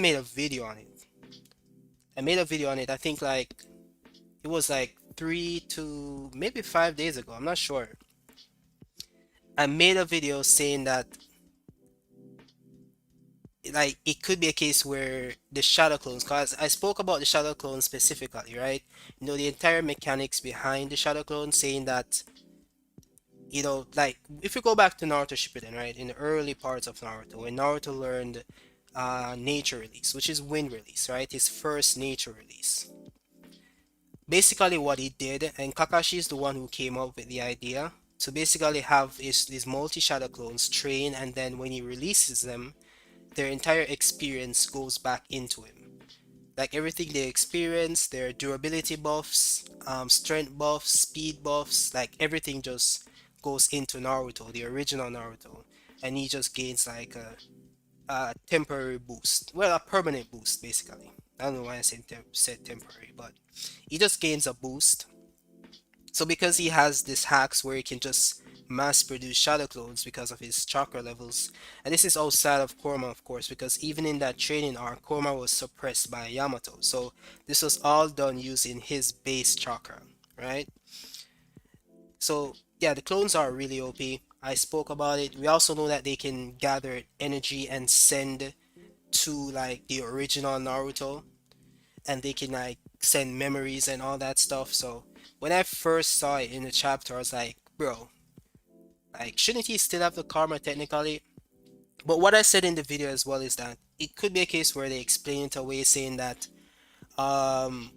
made a video on it. I made a video on it. I think like it was like 3 to maybe 5 days ago. I'm not sure. I made a video saying that like it could be a case where the shadow clones, because I spoke about the shadow clones specifically, right? The entire mechanics behind the shadow clones, saying that like if you go back to Naruto Shippuden, right, in the early parts of Naruto, when Naruto learned nature release, which is wind release, right, his first nature release. Basically, what he did, and Kakashi is the one who came up with the idea to basically have his multi shadow clones train, and then when he releases them, their entire experience goes back into him. Like everything they experience, their durability buffs, strength buffs, speed buffs, like everything just goes into Naruto, the original Naruto, and he just gains like a temporary boost. Well, a permanent boost, basically. I don't know why I said temporary, but he just gains a boost. So because he has this hacks where he can just mass produce shadow clones because of his chakra levels, and this is outside of Kurama, of course, because even in that training arc, Kurama was suppressed by Yamato. So this was all done using his base chakra, right? So yeah, the clones are really OP. I spoke about it. We also know that they can gather energy and send to like the original Naruto, and they can like send memories and all that stuff. So when I first saw it in the chapter, I was like, bro, like shouldn't he still have the karma technically? But what I said in the video as well is that it could be a case where they explain it away, saying that um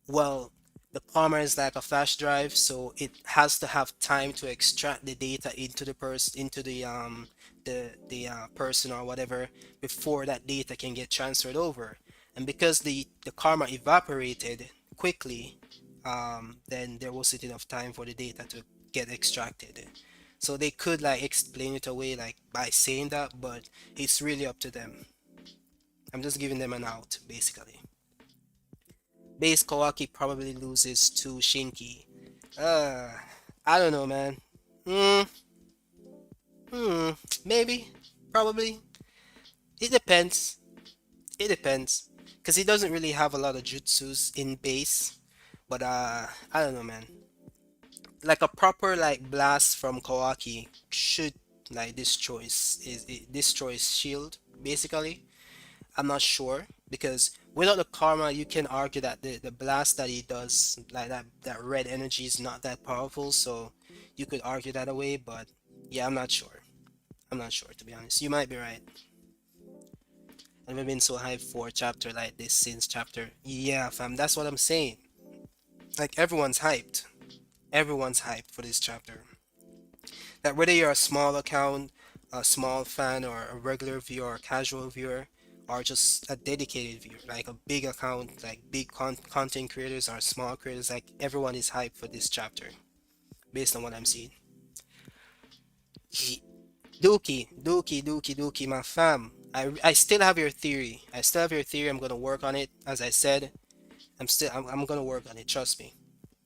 well, the karma is like a flash drive, so it has to have time to extract the data into the person or whatever before that data can get transferred over. And because the karma evaporated quickly, then there wasn't enough time for the data to get extracted. So they could like explain it away like by saying that, but it's really up to them. I'm just giving them an out, basically. Base Kawaki probably loses to Shinki. Uh, I don't know, man. Hmm, hmm, maybe, probably. It depends. It depends, cause he doesn't really have a lot of jutsus in base. But I don't know, man. Like a proper like blast from Kawaki should like destroys shield basically. I'm not sure because without the karma, you can argue that the blast that he does, like that red energy, is not that powerful. So you could argue that away, but yeah, I'm not sure. I'm not sure to be honest. You might be right. And we've been so hyped for a chapter like this since chapter. Yeah, fam. That's what I'm saying. Like everyone's hyped. Everyone's hyped for this chapter. That whether you're a small account, a small fan, or a regular viewer, or a casual viewer, or just a dedicated viewer, like a big account, like big content creators or small creators, like everyone is hyped for this chapter, based on what I'm seeing. Dookie, my fam. I still have your theory. I still have your theory. I'm gonna work on it. As I said, I'm gonna work on it. Trust me.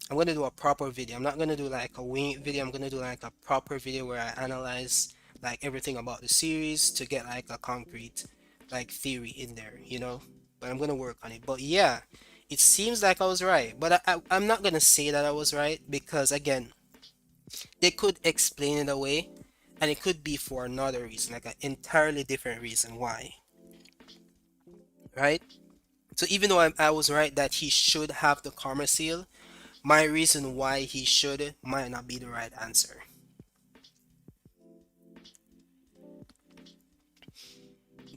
I'm gonna do a proper video. I'm not gonna do like a wing video. I'm gonna do like a proper video where I analyze like everything about the series to get like a concrete like theory in there. But I'm gonna work on it. But yeah, it seems like I was right. But I'm not gonna say that I was right because again, they could explain it away, and it could be for another reason, like an entirely different reason why, right? So even though I was right that he should have the karma seal, my reason why he should might not be the right answer.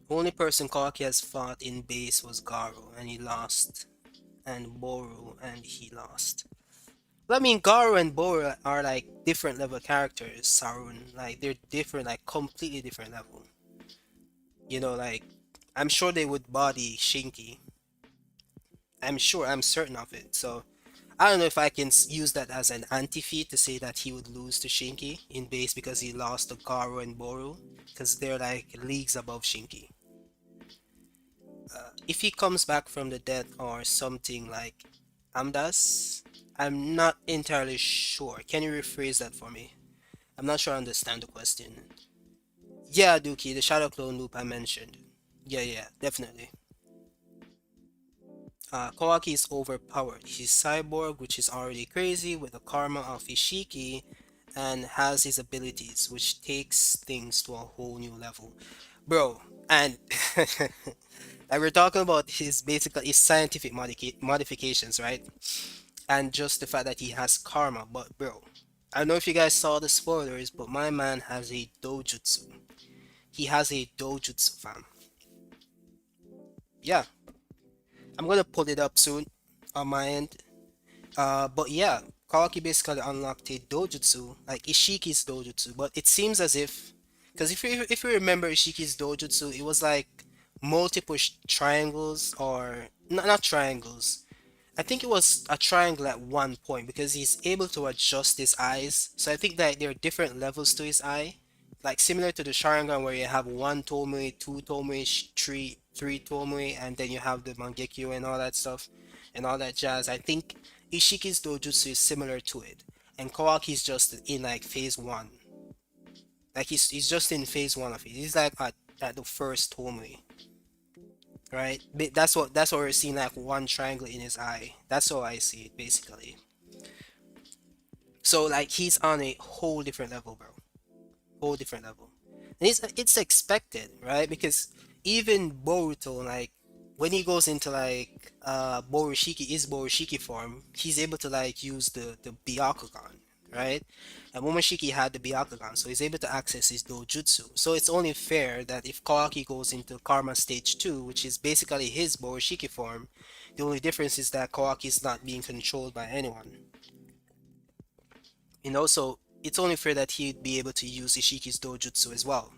Only person Kawaki has fought in base was Garo, and he lost, and Boru, and he lost. Well, I mean, Garo and Boru are like different level characters. Sarun, like they're different, like completely different level. Like I'm sure they would body Shinky. I'm sure, I'm certain of it. So I don't know if I can use that as an anti-feat to say that he would lose to Shinky in base because he lost to Garo and Boru, because they're like leagues above Shinky. If he comes back from the dead or something like Amdas, I'm not entirely sure. Can you rephrase that for me? I'm not sure I understand the question. Yeah, Dookie, the Shadow Clone loop I mentioned. Yeah, yeah, definitely. Kawaki is overpowered. He's cyborg, which is already crazy, with the karma of Ishiki, and has his abilities, which takes things to a whole new level. Bro, and like we're talking about his basically his scientific modifications, right? And just the fact that he has karma. But bro, I don't know if you guys saw the spoilers, but my man has a dojutsu. He has a dojutsu, fam. Yeah, I'm gonna pull it up soon on my end. But yeah, Kawaki basically unlocked a dojutsu, like Ishiki's dojutsu. But it seems as if, because if you remember Ishiki's dojutsu, it was like multiple triangles or not triangles. I think it was a triangle at one point because he's able to adjust his eyes. So I think that there are different levels to his eye, like similar to the Sharingan where you have one Tomui, two Tomui, three Tomui, and then you have the Mangekyo and all that stuff, and all that jazz. I think Ishiki's dojutsu is similar to it, and Kawaki's just in like phase one. Like he's just in phase one of it. He's like at the first Tomui, right? That's what we're seeing, like one triangle in his eye. That's how I see it basically. So like he's on a whole different level, bro. Whole different level. And it's expected, right? Because even Boruto, like when he goes into like Borushiki form, he's able to like use the Byakugan, right? And Momoshiki had the Byakugan, so he's able to access his dojutsu. So it's only fair that if Kawaki goes into Karma Stage 2, which is basically his Borushiki form, the only difference is that Kawaki is not being controlled by anyone. And also, it's only fair that he'd be able to use Ishiki's dojutsu as well.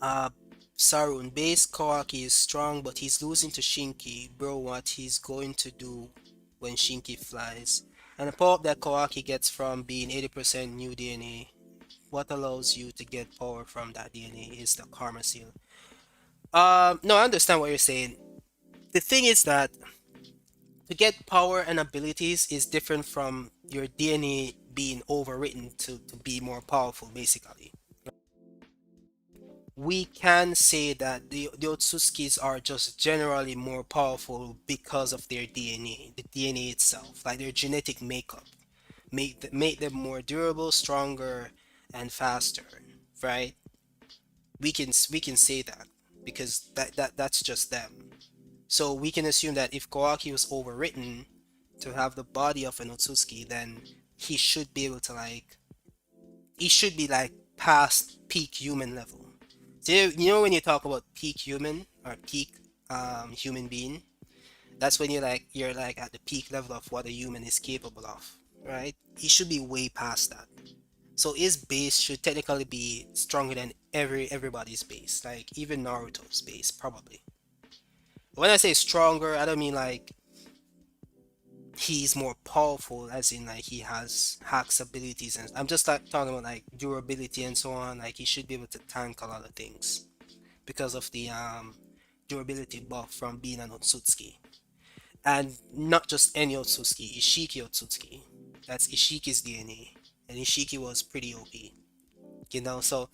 Uh, Sarun, base Kawaki is strong, but he's losing to Shinki. Bro, what he's going to do when Shinki flies. And the power that Kawaki gets from being 80% new DNA. What allows you to get power from that DNA is the Karma Seal. No, I understand what you're saying. The thing is that to get power and abilities is different from your DNA being overwritten to be more powerful, basically. We can say that the Otsutskis are just generally more powerful because of their DNA, the DNA itself, like their genetic makeup, make them more durable, stronger, and faster, right? We can say that because that's just them. So we can assume that if Kawaki was overwritten to have the body of an Otsutsuki, then he should be able to like he should be like past peak human level. So you know when you talk about peak human or peak human being, that's when you're like at the peak level of what a human is capable of, right? He should be way past that. So his base should technically be stronger than everybody's base, like even Naruto's base probably. When I say stronger, I don't mean like he's more powerful as in like he has hacks abilities, and I'm just like talking about like durability and so on. Like he should be able to tank a lot of things because of the durability buff from being an Otsutsuki. And not just any Otsutsuki, Ishiki Otsutsuki. That's Ishiki's DNA. And Ishiki was pretty OP. So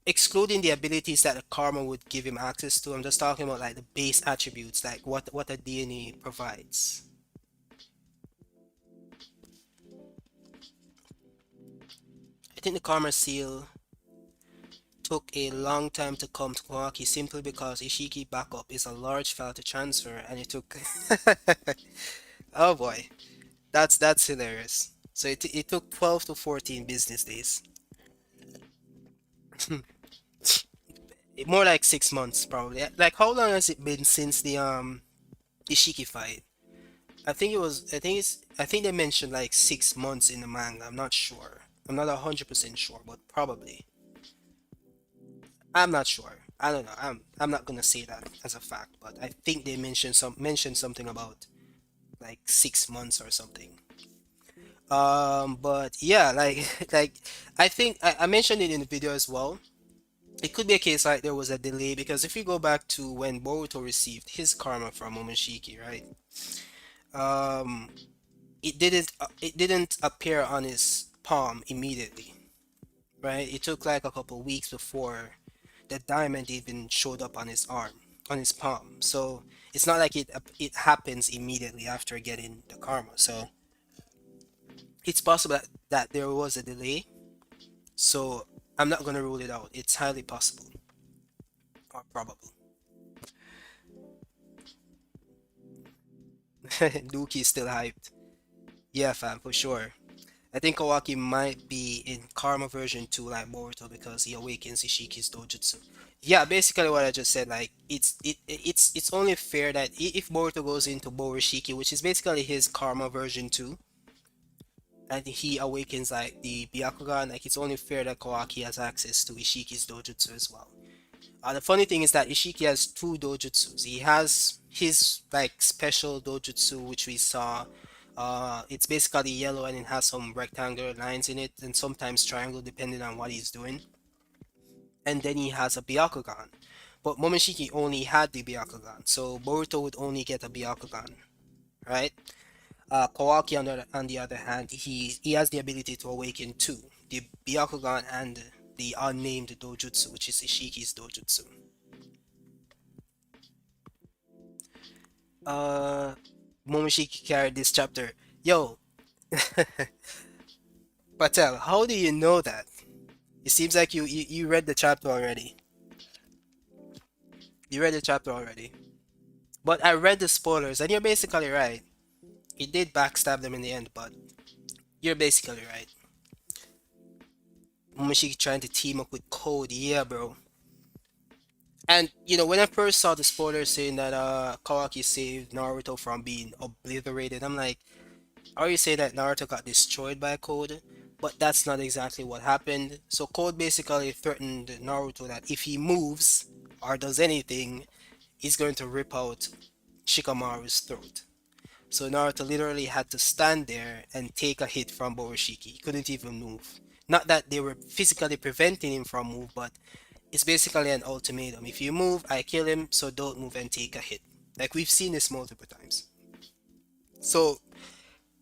excluding the abilities that the karma would give him access to, I'm just talking about like the base attributes, like what a DNA provides. I think the karma seal took a long time to come to Kawaki simply because Ishiki backup is a large file to transfer and it took oh boy, that's hilarious. So it took 12 to 14 business days. More like 6 months probably. Like how long has it been since the Ishiki fight? I think they mentioned like 6 months in the manga. I'm not sure. I'm not 100% sure, but probably. I'm not sure. I don't know. I'm not gonna say that as a fact, but I think they mentioned something about like 6 months or something. But yeah, like like I think I mentioned it in the video as well. It could be a case like there was a delay because if you go back to when Boruto received his karma from Momoshiki, right? Um, it didn't appear on his palm immediately, right? It took like a couple weeks before the diamond even showed up on his arm, on his palm. So it's not like it happens immediately after getting the karma. So it's possible that there was a delay. So I'm not gonna rule it out. It's highly possible or probable. Luki is still hyped. Yeah, fam, for sure. I think Kawaki might be in Karma version 2 like Boruto because he awakens Ishiki's dojutsu. Yeah, basically what I just said, like it's only fair that if Boruto goes into Borishiki, which is basically his Karma version 2, and he awakens like the Byakugan, like it's only fair that Kawaki has access to Ishiki's dojutsu as well. The funny thing is that Ishiki has two dojutsus. He has his like special dojutsu, which we saw. It's basically yellow and it has some rectangular lines in it, and sometimes triangle depending on what he's doing. And then he has a Byakugan. But Momoshiki only had the Byakugan, so Boruto would only get a Byakugan, right? Kawaki on the other hand, he has the ability to awaken two, the Byakugan and the unnamed dojutsu, which is Ishiki's dojutsu. Uh, Momoshiki carried this chapter. Yo, Patel, how do you know that? It seems like you read the chapter already. You read the chapter already. But I read the spoilers, and you're basically right. He did backstab them in the end, but you're basically right. Momoshiki trying to team up with Code, yeah, bro. And when I first saw the spoilers saying that Kawaki saved Naruto from being obliterated, I'm like, are you saying that Naruto got destroyed by Code? But that's not exactly what happened. So Code basically threatened Naruto that if he moves or does anything, he's going to rip out Shikamaru's throat. So Naruto literally had to stand there and take a hit from Boroshiki. He couldn't even move. Not that they were physically preventing him from move, but it's basically an ultimatum. If you move, I kill him, so don't move and take a hit. Like we've seen this multiple times. So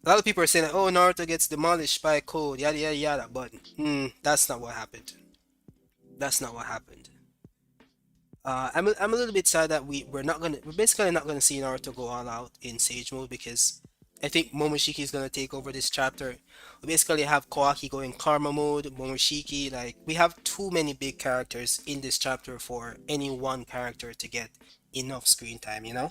a lot of people are saying, "Oh, Naruto gets demolished by Code, yada yada yada," but that's not what happened. That's not what happened. I'm a little bit sad that we're basically not gonna see Naruto go all out in Sage mode because I think Momoshiki is gonna take over this chapter. We basically have Kawaki going Karma mode, Momoshiki. Like we have too many big characters in this chapter for any one character to get enough screen time. I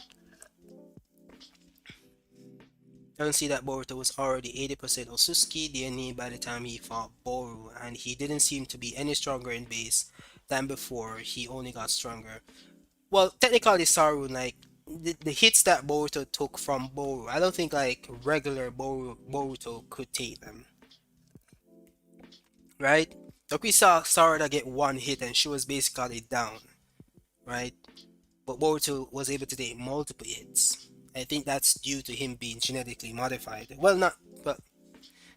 don't see that Boruto was already 80% Osusuki DNA by the time he fought Boru, and he didn't seem to be any stronger in base than before. He only got stronger. Well, technically, Saru, like the hits that Boruto took from Boru, I don't think like regular Boruto could take them, right? Like we saw Sarada get one hit and she was basically down, right? But Boruto was able to take multiple hits. I think that's due to him being genetically modified. Well, not, but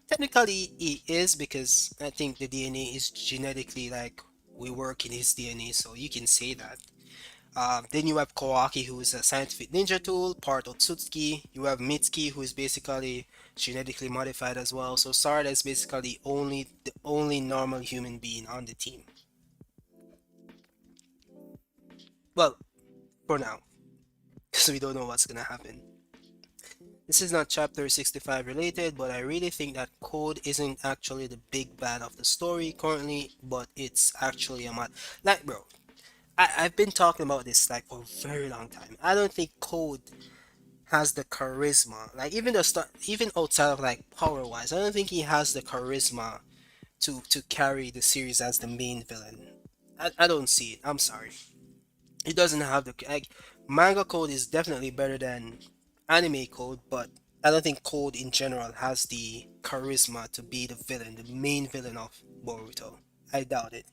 technically he is because I think the DNA is genetically like we work in his DNA, so you can say that. Then you have Kawaki, who is a scientific ninja tool, part Otsutsuki. You have Mitsuki, who is basically genetically modified as well. So Sarada is basically the only normal human being on the team. Well, for now, because we don't know what's gonna happen. This is not chapter 65 related, but I really think that Code isn't actually the big bad of the story currently, but it's actually a mod. Like, bro, I've been talking about this like for a very long time. I don't think Code has the charisma. Like even outside of like power wise, I don't think he has the charisma to carry the series as the main villain. I don't see it. I'm sorry. He doesn't have the like manga Code is definitely better than anime Code, but I don't think Code in general has the charisma to be the villain, the main villain of Boruto. I doubt it.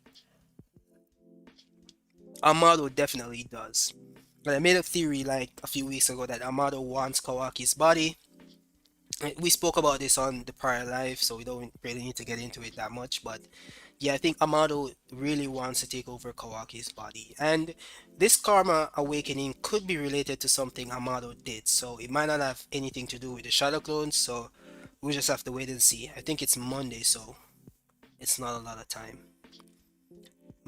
Amado definitely does. But I made a theory like a few weeks ago that Amado wants Kawaki's body. We spoke about this on the prior life, so we don't really need to get into it that much. But yeah, I think Amado really wants to take over Kawaki's body. And this karma awakening could be related to something Amado did. So it might not have anything to do with the Shadow Clones. So we'll just have to wait and see. I think it's Monday, so it's not a lot of time.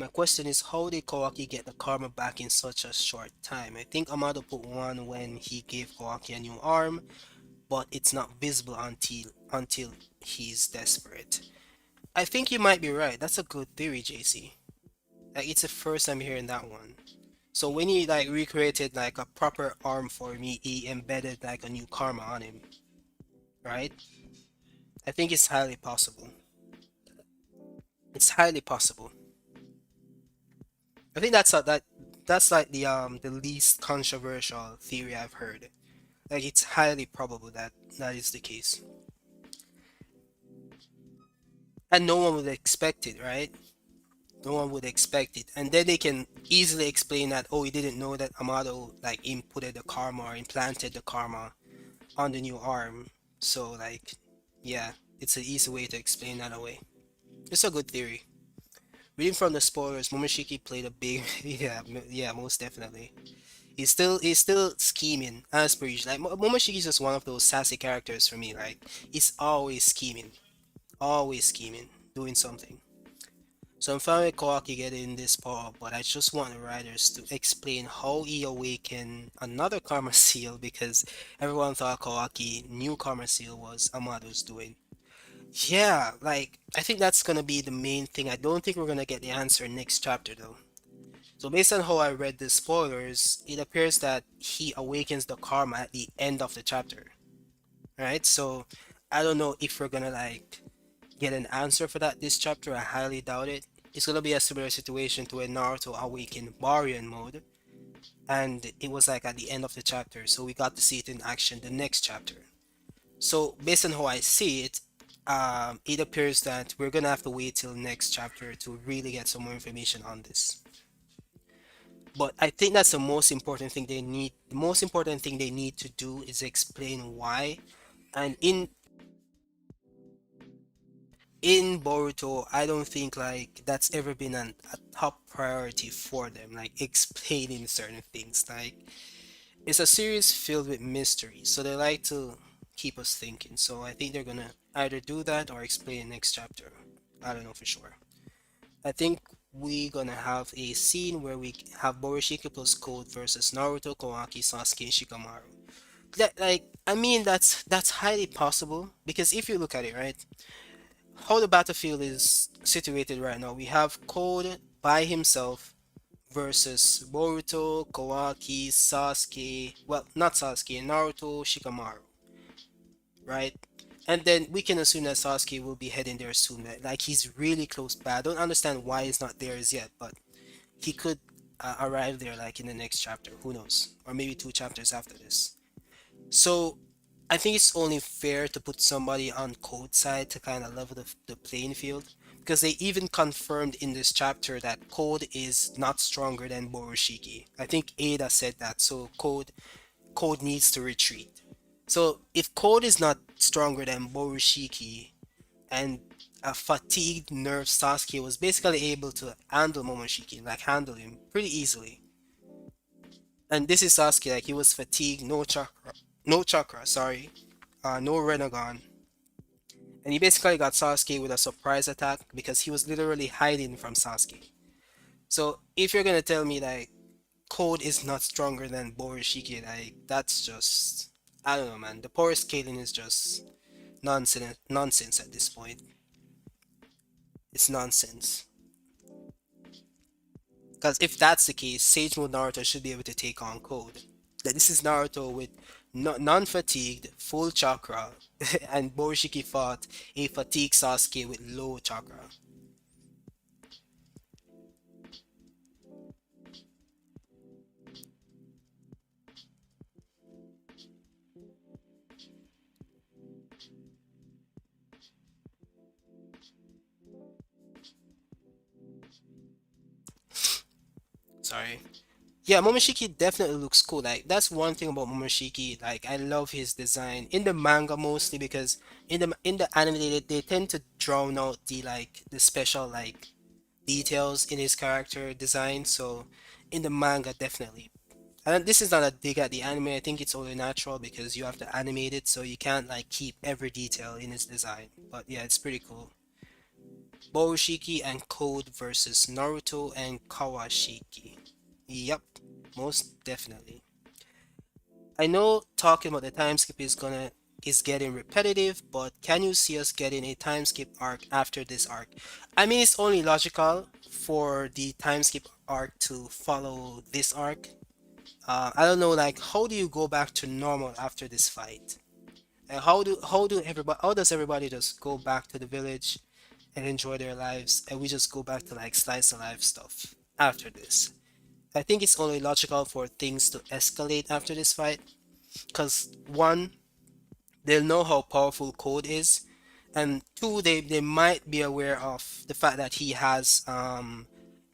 My question is, how did Kawaki get the karma back in such a short time? I think Amado put one when he gave Kawaki a new arm, but it's not visible until he's desperate. I think you might be right. That's a good theory, JC. Like it's the first time hearing that one. So when he like recreated like a proper arm for me, he embedded like a new karma on him, right? I think it's highly possible. It's highly possible. I think that's like the least controversial theory I've heard. Like it's highly probable that that is the case, and no one would expect it, right? No one would expect it, and then they can easily explain that, oh, he didn't know that Amado like inputted the karma or implanted the karma on the new arm. So like, yeah, it's an easy way to explain that away. It's a good theory. Reading from the spoilers, Momoshiki played a big yeah, yeah, most definitely. He's still scheming as per usual. Like Momoshiki is just one of those sassy characters for me. Like he's always scheming, doing something. So I'm fine with Kawaki getting this power, but I just want the writers to explain how he awakened another Karma Seal because everyone thought Kawaki knew Karma Seal was Amado's doing. Yeah, like I think that's gonna be the main thing. I don't think we're gonna get the answer next chapter though. So based on how I read the spoilers, it appears that he awakens the karma at the end of the chapter, right? So I don't know if we're gonna like get an answer for that this chapter. I highly doubt it. It's gonna be a similar situation to when Naruto awakened Baryon mode, and it was like at the end of the chapter, so we got to see it in action the next chapter. So based on how I see it, it appears that we're gonna have to wait till next chapter to really get some more information on this. But I think that's the most important thing they need. The most important thing they need to do is explain why. And in Boruto, I don't think like that's ever been a top priority for them. Like explaining certain things. Like it's a series filled with mystery, so they like to keep us thinking. So I think they're gonna either do that or explain next chapter. I don't know for sure. I think we gonna have a scene where we have Borishiki plus Code versus Naruto, Kawaki, Sasuke, and Shikamaru. Like, I mean, that's highly possible because if you look at it, right, how the battlefield is situated right now, we have Code by himself versus Boruto, Kawaki, Sasuke, well, not Sasuke, Naruto, Shikamaru, right? And then we can assume that Sasuke will be heading there soon. Like he's really close by. I don't understand why he's not there as yet, but he could arrive there like in the next chapter. Who knows? Or maybe two chapters after this. So I think it's only fair to put somebody on Code side to kind of level the playing field. Because they even confirmed in this chapter that Code is not stronger than Borushiki. I think Ada said that, so Code needs to retreat. So if Code is not stronger than Borushiki and a fatigued nerve Sasuke was basically able to handle Momoshiki, like handle him pretty easily. And this is Sasuke, like he was fatigued, no chakra, sorry, no Renegon. And he basically got Sasuke with a surprise attack because he was literally hiding from Sasuke. So if you're gonna tell me like Code is not stronger than Borishiki, like that's just I don't know, man. The power scaling is just nonsense at this point. It's nonsense. Because if that's the case, Sage Mode Naruto should be able to take on Code. That this is Naruto with non-fatigued, full chakra, and Borishiki fought a fatigued Sasuke with low chakra. Sorry. Yeah, Momoshiki definitely looks cool. Like that's one thing about Momoshiki. Like I love his design in the manga mostly because in the anime they tend to drown out the special like details in his character design. So in the manga definitely. And this is not a dig at the anime. I think it's only natural because you have to animate it, so you can't like keep every detail in his design. But yeah, it's pretty cool. Borushiki and Code versus Naruto and Kawashiki. Yep, most definitely. I know talking about the time skip is getting repetitive, but can you see us getting a time skip arc after this arc? I mean, it's only logical for the time skip arc to follow this arc. I don't know, like, how do you go back to normal after this fight? And how does everybody just go back to the village and enjoy their lives, and we just go back to like slice of life stuff after this? I think it's only logical for things to escalate after this fight, because one, they'll know how powerful Code is, and two, they might be aware of the fact that he has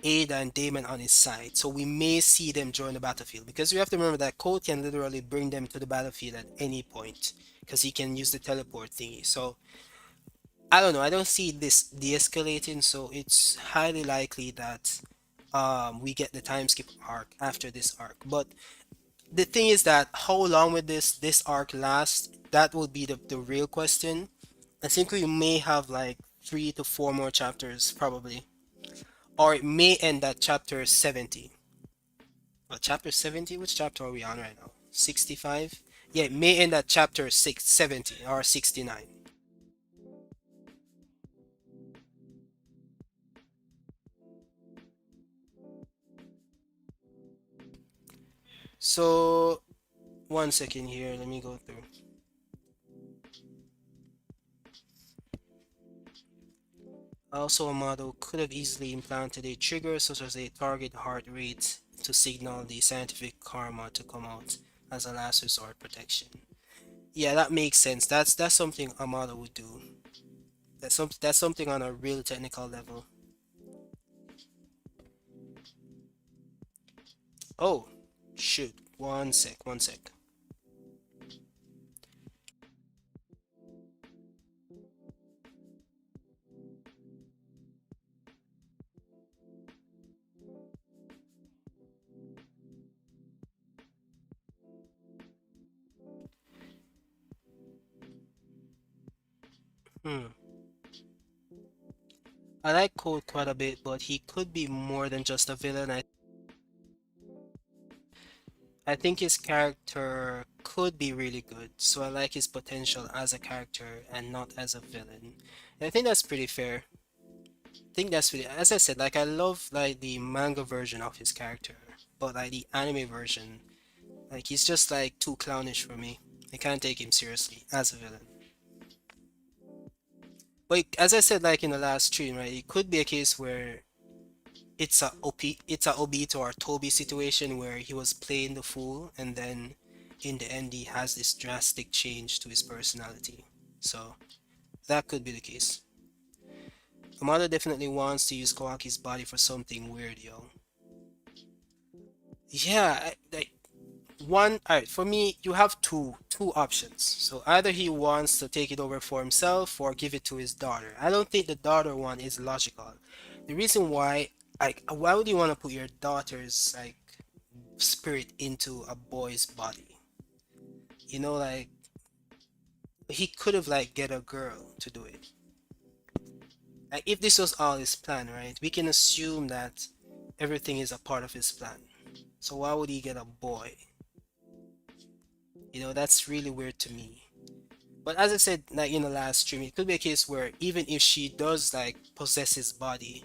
Ada and Damon on his side, so we may see them join the battlefield, because we have to remember that Code can literally bring them to the battlefield at any point because he can use the teleport thingy. So I don't know, I don't see this de-escalating, so it's highly likely that we get the time skip arc after this arc. But the thing is that how long will this arc last? That will be the real question. I think we may have like 3 to 4 more chapters probably, or it may end at chapter 70. Chapter 70? Which chapter are we on right now? 65? Yeah, it may end at chapter 670 or 69. So one second here, let me go through. Also, a model could have easily implanted a trigger such as a target heart rate to signal the scientific karma to come out as a last resort protection. Yeah, that makes sense. That's something a model would do. That's something on a real technical level. Oh, shoot. One sec. Hmm. I like Code quite a bit, but he could be more than just a villain. I think his character could be really good, so I like his potential as a character and not as a villain. And I think that's pretty fair. I think that's really, as I said, like I love like the manga version of his character, but like the anime version, like he's just like too clownish for me. I can't take him seriously as a villain. But as I said, like in the last stream, right, it could be a case where it's a Obito or Toby situation where he was playing the fool and then in the end he has this drastic change to his personality. So that could be the case. Amada definitely wants to use Kawaki's body for something weird, yo. Yeah, one. Alright, for me, you have two options. So either he wants to take it over for himself or give it to his daughter. I don't think the daughter one is logical. The reason why, like, why would you want to put your daughter's like spirit into a boy's body? Like he could have like get a girl to do it. Like if this was all his plan, right? We can assume that everything is a part of his plan. So why would he get a boy? That's really weird to me. But as I said, like in the last stream, it could be a case where even if she does like possess his body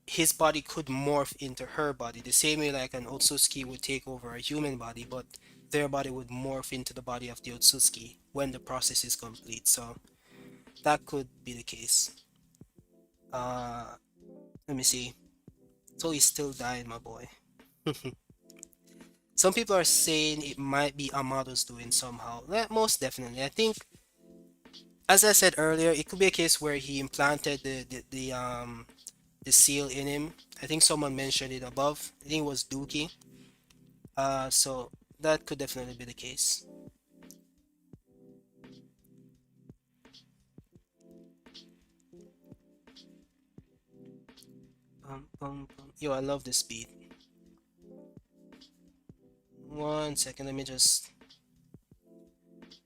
could morph into her body, the same way like an Otsutsuki would take over a human body, but their body would morph into the body of the Otsutsuki when the process is complete. So that could be the case. Uh, Let me see. So he's still dying, my boy. Some people are saying it might be Amado's doing somehow. Yeah, most definitely. I think, as I said earlier, it could be a case where he implanted the seal in him. I think someone mentioned it above. I think it was Dookie. So that could definitely be the case. Yo, I love this beat. One second, let me just.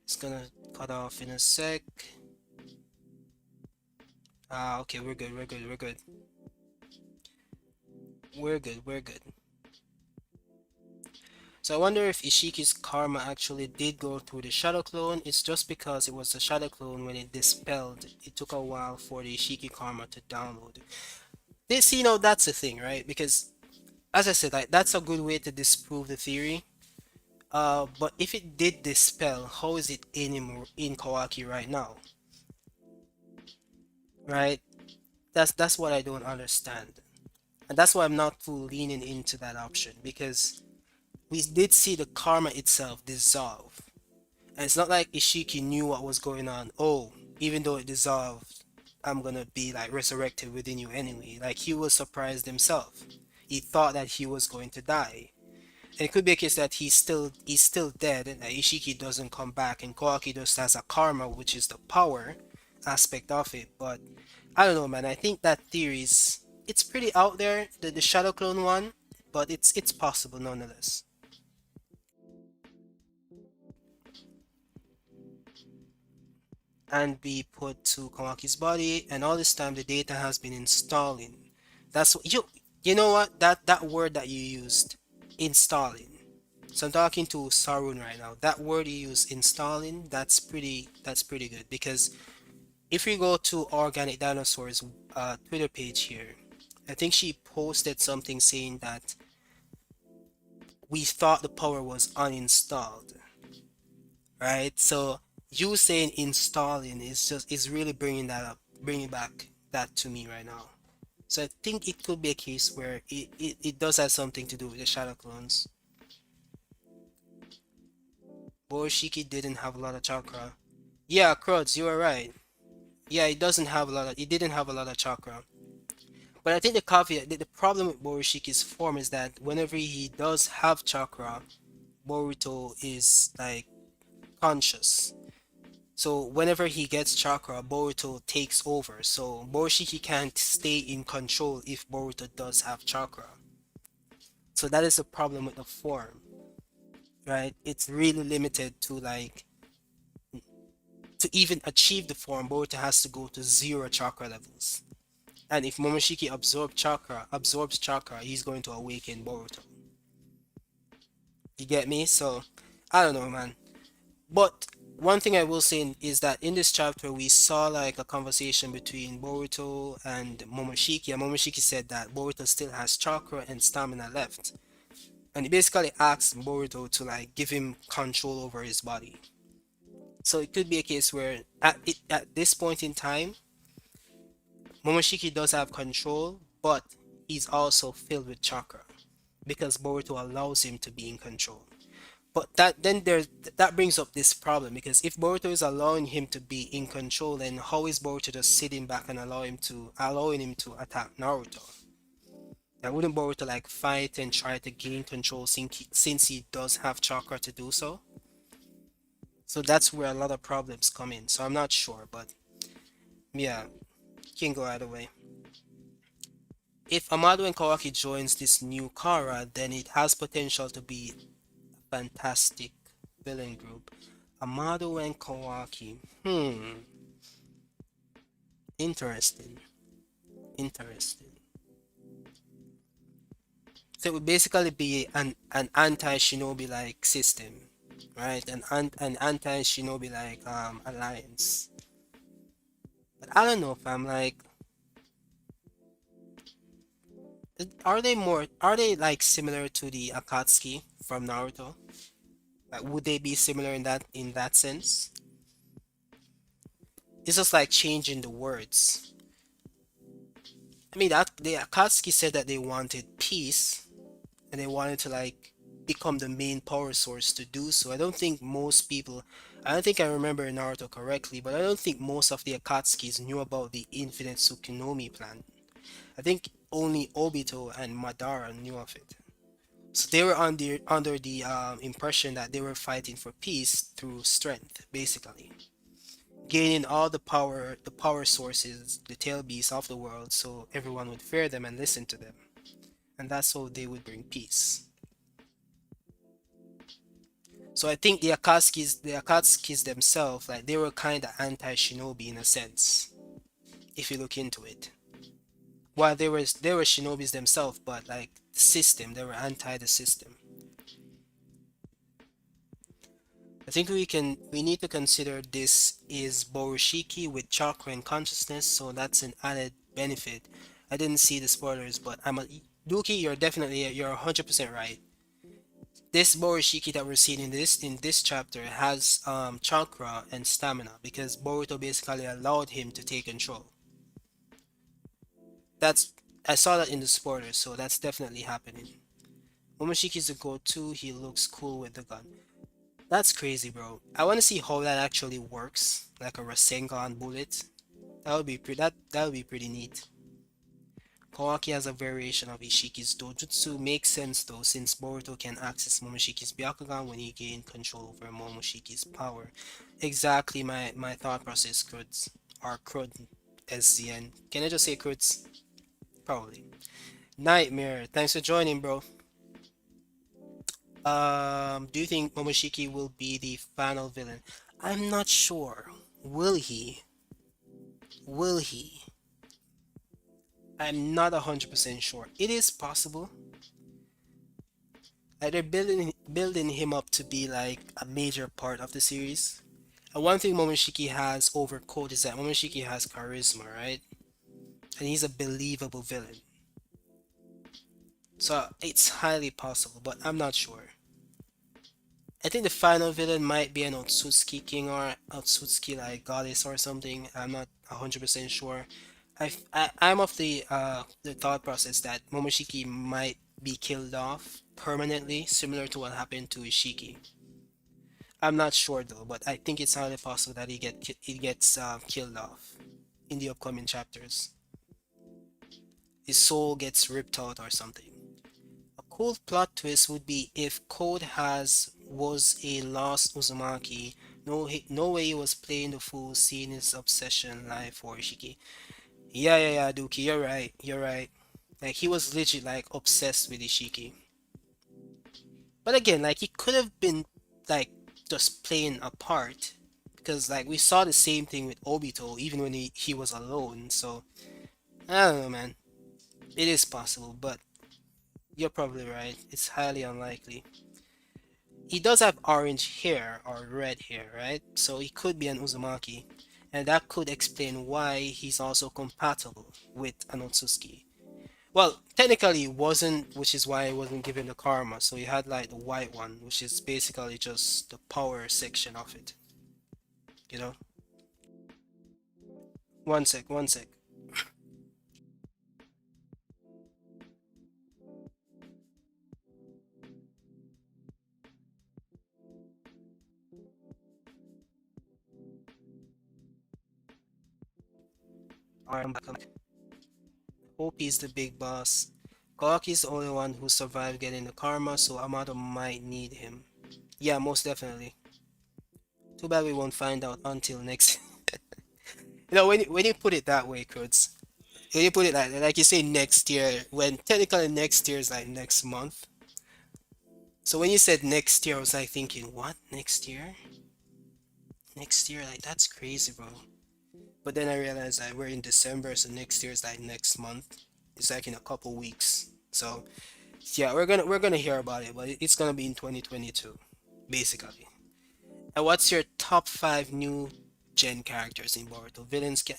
It's gonna cut off in a sec. Ah, okay, we're good, we're good, we're good. We're good, we're good. So I wonder if Ishiki's karma actually did go through the Shadow Clone. It's just because it was the Shadow Clone when it dispelled. It took a while for the Ishiki karma to download. This, that's the thing, right? Because as I said, like that's a good way to disprove the theory. But if it did dispel, how is it anymore in Kawaki right now? Right? That's what I don't understand. And that's why I'm not full leaning into that option because we did see the karma itself dissolve. And it's not like Ishiki knew what was going on. Oh, even though it dissolved, I'm gonna be like resurrected within you anyway. Like he was surprised himself. He thought that he was going to die. And it could be a case that he's still dead and that Ishiki doesn't come back and Kawaki just has a karma, which is the power aspect of it. But I don't know, man. I think that theory is it's pretty out there, the Shadow Clone one, but it's possible nonetheless. And be put to Kawaki's body, and all this time the data has been installing. That's what you know what that word that you used, installing. So I'm talking to Sarun right now. That word you use, installing, that's pretty good because if we go to Organic Dinosaur's Twitter page here, I think she posted something saying that we thought the power was uninstalled, right? So you saying installing is really bringing that up, bringing back that to me right now. So I think it could be a case where it does have something to do with the shadow clones. Boroshiki didn't have a lot of chakra. Yeah, Crods, you are right. Yeah, it didn't have a lot of chakra. But I think the caveat, the problem with Boroshiki's form is that whenever he does have chakra, Boruto is like conscious. So whenever he gets chakra, Boruto takes over. So Boroshiki can't stay in control if Boruto does have chakra. So that is the problem with the form, right? It's really limited to like to even achieve the form, Boruto has to go to zero chakra levels. And if Momoshiki absorbs chakra, he's going to awaken Boruto. You get me? So I don't know, man. But one thing I will say is that in this chapter we saw like a conversation between Boruto and Momoshiki, and Momoshiki said that Boruto still has chakra and stamina left. And he basically asked Boruto to like give him control over his body. So it could be a case where at this point in time, Momoshiki does have control, but he's also filled with chakra because Boruto allows him to be in control. But that brings up this problem because if Boruto is allowing him to be in control, then how is Boruto just sitting back and allowing him to attack Naruto? Now wouldn't Boruto like fight and try to gain control since he does have chakra to do so? So that's where a lot of problems come in. So I'm not sure, but yeah, can go either way. If Amado and Kawaki joins this new Kara, then it has potential to be a fantastic villain group. Amado and Kawaki. Interesting. Interesting. So it would basically be an anti-shinobi like system, right? An anti-shinobi like alliance. But I don't know if I'm like, are they like similar to the Akatsuki from Naruto? Like would they be similar in that sense? It's just like changing the words. I mean that the Akatsuki said that they wanted peace and they wanted to like become the main power source to do so. I don't think I remember Naruto correctly, but I don't think most of the Akatsukis knew about the Infinite Tsukunomi plan. I think only Obito and Madara knew of it. So they were under the impression that they were fighting for peace through strength, basically. Gaining all the power sources, the tail beasts of the world, so everyone would fear them and listen to them. And that's how they would bring peace. So I think the Akatsukis themselves, like they were kind of anti-shinobi in a sense. if you look into it. While they were shinobis themselves, but like the system, they were anti the system. I think we need to consider this is Borushiki with chakra and consciousness, so that's an added benefit. I didn't see the spoilers, but Duki, you're 100% right. This Borushiki that we're seeing in this chapter has chakra and stamina because Boruto basically allowed him to take control. That's I saw that in the spoilers, so that's definitely happening. Momoshiki's the go-to. He looks cool with the gun. That's crazy, bro. I want to see how that actually works, like a Rasengan bullet. That would be pretty neat. Kawaki has a variation of Ishiki's dojutsu. Makes sense though, since Boruto can access Momoshiki's Byakugan when he gained control over Momoshiki's power. Exactly my thought process, Kruds. Or Krud, SZN. Can I just say Kruds? Probably. Nightmare, thanks for joining, bro. Do you think Momoshiki will be the final villain? I'm not sure. Will he? Will he? I'm not 100% sure. It is possible. Like they're building him up to be like a major part of the series. And one thing Momoshiki has over Code is that Momoshiki has charisma, right? And he's a believable villain. So it's highly possible, but I'm not sure. I think the final villain might be an Otsutsuki king or Otsutsuki like goddess or something. I'm not 100% sure. I'm of the thought process that Momoshiki might be killed off permanently, similar to what happened to Ishiki. I'm not sure though, but I think it's highly possible that he gets killed off in the upcoming chapters. His soul gets ripped out or something. A cool plot twist would be if Code has was a lost Uzumaki. No way he was playing the fool, seeing his obsession live for Ishiki. Yeah, Duki, you're right. You're right. Like he was legit like obsessed with Ishiki. But again, like he could have been like just playing a part because like we saw the same thing with Obito even when he was alone. So I don't know, man. It is possible, but you're probably right. It's highly unlikely. He does have orange hair or red hair, right? So he could be an Uzumaki, and that could explain why he's also compatible with an Otsutsuki. Well, technically he wasn't, which is why he wasn't given the karma. So he had like the white one, which is basically just the power section of it. You know? One sec. Alright, I'm back. Hope he's the big boss. Kawaki's the only one who survived getting the karma, so Amado might need him. Yeah, most definitely. Too bad we won't find out until next. When you put it that way, Kurtz, when you put it like you say next year, when technically next year is like next month. So when you said next year, I was like thinking, what? Next year? Next year? Like that's crazy, bro. But then I realized that we're in December, so next year is like next month. It's like in a couple weeks. So yeah, we're gonna hear about it, but it's gonna be in 2022, basically. And what's your top five new gen characters in Boruto? Villains can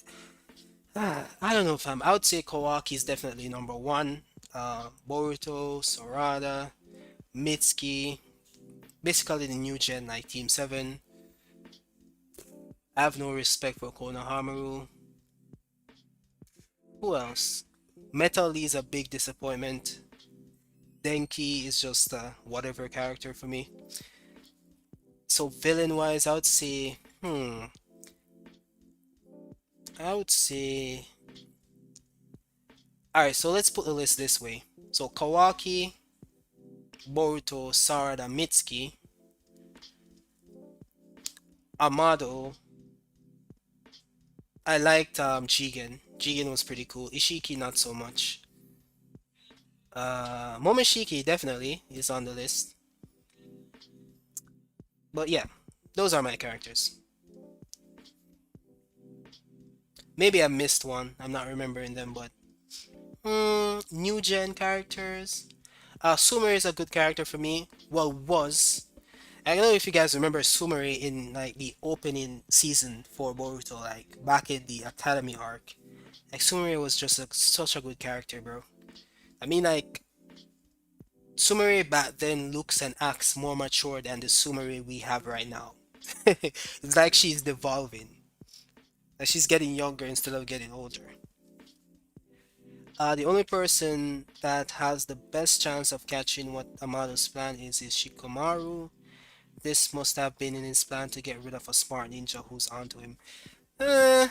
I don't know, fam. I would say Kawaki is definitely number one. Boruto, Sarada, Mitsuki, basically the new gen like Team 7. I have no respect for Konohamaru. Who else? Metal Lee is a big disappointment. Denki is just a whatever character for me. So villain wise, I would say, alright, so let's put the list this way. So Kawaki, Boruto, Sarada, Mitsuki, Amado. I liked Jigen. Jigen was pretty cool. Ishiki not so much. Momoshiki definitely is on the list. But yeah, those are my characters. Maybe I missed one. I'm not remembering them, but new gen characters. Sumeri is a good character for me. Well, was. I don't know if you guys remember Sumeri in like the opening season for Boruto, like back in the Academy arc. Like Sumeri was just such a good character, bro. I mean, like Sumeri back then looks and acts more mature than the Sumeri we have right now. It's like she's devolving. Like she's getting younger instead of getting older. The only person that has the best chance of catching what Amado's plan is Shikamaru. This must have been in his plan to get rid of a smart ninja who's onto him. Uh,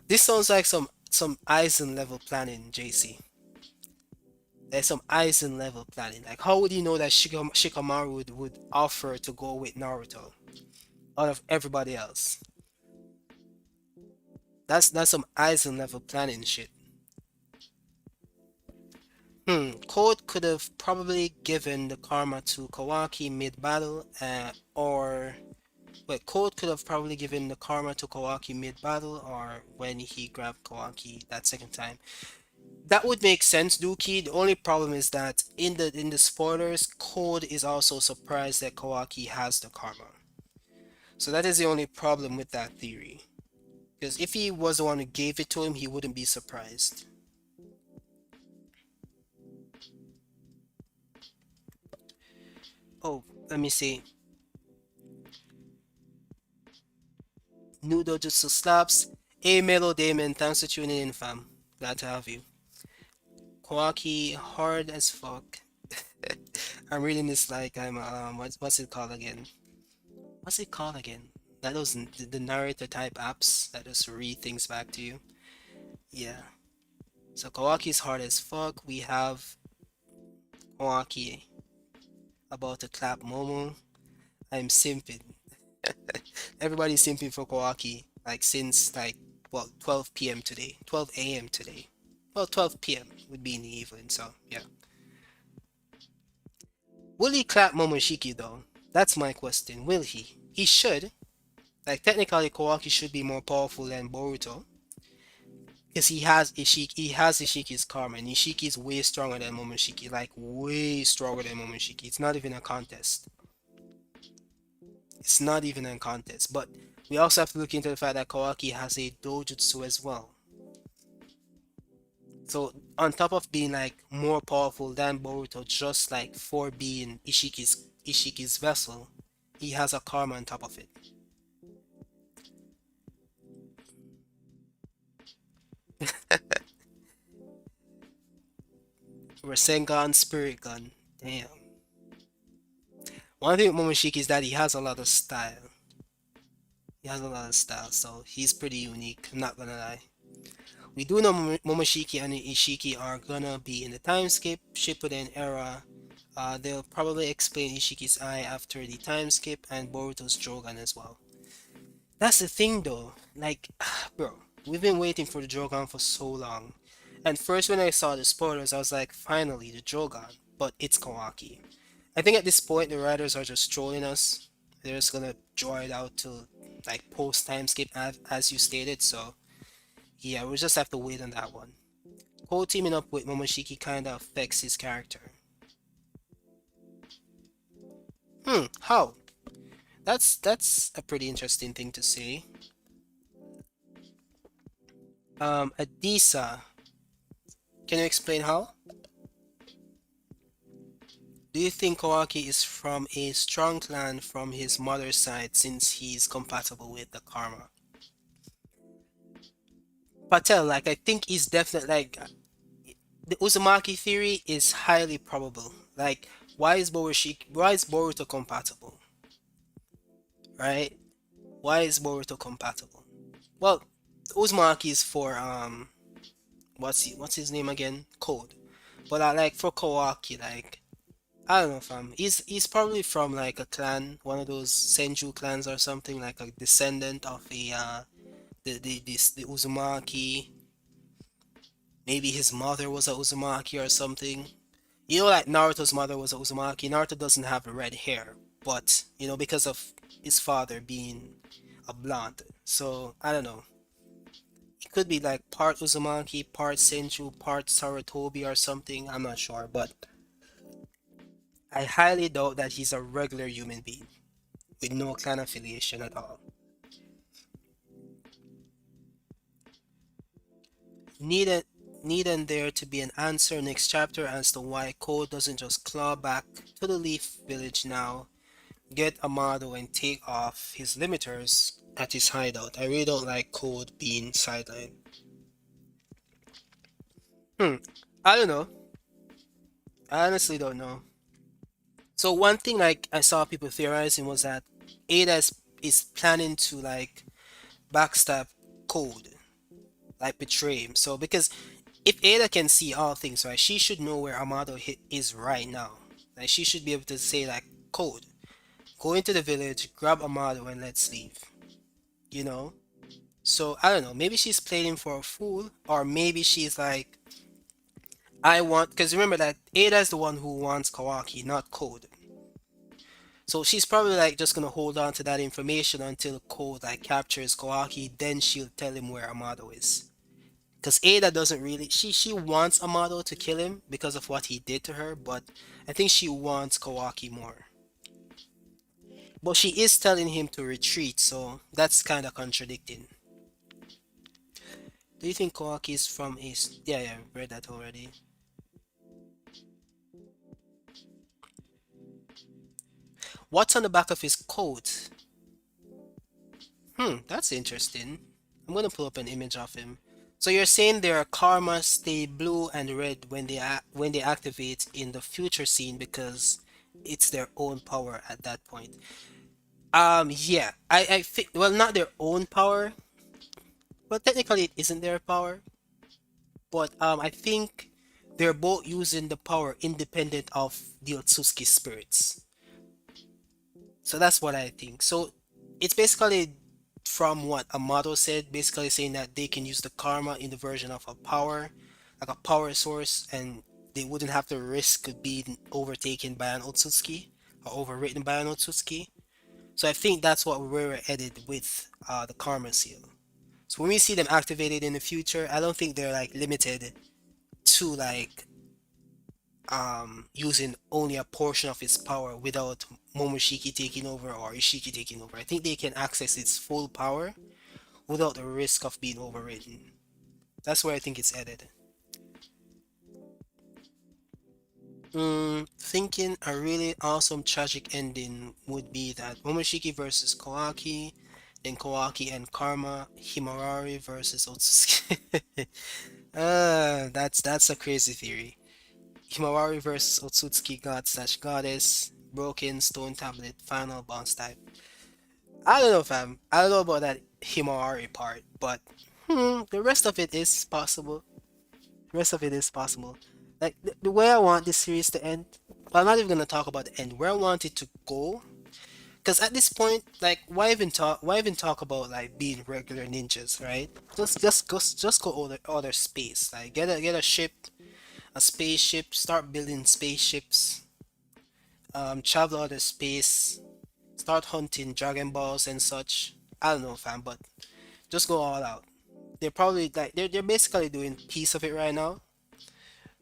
this sounds like some Aizen level planning, JC. There's some Aizen level planning. Like, how would you know that Shikamaru would offer to go with Naruto out of everybody else? That's some Aizen level planning shit. Code could have probably given the karma to Kawaki mid-battle, or wait, Code could have probably given the karma to Kawaki mid-battle, or when he grabbed Kawaki that second time. That would make sense, Dookie. The only problem is that in the spoilers, Code is also surprised that Kawaki has the karma. So that is the only problem with that theory. Because if he was the one who gave it to him, he wouldn't be surprised. Oh, let me see. New Dojutsu slaps. Hey Melo Damon, thanks for tuning in, fam. Glad to have you. Kawaki, hard as fuck. I'm reading this like I'm what's it called again? What's it called again? That those the narrator type apps that just read things back to you. Yeah. So Kawaki's hard as fuck. We have Kawaki about to clap Momo. I'm simping. Everybody's simping for Kawaki like since like well 12 p.m. today, 12 a.m. today. Well, 12 p.m. would be in the evening. So yeah. Will he clap Momoshiki though? That's my question. Will he? He should. Like technically, Kawaki should be more powerful than Boruto because he has Ishiki's karma, and Ishiki is way stronger than Momoshiki. Like way stronger than Momoshiki. It's not even a contest. It's not even a contest. But we also have to look into the fact that Kawaki has a dojutsu as well. So on top of being like more powerful than Boruto, just like for being Ishiki's vessel, he has a karma on top of it. Rasengan Spirit Gun. Damn. One thing with Momoshiki is that he has a lot of style. He has a lot of style, so he's pretty unique. I'm not gonna lie. We do know Momoshiki and Ishiki are gonna be in the time skip Shippuden era. They'll probably explain Ishiki's eye after the time skip and Boruto's Jogan as well. That's the thing though. Like, bro, we've been waiting for the Jogan for so long. And first when I saw the spoilers, I was like, finally, the Jogan. But it's Kawaki. I think at this point the writers are just trolling us. They're just gonna draw it out to like post time skip as you stated. So yeah, we'll just have to wait on that one. Cole teaming up with Momoshiki kind of affects his character. How? That's a pretty interesting thing to say. Adisa, can you explain how? Do you think Kawaki is from a strong clan from his mother's side since he's compatible with the karma? Patel, like I think he's definitely like the Uzumaki theory is highly probable. Like why is Boruto compatible? Right? Why is Boruto compatible? Well, Uzumaki is for what's his name again? Code. But like for Kawaki, like I don't know fam. He's probably from like a clan, one of those Senju clans or something, like a descendant of a the Uzumaki. Maybe his mother was a Uzumaki or something. You know, like Naruto's mother was a Uzumaki. Naruto doesn't have red hair, but you know, because of his father being a blonde. So I don't know. could be like part Uzumaki, part Senju, part Sarutobi or something. I'm not sure, but I highly doubt that he's a regular human being with no clan affiliation at all. Need a, need and there to be an answer next chapter as to why Code doesn't just claw back to the Leaf Village now, get Amado and take off his limiters at his hideout. I really don't like Code being sidelined. Hmm. I don't know. I honestly don't know. So one thing like I saw people theorizing was that Ada is planning to like backstab Code, like betray him. So because if Ada can see all things, right, she should know where Amado is right now. Like she should be able to say like, Code, go into the village, grab Amado, and let's leave. You know. So I don't know. Maybe she's playing him for a fool, or maybe she's like, I want. Because remember that Ada's the one who wants Kawaki, not Code. So she's probably like just gonna hold on to that information until Code like captures Kawaki, then she'll tell him where Amado is. Because Ada doesn't really she wants Amado to kill him because of what he did to her, but I think she wants Kawaki more. But she is telling him to retreat, so that's kind of contradicting. Do you think Kawaki is from East? Yeah, yeah, read that already. What's on the back of his coat? That's interesting. I'm gonna pull up an image of him. So you're saying their karma stay blue and red when when they activate in the future scene because it's their own power at that point. Yeah, I think well not their own power, but technically it isn't their power. But I think they're both using the power independent of the Otsuki spirits. So that's what I think. So it's basically from what Amato said, basically saying that they can use the karma in the version of a power, like a power source, and they wouldn't have to risk being overtaken by an Otsutsuki or overwritten by an Otsutsuki. So I think that's what we're headed with the karma seal. So when we see them activated in the future, I don't think they're like limited to like using only a portion of its power without Momoshiki taking over or Ishiki taking over. I think they can access its full power without the risk of being overridden. That's where I think it's headed. Thinking a really awesome tragic ending would be that Momoshiki versus Kawaki, then Kawaki and Karma, Himawari versus Otsuki. That's a crazy theory. Himawari versus Otsutsuki god slash goddess, broken stone tablet, final boss type. I don't know, fam. I don't know about that Himawari part, but the rest of it is possible. The rest of it is possible. Like the way I want this series to end. Well, I'm not even gonna talk about the end. Where I want it to go, because at this point, like, why even talk? Why even talk about like being regular ninjas, right? Just go other space. Like, get a ship, a spaceship. Start building spaceships. Travel outer space. Start hunting Dragon Balls and such. I don't know, fam, but just go all out. They're probably like they're basically doing piece of it right now.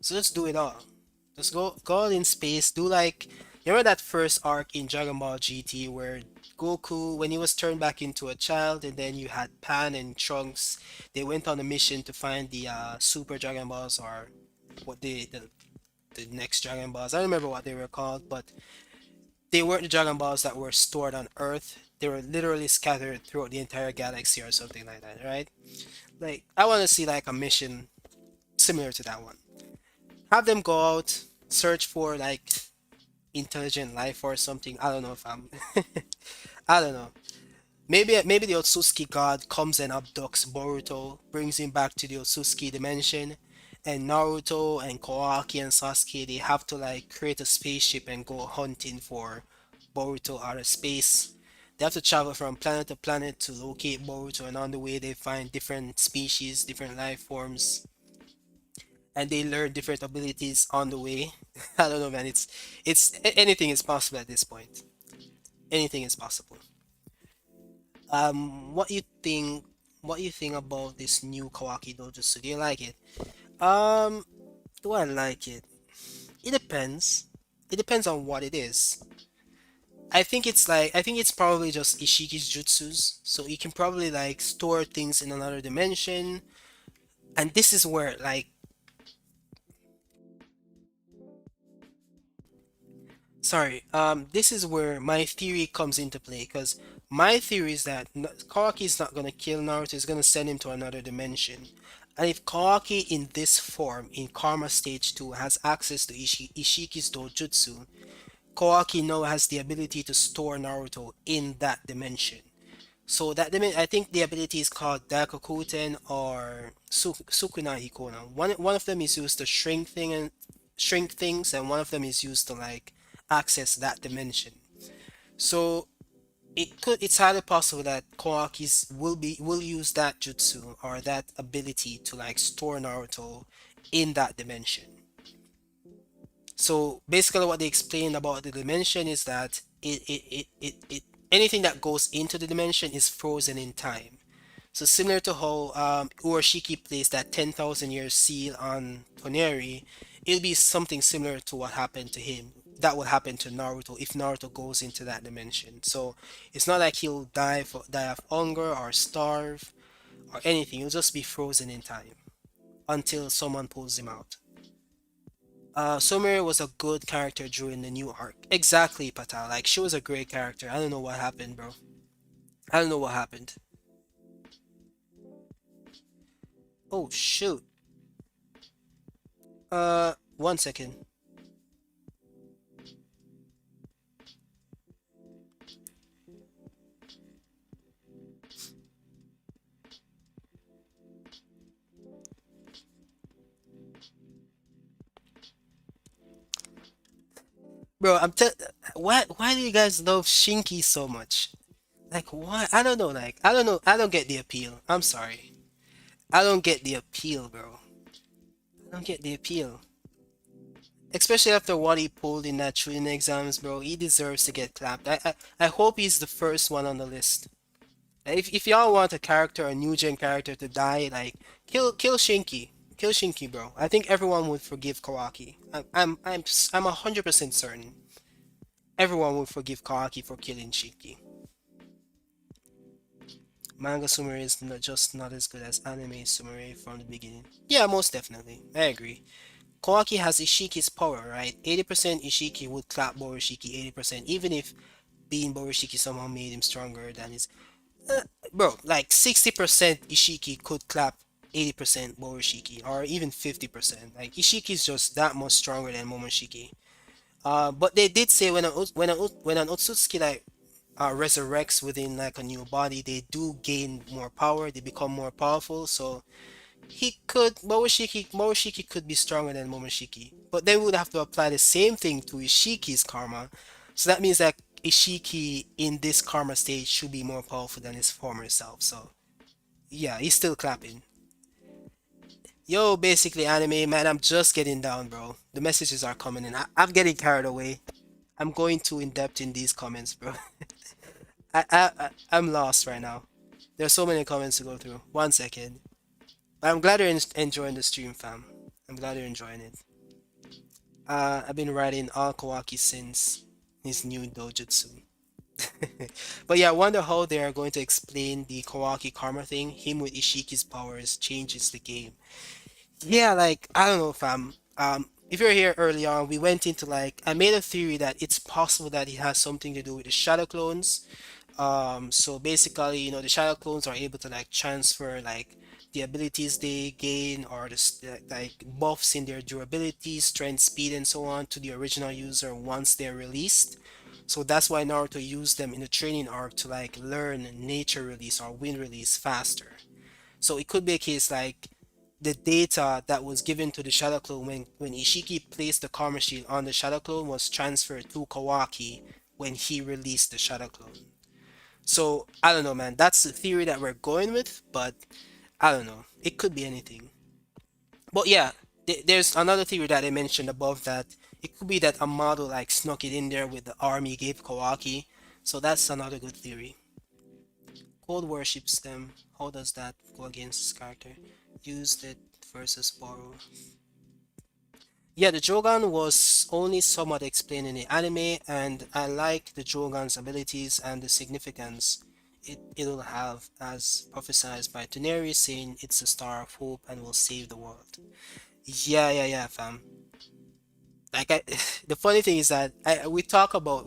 So just do it all. Just go all in space. Do like you remember that first arc in Dragon Ball GT where Goku, when he was turned back into a child, and then you had Pan and Trunks, they went on a mission to find the Super Dragon Balls or what the next Dragon Balls. I don't remember what they were called, but they weren't the Dragon Balls that were stored on Earth. They were literally scattered throughout the entire galaxy or something like that, right? Like I want to see like a mission similar to that one. Have them go out, search for like intelligent life or something. I don't know if I'm I don't know. Maybe the Otsutsuki god comes and abducts Boruto, brings him back to the Otsutsuki dimension, and Naruto and Kawaki and Sasuke they have to like create a spaceship and go hunting for Boruto out of space. They have to travel from planet to planet to locate Boruto, and on the way they find different species, different life forms, and they learn different abilities on the way. I don't know, man. Anything is possible at this point. Anything is possible. What you think? what do you think about this new Kawaki Dojutsu? Do you like it? Um, do I like it? It depends. It depends on what it is. I think it's probably just Ishiki's jutsus. So you can probably like store things in another dimension. And this is where like sorry, this is where my theory comes into play because my theory is that Kawaki is not gonna kill Naruto, is gonna send him to another dimension. And if Kawaki in this form, in Karma Stage 2, has access to Ishiki's Dojutsu, Kawaki now has the ability to store Naruto in that dimension. So I think the ability is called Dakokuten or Sukuna Hikona. One of them is used to shrink things, and one of them is used to like access that dimension. So it's highly possible that Kawaki's will use that jutsu or that ability to like store Naruto in that dimension. So basically what they explained about the dimension is that anything that goes into the dimension is frozen in time. So similar to how Urashiki placed that 10,000 year seal on Toneri, it'll be something similar to what happened to him. That will happen to Naruto if Naruto goes into that dimension. So it's not like he'll die of hunger or starve or anything. He'll just be frozen in time until someone pulls him out. Sumire was a good character during the new arc. Exactly, Pata. Like she was a great character. I don't know what happened, bro. I don't know what happened. Oh shoot. 1 second. Bro, why do you guys love Shinky so much? Like why? I don't know, I don't know. I don't get the appeal. I'm sorry. I don't get the appeal, bro. I don't get the appeal. Especially after what he pulled in that shooting exams, bro. He deserves to get clapped. I hope he's the first one on the list. If y'all want a character, a new gen character to die, like kill Shinky. Kill Shinky, bro. I think everyone would forgive Kawaki. I'm 100% certain. Everyone would forgive Kawaki for killing Shinky. Manga Sumire is not as good as anime Sumire from the beginning. Yeah, most definitely. I agree. Kawaki has Ishiki's power, right? 80% Ishiki would clap Borishiki 80%, even if being Borishiki somehow made him stronger than his. Uh, Bro, like 60% Ishiki could clap 80% Borishiki, or even 50%. Like Ishiki is just that much stronger than Momoshiki. But they did say when an Otsutsuki like resurrects within like a new body, they do gain more power. They become more powerful. So Momoshiki could be stronger than Momoshiki. But then we would have to apply the same thing to Ishiki's karma. So that means that Ishiki in this karma stage should be more powerful than his former self. So yeah, he's still clapping. Yo, basically anime, man, I'm just getting down, bro. The messages are coming in. I'm getting carried away. I'm going too in depth in these comments, bro. I'm lost right now. There's so many comments to go through. 1 second. I'm glad you're enjoying the stream, fam. I'm glad you're enjoying it. I've been writing all Kawaki since his new dojutsu. But yeah, I wonder how they are going to explain the Kawaki karma thing. Him with Ishiki's powers changes the game. Yeah, like I don't know, fam. If you're here early on, we went into like I made a theory that it's possible that it has something to do with the shadow clones. So basically, you know, the shadow clones are able to like transfer like the abilities they gain or like buffs in their durability, strength, speed, and so on to the original user once they're released. So that's why Naruto used them in the training arc to like learn nature release or wind release faster. So it could be a case like the data that was given to the Shadow Clone when Ishiki placed the Karma Shield on the Shadow Clone was transferred to Kawaki when he released the Shadow Clone. So I don't know, man. That's the theory that we're going with, but I don't know. It could be anything. But yeah, there's another theory that I mentioned above that it could be that a model like snuck it in there with the army gave Kawaki. So that's another good theory. Cold worships them. How does that go against his character? Used it versus borrow. Yeah, the Jogan was only somewhat explained in the anime, and I like the Jogan's abilities and the significance it'll have, as prophesied by Daenerys, saying it's a star of hope and will save the world. Yeah, yeah, yeah, fam. Like I, the funny thing is that we talked about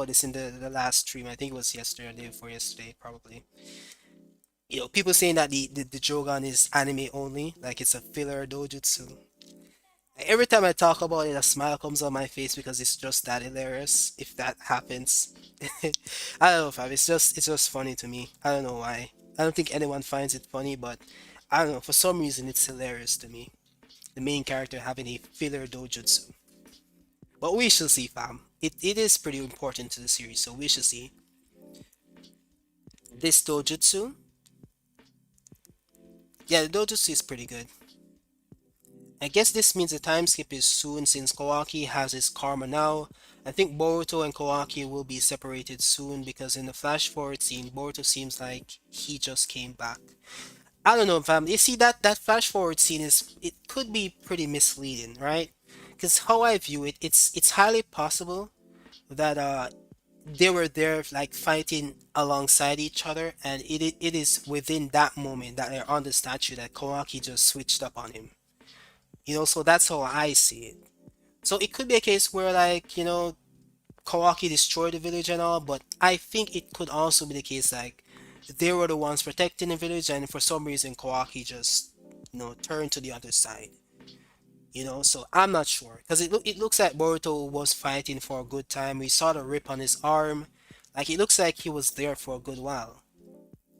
this in the last stream. I think it was yesterday or the day before yesterday, probably. People saying that the Jogan is anime only, like it's a filler dojutsu. Every time I talk about it, a smile comes on my face because it's just that hilarious. If that happens, I don't know, fam. It's just funny to me. I don't know why. I don't think anyone finds it funny, but I don't know. For some reason, it's hilarious to me. The main character having a filler dojutsu. But we shall see, fam. It is pretty important to the series, so we shall see. This dojutsu, yeah, the dojutsu is pretty good. I guess this means the time skip is soon since Kawaki has his karma now. I think Boruto and Kawaki will be separated soon because in the flash forward scene, Boruto seems like he just came back. I don't know, fam. You see that flash forward scene it could be pretty misleading, right? Because how I view it, it's highly possible that they were there like fighting alongside each other, and it is within that moment that they're on the statue that Kawaki just switched up on him. So that's how I see it. So it could be a case where like, Kawaki destroyed the village and all, but I think it could also be the case like they were the ones protecting the village and for some reason Kawaki just, turned to the other side. So I'm not sure because it looks like Boruto was fighting for a good time. We saw the rip on his arm. Like it looks like he was there for a good while.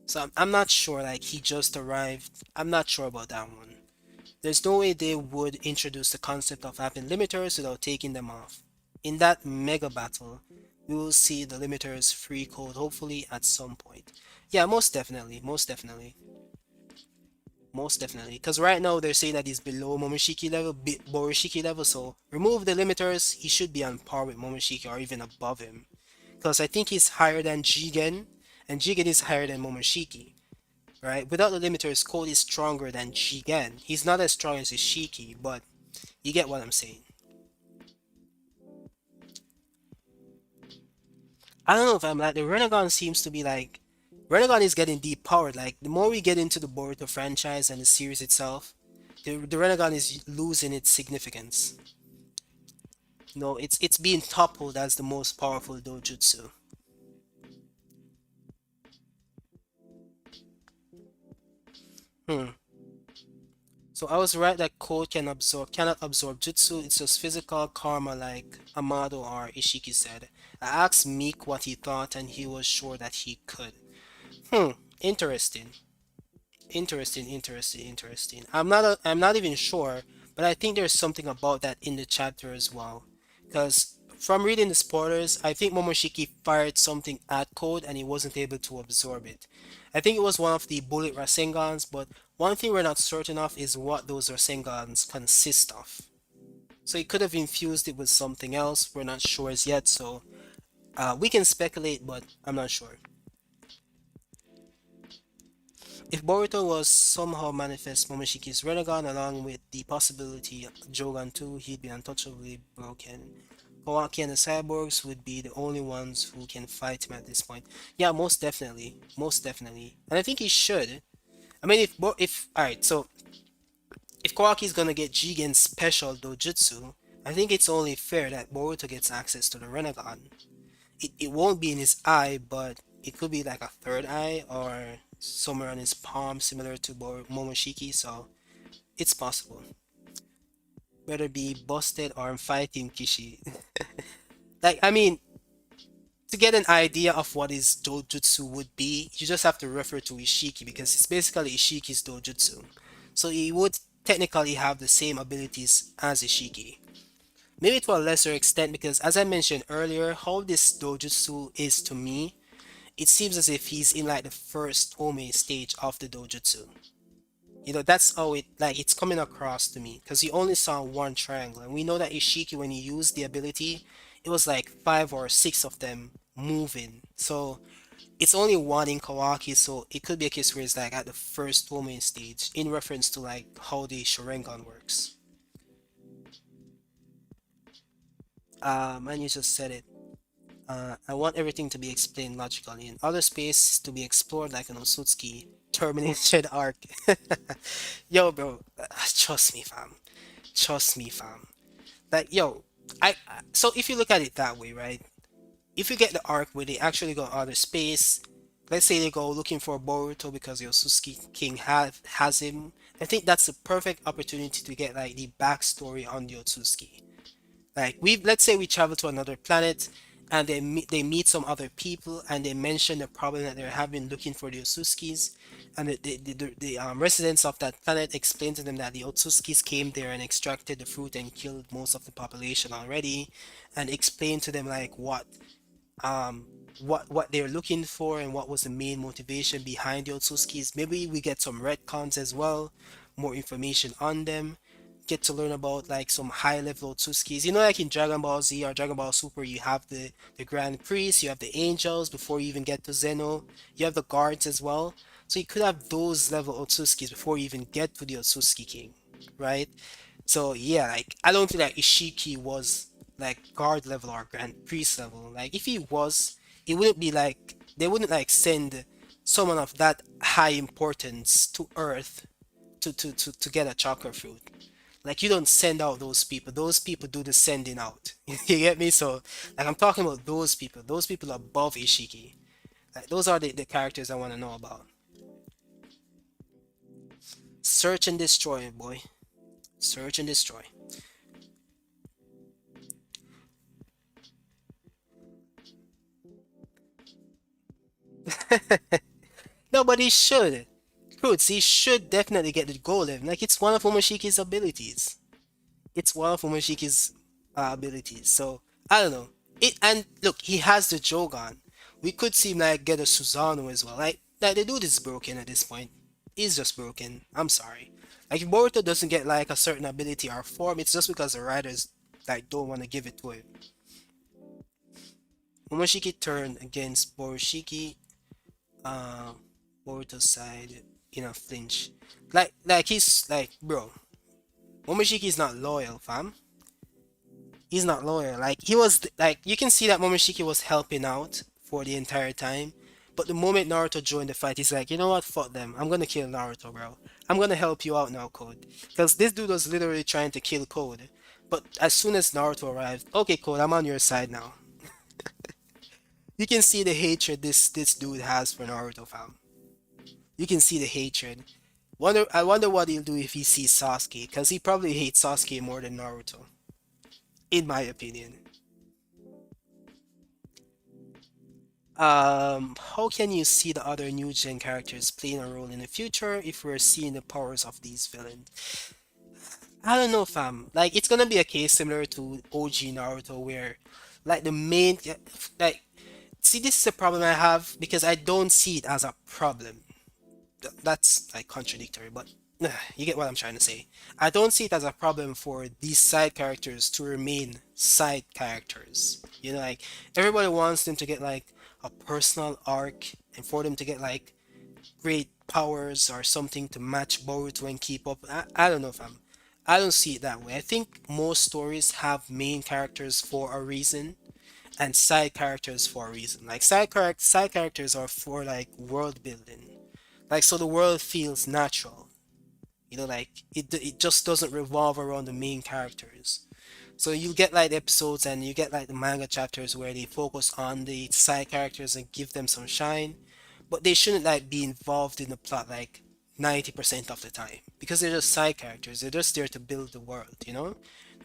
So I'm not sure like he just arrived. I'm not sure about that one. There's no way they would introduce the concept of having limiters without taking them off. In that mega battle, we will see the limiters free code hopefully at some point. Yeah, most definitely, most definitely, most definitely. Because right now they're saying that he's below Momoshiki level, Borishiki level, so remove the limiters, he should be on par with Momoshiki or even above him. Because I think he's higher than Jigen, and Jigen is higher than Momoshiki. Right? Without the limiters, Code is stronger than Jigen. He's not as strong as Ishiki, but you get what I'm saying. I don't know if I'm like the Renegon seems to be like Renegon is getting deep powered. Like the more we get into the Boruto franchise and the series itself, the Renegon is losing its significance. No, it's being toppled as the most powerful dojutsu. Hmm. So I was right that Code cannot absorb jutsu. It's just physical karma, like Amado or Ishiki said. I asked Meek what he thought, and he was sure that he could. Hmm. Interesting. Interesting. I'm not even sure, but I think there's something about that in the chapter as well. Because from reading the spoilers, I think Momoshiki fired something at Code and he wasn't able to absorb it. I think it was one of the bullet Rasengans, but one thing we're not certain of is what those Rasengans consist of. So he could have infused it with something else. We're not sure as yet, so we can speculate, but I'm not sure. If Boruto was somehow manifest Momoshiki's Renegon along with the possibility Jogan too, he'd be untouchably broken. Kawaki and the cyborgs would be the only ones who can fight him at this point. Yeah, most definitely. Most definitely. And I think he should. I mean, if alright, so if Kawaki is gonna get Jigen's special dojutsu, I think it's only fair that Boruto gets access to the Renegon. It won't be in his eye, but it could be like a third eye or somewhere on his palm, similar to Momoshiki, so it's possible. Whether be busted or I'm fighting Kishi. Like, I mean, to get an idea of what his dojutsu would be, you just have to refer to Ishiki because it's basically Ishiki's dojutsu. So he would technically have the same abilities as Ishiki. Maybe to a lesser extent because as I mentioned earlier, how this dojutsu is to me, it seems as if he's in like the first Ome stage of the dojutsu. That's how it's coming across to me because you only saw one triangle, and we know that Ishiki, when he used the ability, it was like five or six of them moving. So It's only one in Kawaki, so it could be a case where it's like at the first Tomoe stage, in reference to like how the Sharingan works. And you just said it. I want everything to be explained logically. In other space to be explored like an Osutsuki termination arc. Yo, bro, trust me, fam. Trust me, fam. Like, yo, so if you look at it that way, right? If you get the arc where they actually go outer space, let's say they go looking for Boruto because Yosuke King has him. I think that's the perfect opportunity to get like the backstory on the Otsutsuki. Like we let's say we travel to another planet and they meet some other people and they mention the problem that they're having looking for the Otsutskis, and the residents of that planet explain to them that the Otsutskis came there and extracted the fruit and killed most of the population already, and explain to them like um what they're looking for and what was the main motivation behind the Otsutskis. Maybe we get some retcons as well, more information on them. Get to learn about like some high level Otsutskis. You know, like in Dragon Ball Z or Dragon Ball Super, you have the Grand Priest, you have the Angels before you even get to Zeno. You have the guards as well. So you could have those level Otsutskis before you even get to the Otsutsuki King, right? So yeah, like I don't think that Ishiki was like guard level or grand priest level. Like if he was, it wouldn't be like they wouldn't like send someone of that high importance to Earth to get a chakra fruit. Like you don't send out those people. Those people do the sending out. You get me? So like I'm talking about those people. Those people above Ishiki. Like those are the characters I want to know about. Search and destroy, boy. Search and destroy. No, but he should. Fruits, he should definitely get the golem. Like it's one of Momoshiki's abilities. It's one of Momoshiki's abilities. So I don't know. It and look, he has the Jogan. We could see him like get a Susano as well. Like the dude is broken at this point. He's just broken. I'm sorry. Like if Boruto doesn't get like a certain ability or form, it's just because the writers like don't want to give it to him. Momoshiki turned against Borushiki, uh, Boruto's side in a flinch. Like he's like, bro, Momoshiki is not loyal, fam. He's not loyal. Like he was like you can see that Momoshiki was helping out for the entire time. But the moment Naruto joined the fight, he's like, you know what, fuck them. I'm gonna kill Naruto, bro. I'm gonna help you out now, Code. Because this dude was literally trying to kill Code. But as soon as Naruto arrived, okay, Code, I'm on your side now. You can see the hatred this dude has for Naruto, fam. You can see the hatred. I wonder what he'll do if he sees Sasuke, because he probably hates Sasuke more than Naruto, in my opinion. How can you see the other new gen characters playing a role in the future if we're seeing the powers of these villains? I don't know, fam. Like, it's gonna be a case similar to OG Naruto where, like, like, see, this is a problem I have because I don't see it as a problem. That's like contradictory, but you get what I'm trying to say. I don't see it as a problem for these side characters to remain side characters. You know, like everybody wants them to get like a personal arc and for them to get like great powers or something to match Boruto and keep up. I don't know if I don't see it that way. I think most stories have main characters for a reason and side characters for a reason. Like side characters are for like world building. Like so the world feels natural. You know, like it just doesn't revolve around the main characters. So you get like episodes and you get like the manga chapters where they focus on the side characters and give them some shine, but they shouldn't like be involved in the plot like 90% of the time because they're just side characters. They're just there to build the world, you know?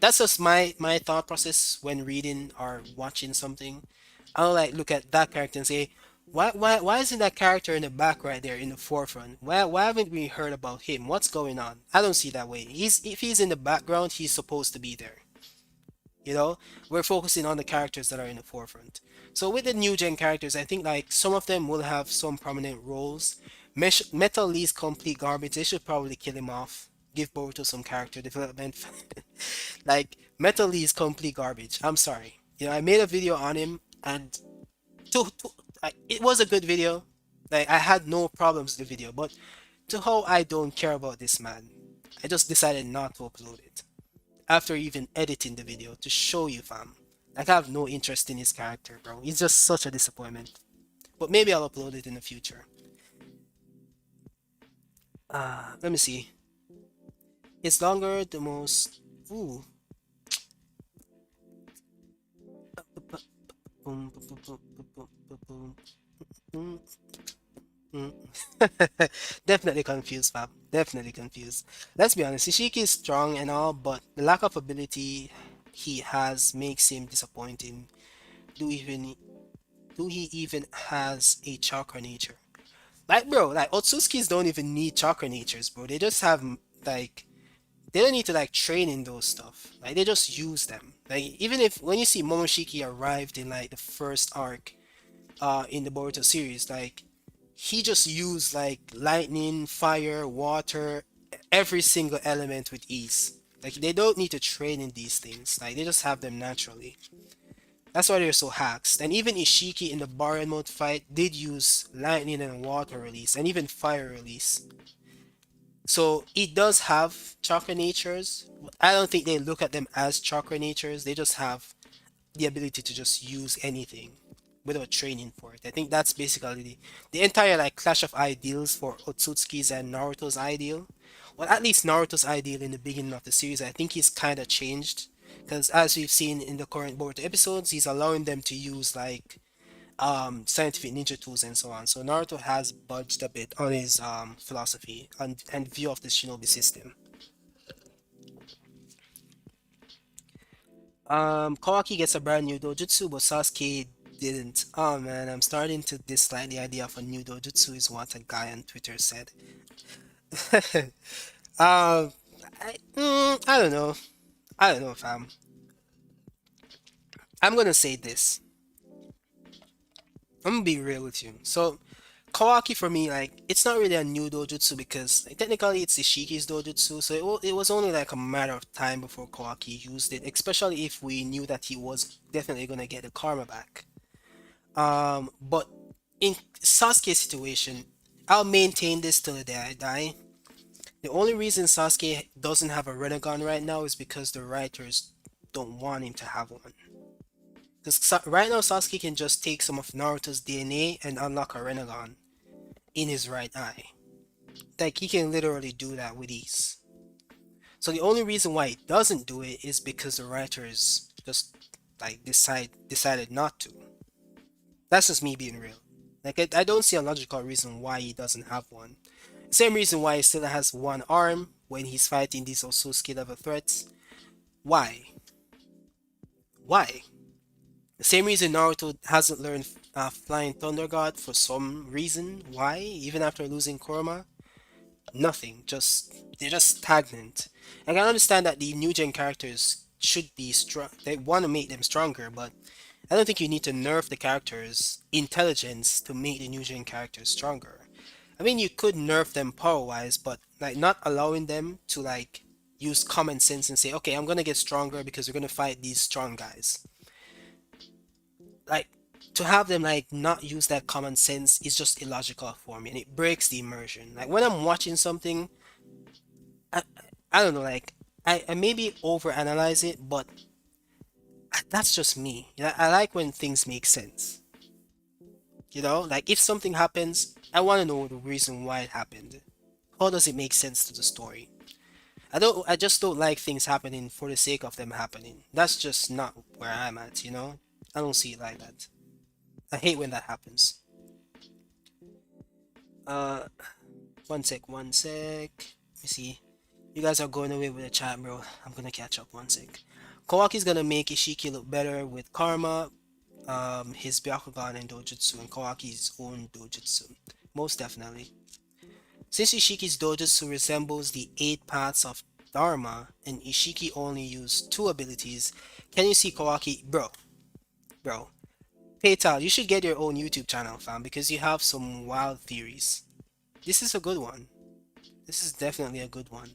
That's just my thought process when reading or watching something. I'll like look at that character and say, why isn't that character in the back right there in the forefront? Why haven't we heard about him? What's going on? I don't see that way. He's if he's in the background, he's supposed to be there. You know, we're focusing on the characters that are in the forefront. So with the new gen characters, I think like some of them will have some prominent roles. Metal Lee's complete garbage. They should probably kill him off. Give Boruto some character development. Like Metal Lee's complete garbage. I'm sorry. You know, I made a video on him, and to it was a good video. Like I had no problems with the video, but to how I don't care about this man, I just decided not to upload it after even editing the video to show you, fam. Like I have no interest in his character, bro. He's just such a disappointment. But maybe I'll upload it in the future. Let me see. It's longer, the most. Ooh. Definitely confused, fam. Definitely confused. Let's be honest, Ishiki is strong and all, but the lack of ability he has makes him disappointing. Do even do he even has a chakra nature? Like bro, like Otsutskis don't even need chakra natures, bro. They just have like they don't need to like train in those stuff. Like they just use them. Like even if when you see Momoshiki arrived in like the first arc in the Boruto series, like he just used like lightning, fire, water, every single element with ease. Like they don't need to train in these things. Like they just have them naturally. That's why they're so hacks. And even Ishiki in the Baron mode fight did use lightning and water release, and even fire release. So it does have chakra natures. I don't think they look at them as chakra natures. They just have the ability to just use anything without training for it. I think that's basically the entire like clash of ideals for Otsutsuki's and Naruto's ideal. Well, at least Naruto's ideal in the beginning of the series, I think he's kind of changed because as we've seen in the current Boruto episodes, he's allowing them to use like scientific ninja tools and so on. So Naruto has budged a bit on his philosophy and view of the shinobi system. Kawaki gets a brand new dojutsu, but Sasuke didn't. Oh man, I'm starting to dislike the idea of a new dojutsu, is what a guy on Twitter said. um, I don't know. I don't know, fam. I'm gonna say this. I'm gonna be real with you. So, Kawaki for me, like, it's not really a new dojutsu because like, technically it's Ishiki's dojutsu, so it was only like a matter of time before Kawaki used it, especially if we knew that he was definitely gonna get the karma back. But in Sasuke's situation, I'll maintain this till the day I die. The only reason Sasuke doesn't have a Renegon right now is because the writers don't want him to have one. Because right now Sasuke can just take some of Naruto's DNA and unlock a Renegon in his right eye. Like he can literally do that with ease. So the only reason why he doesn't do it is because the writers just like decided not to. That's just me being real. Like I don't see a logical reason why he doesn't have one. Same reason why he still has one arm when he's fighting these Osusuki level threats. Why? Why? The same reason Naruto hasn't learned Flying Thunder God for some reason. Why? Even after losing Kurama? Nothing. Just they're just stagnant. I can understand that the new gen characters should be strong. They want to make them stronger, but I don't think you need to nerf the characters' intelligence to make the new gen characters stronger. I mean, you could nerf them power wise, but like not allowing them to like use common sense and say, okay, I'm gonna get stronger because we're gonna fight these strong guys. Like to have them like not use that common sense is just illogical for me, and it breaks the immersion. Like when I'm watching something, I, I don't know, like I maybe overanalyze it, but that's just me. You know, I like when things make sense. You know, like if something happens, I want to know the reason why it happened. How does it make sense to the story? I just don't like things happening for the sake of them happening. That's just not where I'm at, you know? I don't see it like that. I hate when that happens. Uh, one sec, one sec. Let me see. You guys are going away with the chat, bro. I'm gonna catch up one sec. Kawaki's gonna make Ishiki look better with Karma, his Byakugan and Dojutsu, and Kawaki's own Dojutsu. Most definitely. Since Ishiki's Dojutsu resembles the 8 paths of Dharma, and Ishiki only used 2 abilities, can you see Kawaki? Bro. Peital, you should get your own YouTube channel, fam, because you have some wild theories. This is a good one. This is definitely a good one.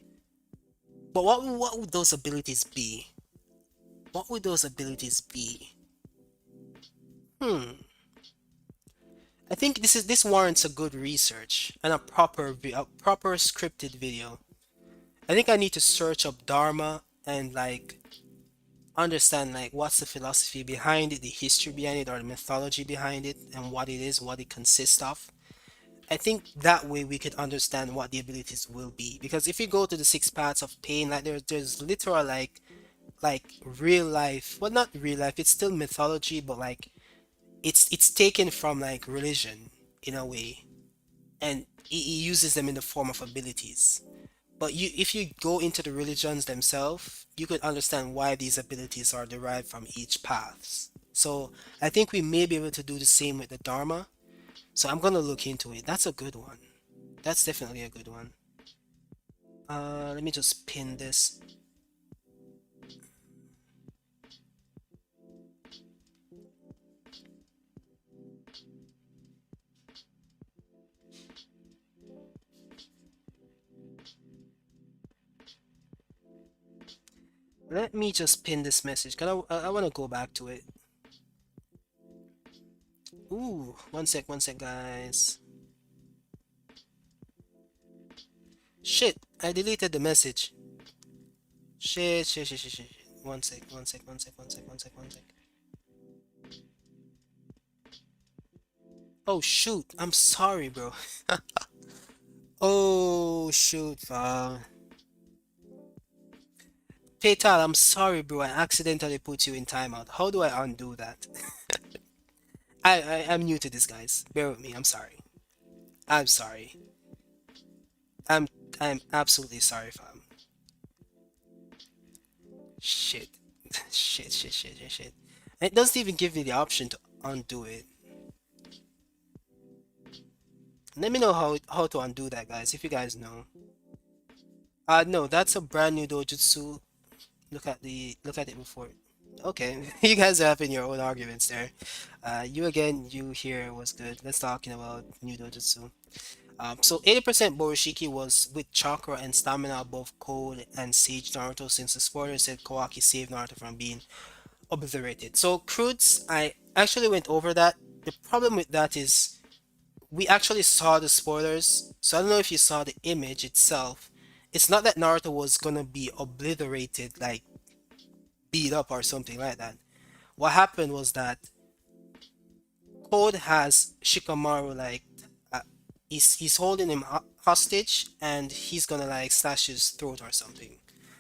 But what would those abilities be? What would those abilities be? Hmm. I think this warrants a good research and a proper scripted video. I think I need to search up Dharma and like understand like what's the philosophy behind it, the history behind it, or the mythology behind it, and what it is, what it consists of. I think that way we could understand what the abilities will be. Because if you go to the six paths of pain, like there's literal like real life. Well, not real life. It's still mythology, but like it's taken from like religion in a way, and he uses them in the form of abilities. But if you go into the religions themselves, you could understand why these abilities are derived from each paths. So I think we may be able to do the same with the Dharma. So I'm gonna look into it. That's a good one. That's definitely a good one. Let me just pin this. Let me just pin this message. Cause I want to go back to it. Ooh, one sec, guys. Shit, I deleted the message. Shit. One sec. Oh shoot, I'm sorry, bro. Oh shoot, Petal, I'm sorry, bro. I accidentally put you in timeout. How do I undo that? I'm new to this, guys. Bear with me. I'm sorry. I'm sorry. I'm I'm absolutely sorry, fam. Shit. Shit. It doesn't even give me the option to undo it. Let me know how to undo that, guys, if you guys know. No, that's a brand new dojutsu. Look at it before. Okay, you guys are having your own arguments there. You again, you here was good. Let's talking about new dojutsu. So 80% Borushiki was with chakra and stamina above Code and Sage Naruto since the spoiler said Kawaki saved Naruto from being obliterated. So Crudes, I actually went over that. The problem with that is we actually saw the spoilers, so I don't know if you saw the image itself. It's not that Naruto was gonna be obliterated, like beat up or something like that. What happened was that Code has Shikamaru like uh, he's holding him hostage and he's gonna like slash his throat or something.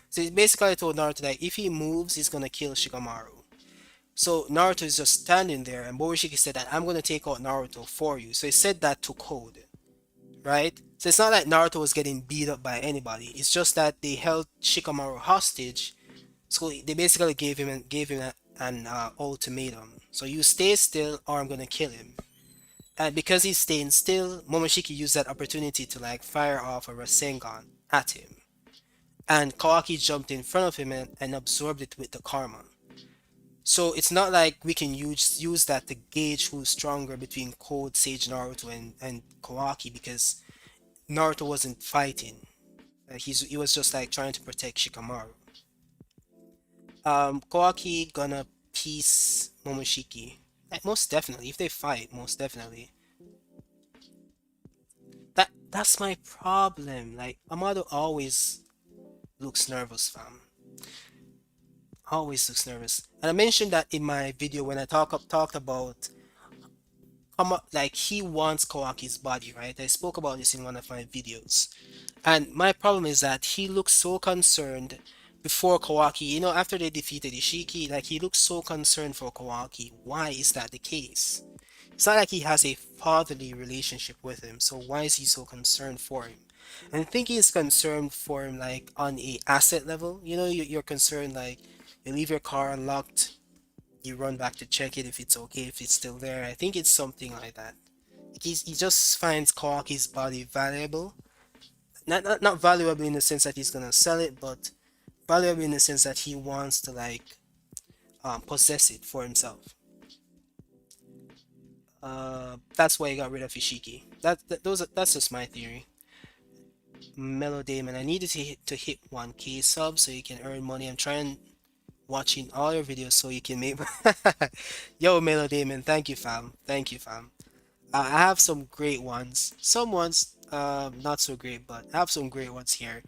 So he basically told Naruto that if he moves, he's gonna kill Shikamaru. So Naruto is just standing there, and Morishiki said that I'm gonna take out Naruto for you. So he said that to Code, right? So it's not like Naruto was getting beat up by anybody. It's just that they held Shikamaru hostage. So they basically gave him an ultimatum. So you stay still, or I'm gonna kill him. And because he's staying still, Momoshiki used that opportunity to like fire off a Rasengan at him. And Kawaki jumped in front of him and absorbed it with the karma. So it's not like we can use that to gauge who's stronger between Code, Sage Naruto, and Kawaki because Naruto wasn't fighting. He was just like trying to protect Shikamaru. Kawaki gonna piece Momoshiki. Like, most definitely, if they fight, most definitely. That's my problem. Like Amado always looks nervous, fam. Always looks nervous. And I mentioned that in my video when I talked about like he wants Kawaki's body, right? I spoke about this in one of my videos. And my problem is that he looks so concerned before Kawaki, after they defeated Ishiki, like he looks so concerned for Kawaki. Why is that the case? It's not like he has a fatherly relationship with him, so why is he so concerned for him? And I think he's concerned for him like on a asset level. You're concerned like you leave your car unlocked, you run back to check it if it's okay, if it's still there. I think it's something like that. He just finds Kawaki's body valuable. Not valuable in the sense that he's gonna sell it, but valuable in the sense that he wants to like possess it for himself. That's why he got rid of Ishiki. That's just my theory. Melodamon, I needed to hit 1K subs so you can earn money. I'm trying watching all your videos so you can make. Yo, Melodamon, thank you, fam. Thank you, fam. I have some great ones. Some ones, not so great, but I have some great ones here.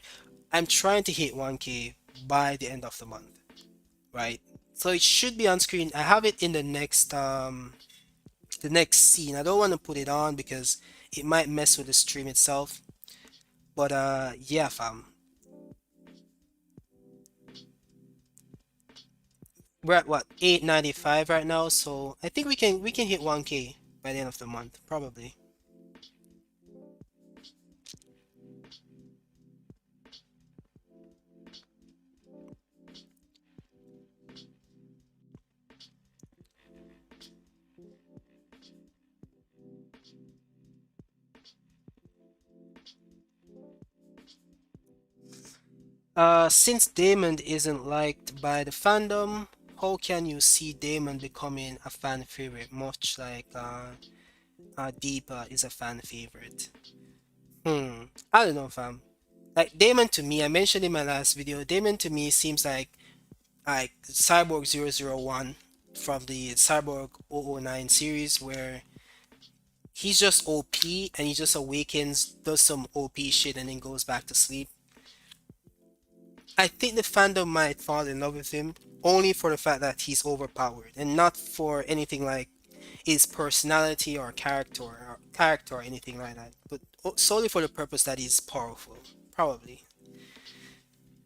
I'm trying to hit 1K by the end of the month, right? So it should be on screen. I have it in the next scene. I don't want to put it on because it might mess with the stream itself. But yeah, fam. We're at what, 895 right now, so I think we can hit 1K by the end of the month, probably. Since Damon isn't liked by the fandom, how can you see Damon becoming a fan favorite, much like Deepa is a fan favorite? I don't know, fam. Like Damon to me, I mentioned in my last video, Damon to me seems like Cyborg 001 from the Cyborg 009 series where he's just OP and he just awakens, does some OP shit and then goes back to sleep. I think the fandom might fall in love with him only for the fact that he's overpowered and not for anything like his personality or character or anything like that, but solely for the purpose that he's powerful. Probably.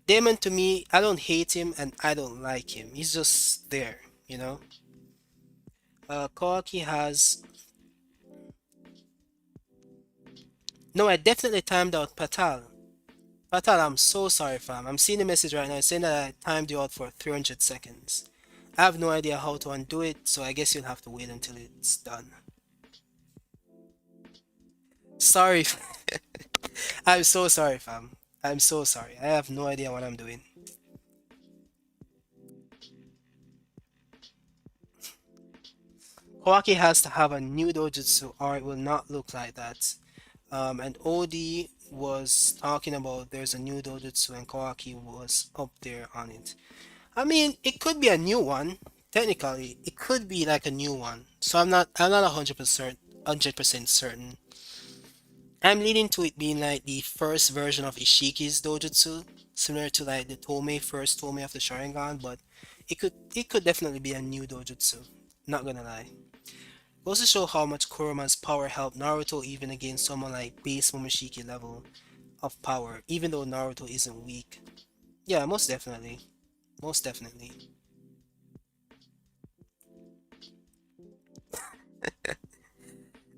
Damon to me, I don't hate him and I don't like him. He's just there, you know? Kawaki has. No, I definitely timed out Patal. Patal, I'm so sorry, fam. I'm seeing the message right now saying that I timed you out for 300 seconds. I have no idea how to undo it, so I guess you'll have to wait until it's done. Sorry, I'm so sorry, fam. I'm so sorry. I have no idea what I'm doing. Kawaki has to have a new dojutsu or it will not look like that. And OD was talking about there's a new dojutsu and Kawaki was up there on it. I mean, it could be a new one. Technically, it could be like a new one. So I'm not 100% certain. I'm leaning to it being like the first version of Ishiki's dojutsu, similar to like the first Tome of the Sharingan, but it could definitely be a new dojutsu. Not gonna lie. Goes to show how much Kuroma's power helped Naruto even against someone like base Momoshiki level of power, even though Naruto isn't weak. Yeah, most definitely. Most definitely.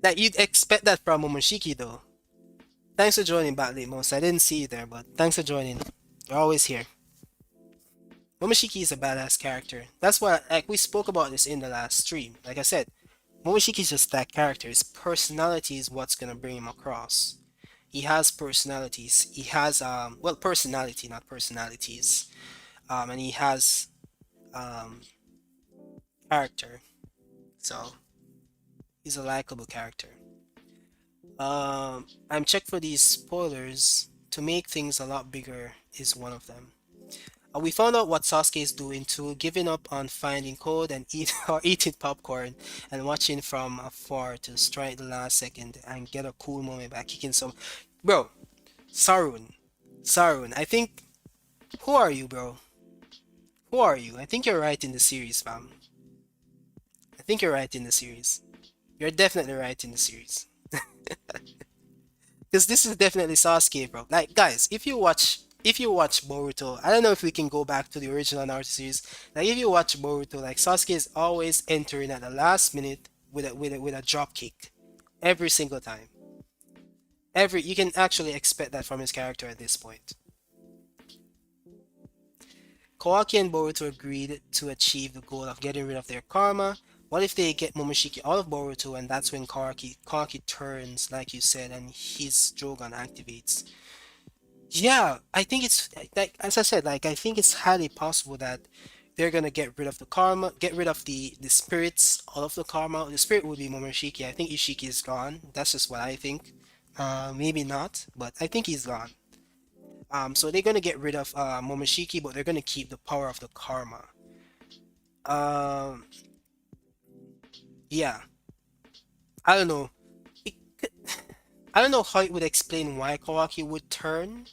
Like you'd expect that from Momoshiki though. Thanks for joining back late most. I didn't see you there, but thanks for joining. You're always here. Momoshiki is a badass character. That's why like we spoke about this in the last stream. Like I said, Momoshiki is just that character. His personality is what's gonna bring him across. He has personalities. He has well personality, not personalities. And he has um character. So he's a likable character. I'm checked for these spoilers. To make things a lot bigger is one of them. We found out what Sasuke is doing too, giving up on finding code and eating popcorn and watching from afar to strike the last second and get a cool moment by kicking some. Bro, Sarun, Sarun. I think. Who are you, bro? Who are you? I think you're right in the series, fam. I think you're right in the series. You're definitely right in the series. Because this is definitely Sasuke, bro. Like, guys, if you watch Boruto, I don't know if we can go back to the original Naruto series. Like, if you watch Boruto, like Sasuke is always entering at the last minute with a drop kick, every single time. You can actually expect that from his character at this point. Kawaki and Boruto agreed to achieve the goal of getting rid of their karma. What if they get Momoshiki out of Boruto and that's when Kawaki turns, like you said, and his Jogan activates? Yeah, I think it's like as I said, like I think it's highly possible that they're gonna get rid of the karma, get rid of the spirits, all of the karma. The spirit would be Momoshiki. I think Ishiki is gone. That's just what I think. Maybe not, but I think he's gone. So they're gonna get rid of Momoshiki, but they're gonna keep the power of the karma. Um, yeah, I don't know. I don't know how it would explain why Kawaki would turn.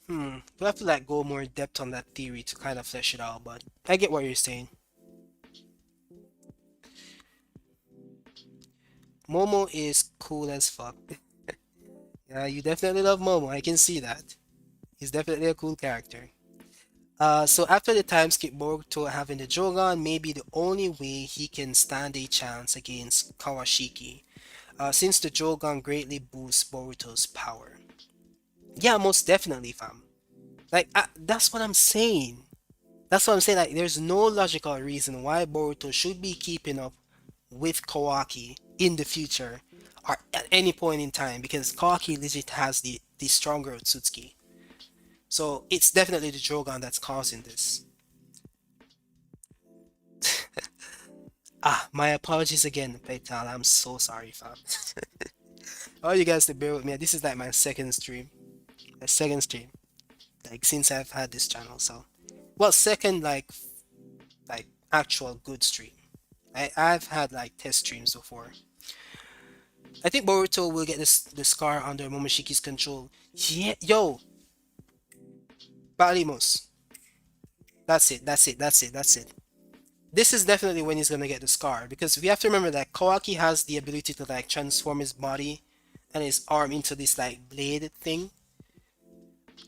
We'll have to like go more in depth on that theory to kind of flesh it out, but I get what you're saying. Momo is cool as fuck. Yeah, you definitely love Momo. I can see that. He's definitely a cool character. So after the time skip Boruto having the Jogan, maybe the only way he can stand a chance against Kawashiki, since the Jogan greatly boosts Boruto's power. Yeah, most definitely, fam. Like, that's what I'm saying. That's what I'm saying. Like, there's no logical reason why Boruto should be keeping up with Kawaki in the future or at any point in time because Kawaki legit has the stronger Otsutsuki. So it's definitely the Jogan that's causing this. My apologies again, Petal. I'm so sorry, fam. All you guys to bear with me. This is like my second stream. My second stream. Like since I've had this channel. So well second like actual good stream. I've had like test streams before. I think Boruto will get this the scar under Momoshiki's control. Yeah, yo, Balimos. That's it. That's it. That's it. That's it. This is definitely when he's gonna get the scar because we have to remember that Kawaki has the ability to like transform his body and his arm into this like blade thing.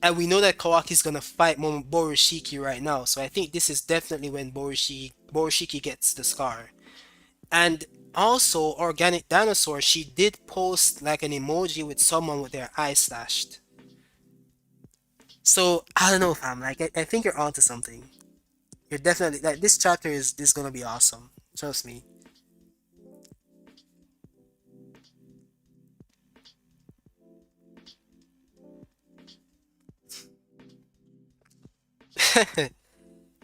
And we know that Kawaki is gonna fight Borushiki right now, so I think this is definitely when Borushiki gets the scar. And also, Organic Dinosaur, she did post like an emoji with someone with their eye slashed. So I don't know, fam. Like I think you're onto something. You're definitely like this chapter is gonna be awesome. Trust me.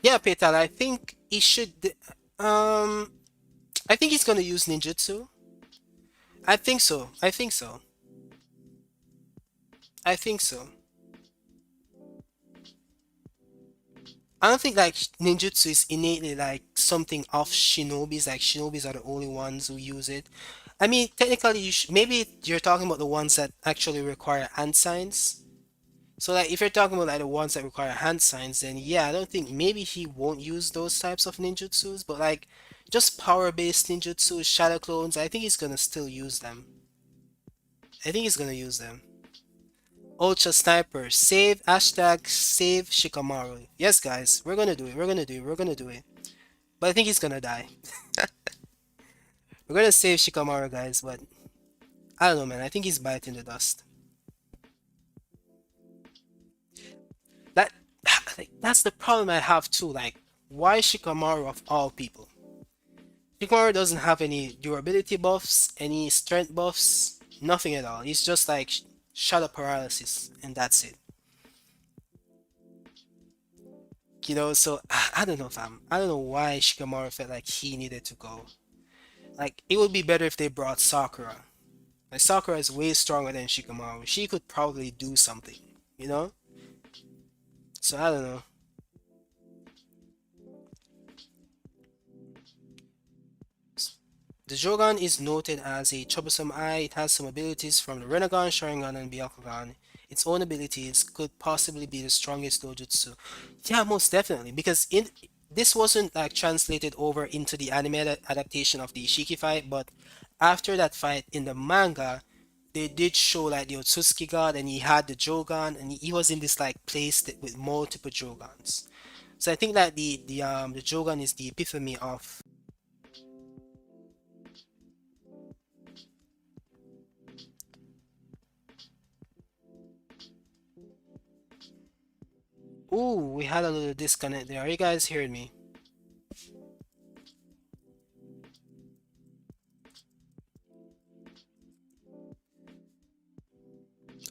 Yeah, Petal. I think he should. Um, I think he's gonna use ninjutsu. I think so. I think so. I think so. I don't think like ninjutsu is innately like something of shinobis. Like shinobis are the only ones who use it. I mean, technically, maybe you're talking about the ones that actually require hand signs. So like, if you're talking about like the ones that require hand signs, then yeah, I don't think maybe he won't use those types of ninjutsus. But like, just power-based ninjutsus, shadow clones, I think he's gonna still use them. I think he's gonna use them. Ultra Sniper, save hashtag save Shikamaru. Yes, guys, we're gonna do it. We're gonna do it. We're gonna do it. But I think he's gonna die. We're gonna save Shikamaru, guys. But I don't know, man. I think he's biting the dust. That like, that's the problem I have too. Like, why Shikamaru of all people? Shikamaru doesn't have any durability buffs, any strength buffs, nothing at all. He's just like shadow paralysis, and that's it. So I don't know, fam. I don't know why Shikamaru felt like he needed to go. Like, it would be better if they brought Sakura. Like, Sakura is way stronger than Shikamaru. She could probably do something, you know? So I don't know. The Jogan is noted as a troublesome eye. It has some abilities from the Renegon, Sharingan, and Byakugan. Its own abilities could possibly be the strongest dojutsu. Yeah, most definitely, because this wasn't like translated over into the anime adaptation of the Ishiki fight, but after that fight in the manga, they did show like the Otsutsuki god, and he had the Jogan, and he was in this like place with multiple Jogans. So I think that the Jogan is the epitome of. Ooh, we had a little disconnect there. Are you guys hearing me?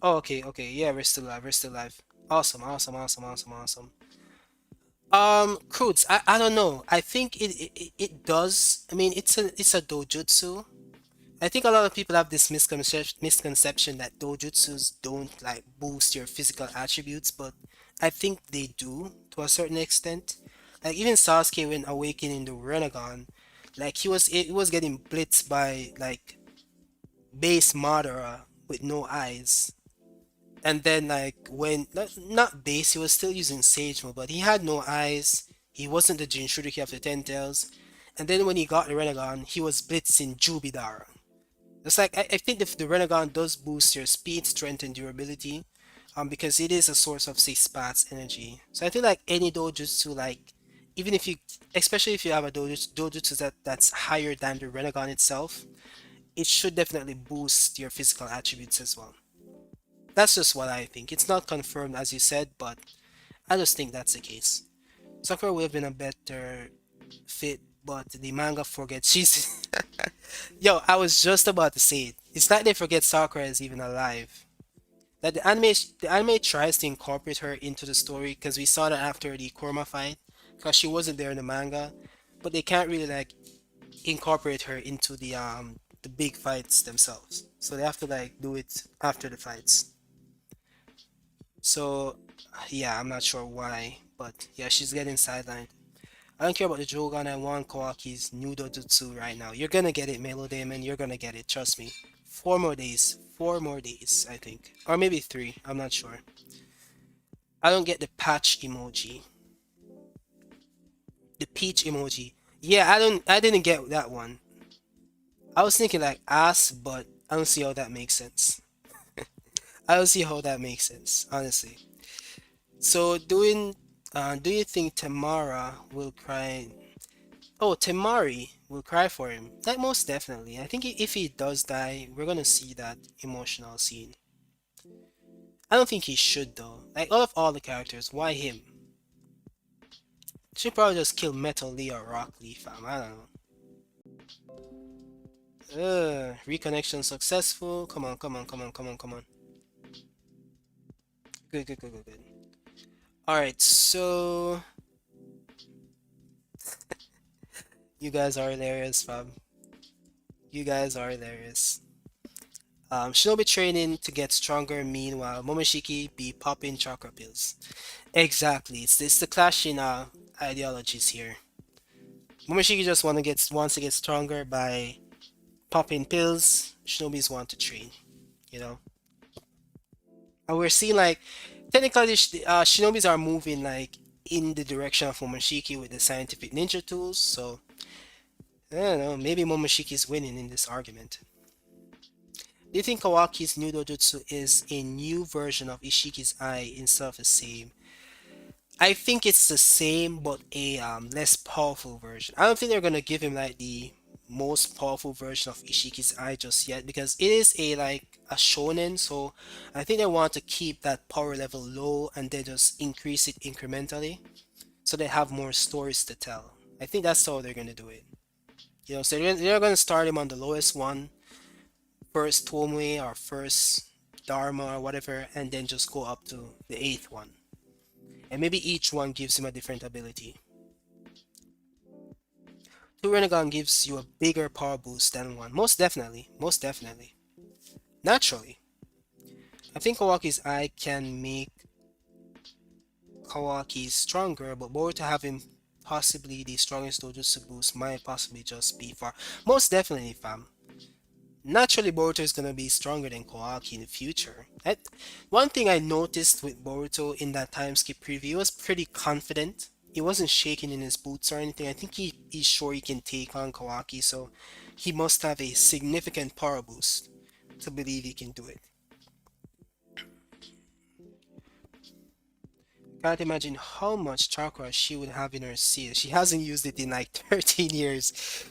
Oh, okay, okay. Yeah, we're still live. We're still live. Awesome, awesome, awesome, awesome, awesome. Croods, I don't know. I think it does. I mean, it's a dojutsu. I think a lot of people have this misconception that dojutsus don't like boost your physical attributes, but I think they do to a certain extent. Like even Sasuke when awakening the Renegon, like he was getting blitzed by like base Madara with no eyes. And then like when not base, he was still using Sage mode, but he had no eyes. He wasn't the Jinchuriki of the Ten Tails. And then when he got the Renegon, he was blitzing Jubidara. It's like I think the Renegon does boost your speed, strength, and durability, because it is a source of say spats energy. So I feel like any dojutsu, like even if you, especially if you have a dojutsu that's higher than the Renegon itself, it should definitely boost your physical attributes as well. That's just what I think. It's not confirmed as you said, but I just think that's the case. Sakura would have been a better fit, but the manga forgets she's. Yo, I was just about to say it. It's like they forget Sakura is even alive. Like the anime tries to incorporate her into the story because we saw that after the Kurama fight, because she wasn't there in the manga, but they can't really like incorporate her into the big fights themselves. So they have to like do it after the fights. So yeah, I'm not sure why, but yeah, she's getting sidelined. I don't care about the Jogan. I want Kawaki's new Dojutsu right now. You're gonna get it, Melo Damon. You're gonna get it. Trust me. 4 more days. 4 more days, I think. Or maybe three. I'm not sure. I don't get the patch emoji. The peach emoji. Yeah, I didn't get that one. I was thinking like ass, but I don't see how that makes sense. I don't see how that makes sense, honestly. So do you think Tamara will cry? Oh, Temari will cry for him. Like most definitely. I think if he does die, we're gonna see that emotional scene. I don't think he should though. Like out of all the characters, why him? Should probably just kill Metal Lee or Rock Lee, fam. I don't know. Reconnection successful. Come on, come on, come on, come on, come on. Good, good, good, good, good. Alright, so you guys are hilarious, fam. You guys are hilarious. Shinobi training to get stronger, meanwhile Momoshiki be popping chakra pills. Exactly. It's the clash in ideologies here. Momoshiki just wants to get stronger by popping pills. Shinobi's want to train, you know. And we're seeing like technically Shinobis are moving like in the direction of Momoshiki with the scientific ninja tools. So I don't know. Maybe Momoshiki's winning in this argument. Do you think Kawaki's new dojutsu is a new version of Ishiki's eye instead of the same? I think it's the same, but a less powerful version. I don't think they're gonna give him like the most powerful version of Ishiki's eye just yet because it is a like a shonen, so I think they want to keep that power level low and then just increase it incrementally so they have more stories to tell. I think that's how they're gonna do it. You know, so they're gonna start him on the lowest one, first Tomui or first Dharma or whatever, and then just go up to the eighth one. And maybe each one gives him a different ability. Two Renegon gives you a bigger power boost than one. Most definitely. Most definitely. Naturally. I think Kawaki's eye can make Kawaki stronger, but Boruto having possibly the strongest dojutsu boost might possibly just be far. Most definitely, fam. Naturally, Boruto is gonna be stronger than Kawaki in the future. One thing I noticed with Boruto in that time skip preview, he was pretty confident. He wasn't shaking in his boots or anything. I think he's sure he can take on Kawaki, so he must have a significant power boost to believe he can do it. Can't imagine how much chakra she would have in her seal. She hasn't used it in like 13 years.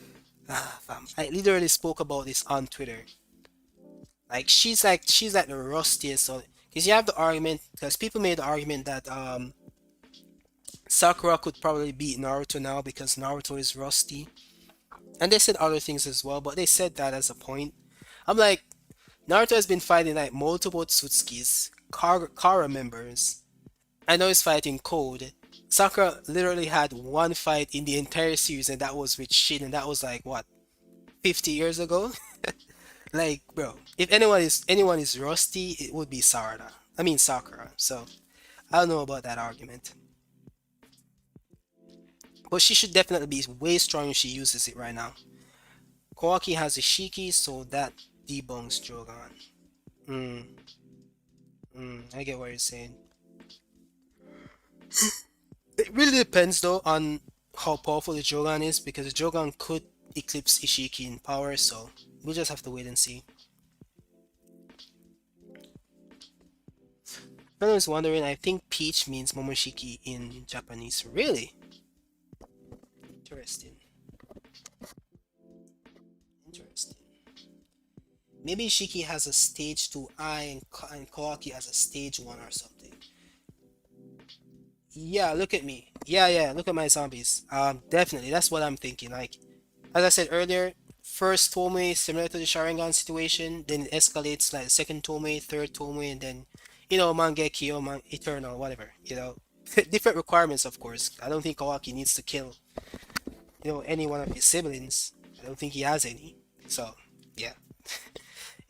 Fam, I literally spoke about this on Twitter. Like she's like the rustiest. So because you have the argument, because people made the argument that Sakura could probably beat Naruto now because Naruto is rusty, and they said other things as well, but they said that as a point. I'm like, Naruto has been fighting like multiple Tsutskis, Kara members. I know he's fighting Code. Sakura literally had one fight in the entire series, and that was with Shin, and that was like what, 50 years ago. Like, bro, if anyone is rusty, it would be Sarada. I mean Sakura. So I don't know about that argument, but she should definitely be way stronger if she uses it right now. Kawaki has a Shiki, so that debunks Jogan. Mm, I get what you're saying. It really depends though on how powerful the Jogan is because the Jogan could eclipse Ishiki in power, so we'll just have to wait and see. I was wondering, I think peach means Momoshiki in Japanese. Really? Interesting. Interesting. Maybe Shiki has a stage 2 eye and, and Kawaki has a stage 1 or something. Yeah, look at me. Yeah, yeah, look at my zombies. Definitely, that's what I'm thinking. Like, as I said earlier, first Tome similar to the Sharingan situation, then it escalates like second Tome, third Tome, and then, Mangekyo, Eternal, whatever. Different requirements, of course. I don't think Kawaki needs to kill, any one of his siblings. I don't think he has any. So, yeah,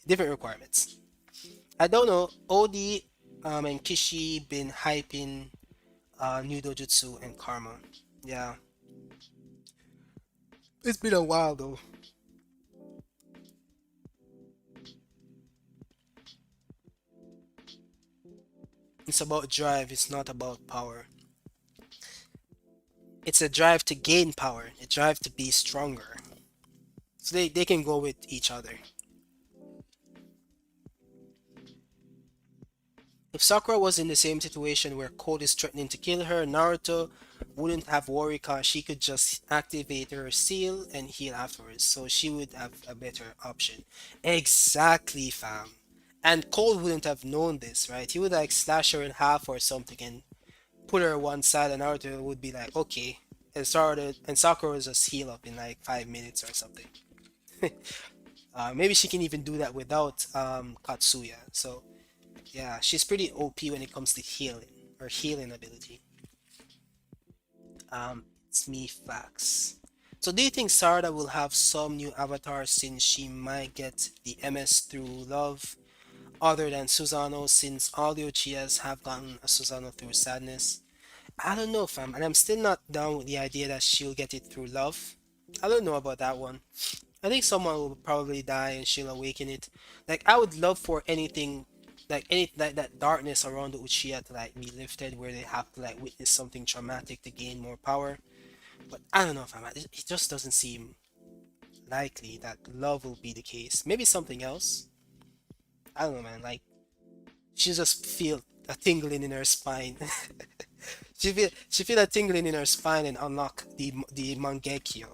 different requirements. I don't know. Odi and Kishi been hyping New Dojutsu and Karma. Yeah, it's been a while though. It's about drive, it's not about power. It's a drive to gain power, a drive to be stronger. So they can go with each other. If Sakura was in the same situation where Code is threatening to kill her, Naruto wouldn't have worry cause she could just activate her seal and heal afterwards. So she would have a better option. Exactly, fam. And Cole wouldn't have known this, right? He would like slash her in half or something and put her one side, and Naruto would be like, okay. And Sakura would just heal up in like 5 minutes or something. Maybe she can even do that without Katsuya. So yeah, she's pretty OP when it comes to healing or healing ability. It's me facts. So do you think Sarada will have some new avatar since she might get the MS through love, other than Susano since all the Uchihas have gotten a Susano through sadness? I don't know, fam, and I'm still not down with the idea that she'll get it through love. I don't know about that one. I think someone will probably die and she'll awaken it. Like I would love for anything, like any like that darkness around the Uchiha to like be lifted, where they have to like witness something traumatic to gain more power. But I don't know if it just doesn't seem likely that love will be the case. Maybe something else. I don't know, man. Like she just feel a tingling in her spine. She feel a tingling in her spine and unlock the Mangekyo.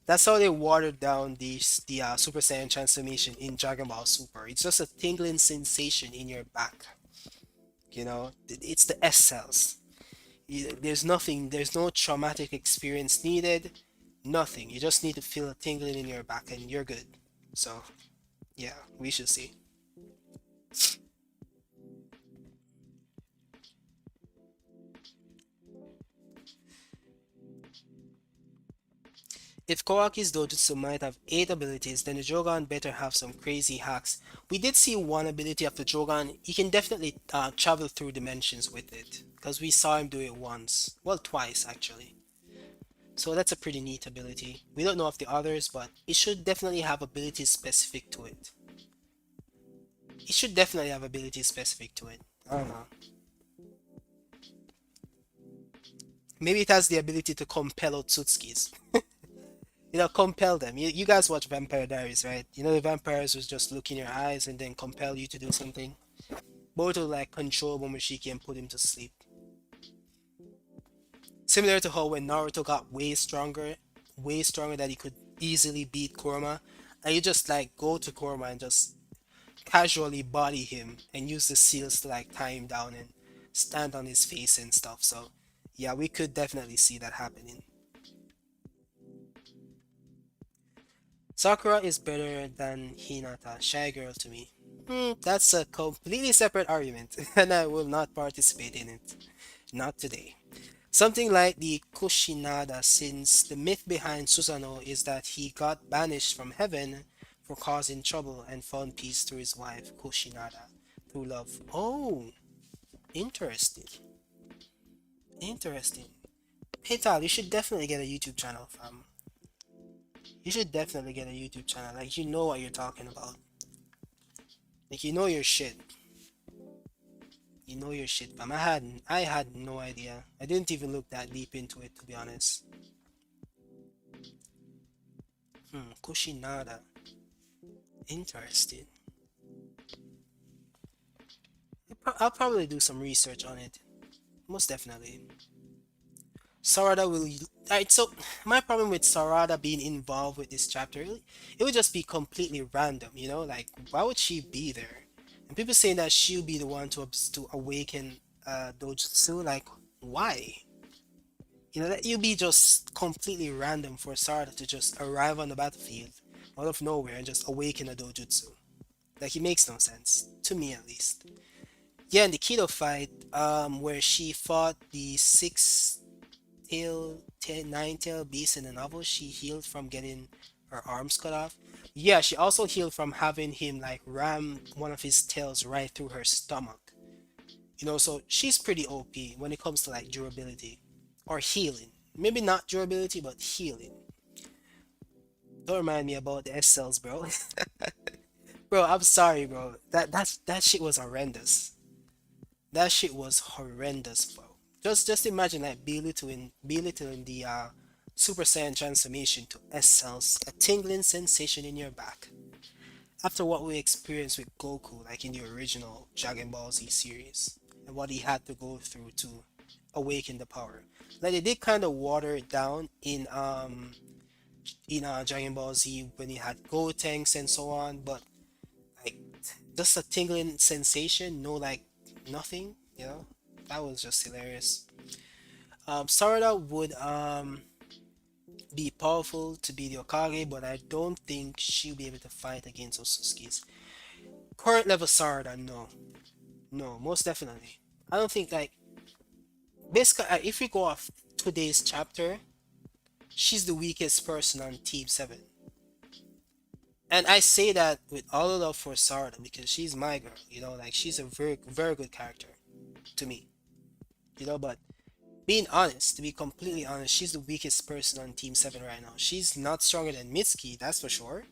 That's how they watered down the Super Saiyan transformation in Dragon Ball Super. It's just a tingling sensation in your back. It's the S cells. There's nothing. There's no traumatic experience needed. Nothing. You just need to feel a tingling in your back and you're good. So yeah, we should see. If Kawaki's Dojutsu might have 8 abilities, then the Jogan better have some crazy hacks. We did see one ability of the Jogan. He can definitely travel through dimensions with it. Because we saw him do it once. Well, twice actually. So that's a pretty neat ability. We don't know of the others, but it should definitely have abilities specific to it. It should definitely have abilities specific to it. I don't know. Maybe it has the ability to compel Otsutskis. Compel them. You guys watch Vampire Diaries, right? The vampires will just look in your eyes and then compel you to do something. Boruto like control Momoshiki and put him to sleep. Similar to how when Naruto got way stronger that he could easily beat Kurama, and you just like go to Kurama and just casually body him and use the seals to like tie him down and stand on his face and stuff. So yeah, we could definitely see that happening. Sakura is better than Hinata, Shy Girl to me. That's a completely separate argument, and I will not participate in it. Not today. Something like the Kushinada, since the myth behind Susanoo is that he got banished from heaven for causing trouble and found peace through his wife, Kushinada, through love. Oh, interesting. Interesting. Hey Tal, you should definitely get a YouTube channel, fam. You should definitely get a YouTube channel. Like, you know what you're talking about. Like you know your shit. You know your shit, fam. I had no idea. I didn't even look that deep into it to be honest. Kushinada. Interesting. I'll probably do some research on it. Most definitely. Sarada will. Alright, so my problem with Sarada being involved with this chapter, it would just be completely random, you know? Like, why would she be there? And people saying that she'll be the one to awaken Dojutsu, like, why? You know, that you'd be just completely random for Sarada to just arrive on the battlefield out of nowhere and just awaken a Dojutsu. Like, it makes no sense, to me at least. Yeah, in the Kido fight, where she fought the nine tail beast in the novel, she healed from getting her arms cut off. Yeah, she also healed from having him like ram one of his tails right through her stomach. You know, so she's pretty OP when it comes to like durability or healing. Maybe not durability, but healing. Don't remind me about the S cells, bro. Bro, I'm sorry, bro. That shit was horrendous. That shit was horrendous, bro. Just imagine like belittling the Super Saiyan transformation to S cells, a tingling sensation in your back. After what we experienced with Goku, like in the original Dragon Ball Z series, and what he had to go through to awaken the power. Like they did kind of water it down in Dragon Ball Z when he had Gotenks and so on, but like just a tingling sensation, no like nothing, you know. That was just hilarious. Sarada would be powerful to be the Okage, but I don't think she'll be able to fight against Otsutsuki's. Current level Sarada, no. No, most definitely. I don't think like basically if we go off today's chapter, she's the weakest person on Team 7. And I say that with all the love for Sarada because she's my girl, you know, like she's a very very good character to me. You know, but being honest, to be completely honest, she's the weakest person on Team 7 right now. She's not stronger than Mitsuki, that's for sure.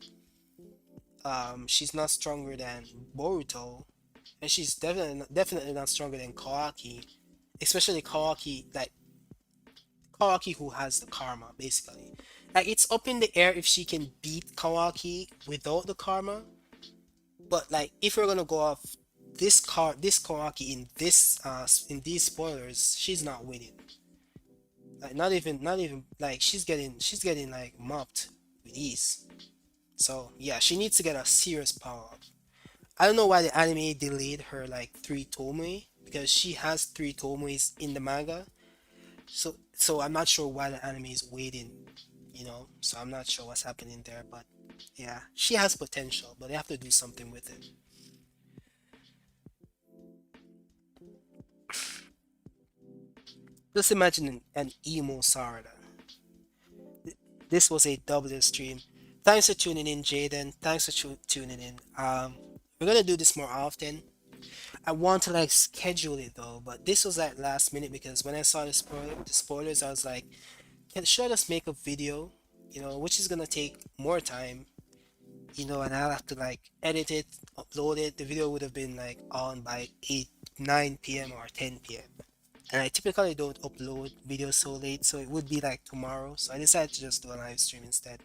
She's not stronger than Boruto, and she's definitely not stronger than Kawaki, especially Kawaki, like Kawaki who has the karma, basically. Like it's up in the air if she can beat Kawaki without the karma, but like if we're gonna go off this Kawaki in in these spoilers, she's not winning. Like not even like she's getting like mopped with ease. So yeah, she needs to get a serious power up. I don't know why the anime delayed her like three Tomoe because she has three Tomoes in the manga. So I'm not sure why the anime is waiting, you know. So I'm not sure what's happening there, but yeah, she has potential, but they have to do something with it. Just imagine an emo Sarada. This was a double stream. Thanks for tuning in, Jaden. Thanks for tuning in. We're gonna do this more often. I want to like schedule it though, but this was at last minute because when I saw the spoilers, I was like, should I just make a video? You know, which is gonna take more time. You know, and I'll have to like edit it, upload it. The video would have been like on by 8, 9 p.m. or 10 p.m. And I typically don't upload videos so late, so it would be like tomorrow. So I decided to just do a live stream instead.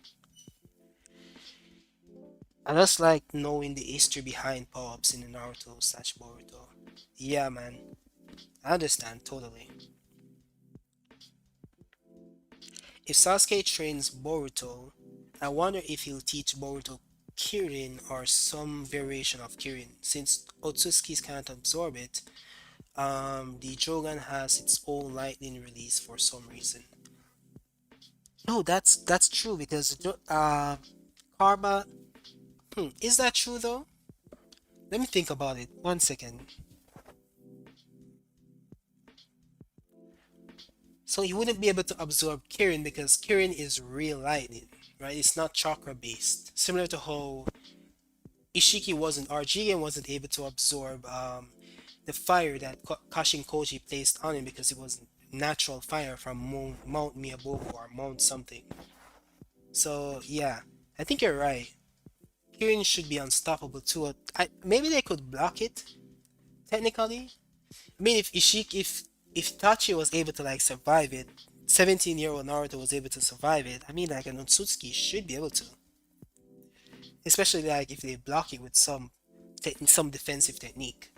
I just like knowing the history behind power-ups in the Naruto slash Boruto. Yeah, man. I understand, totally. If Sasuke trains Boruto, I wonder if he'll teach Boruto Kirin or some variation of Kirin. Since Otsutsuki can't absorb it, the Jogan has its own lightning release for some reason. No, that's true because Karma. Is that true though? Let me think about it. 1 second. So he wouldn't be able to absorb Kirin because Kirin is real lightning, right? It's not chakra based. Similar to how Ishiki wasn't, or Jigen wasn't able to absorb the fire that Kashin Koji placed on him because it was natural fire from Mount Miyaboku or Mount something. So yeah, I think you're right. Kirin should be unstoppable too. Maybe they could block it technically. I mean, if Itachi was able to like survive it, 17-year-old Naruto was able to survive it. I mean, like an Otsutsuki should be able to, especially like if they block it with some defensive technique.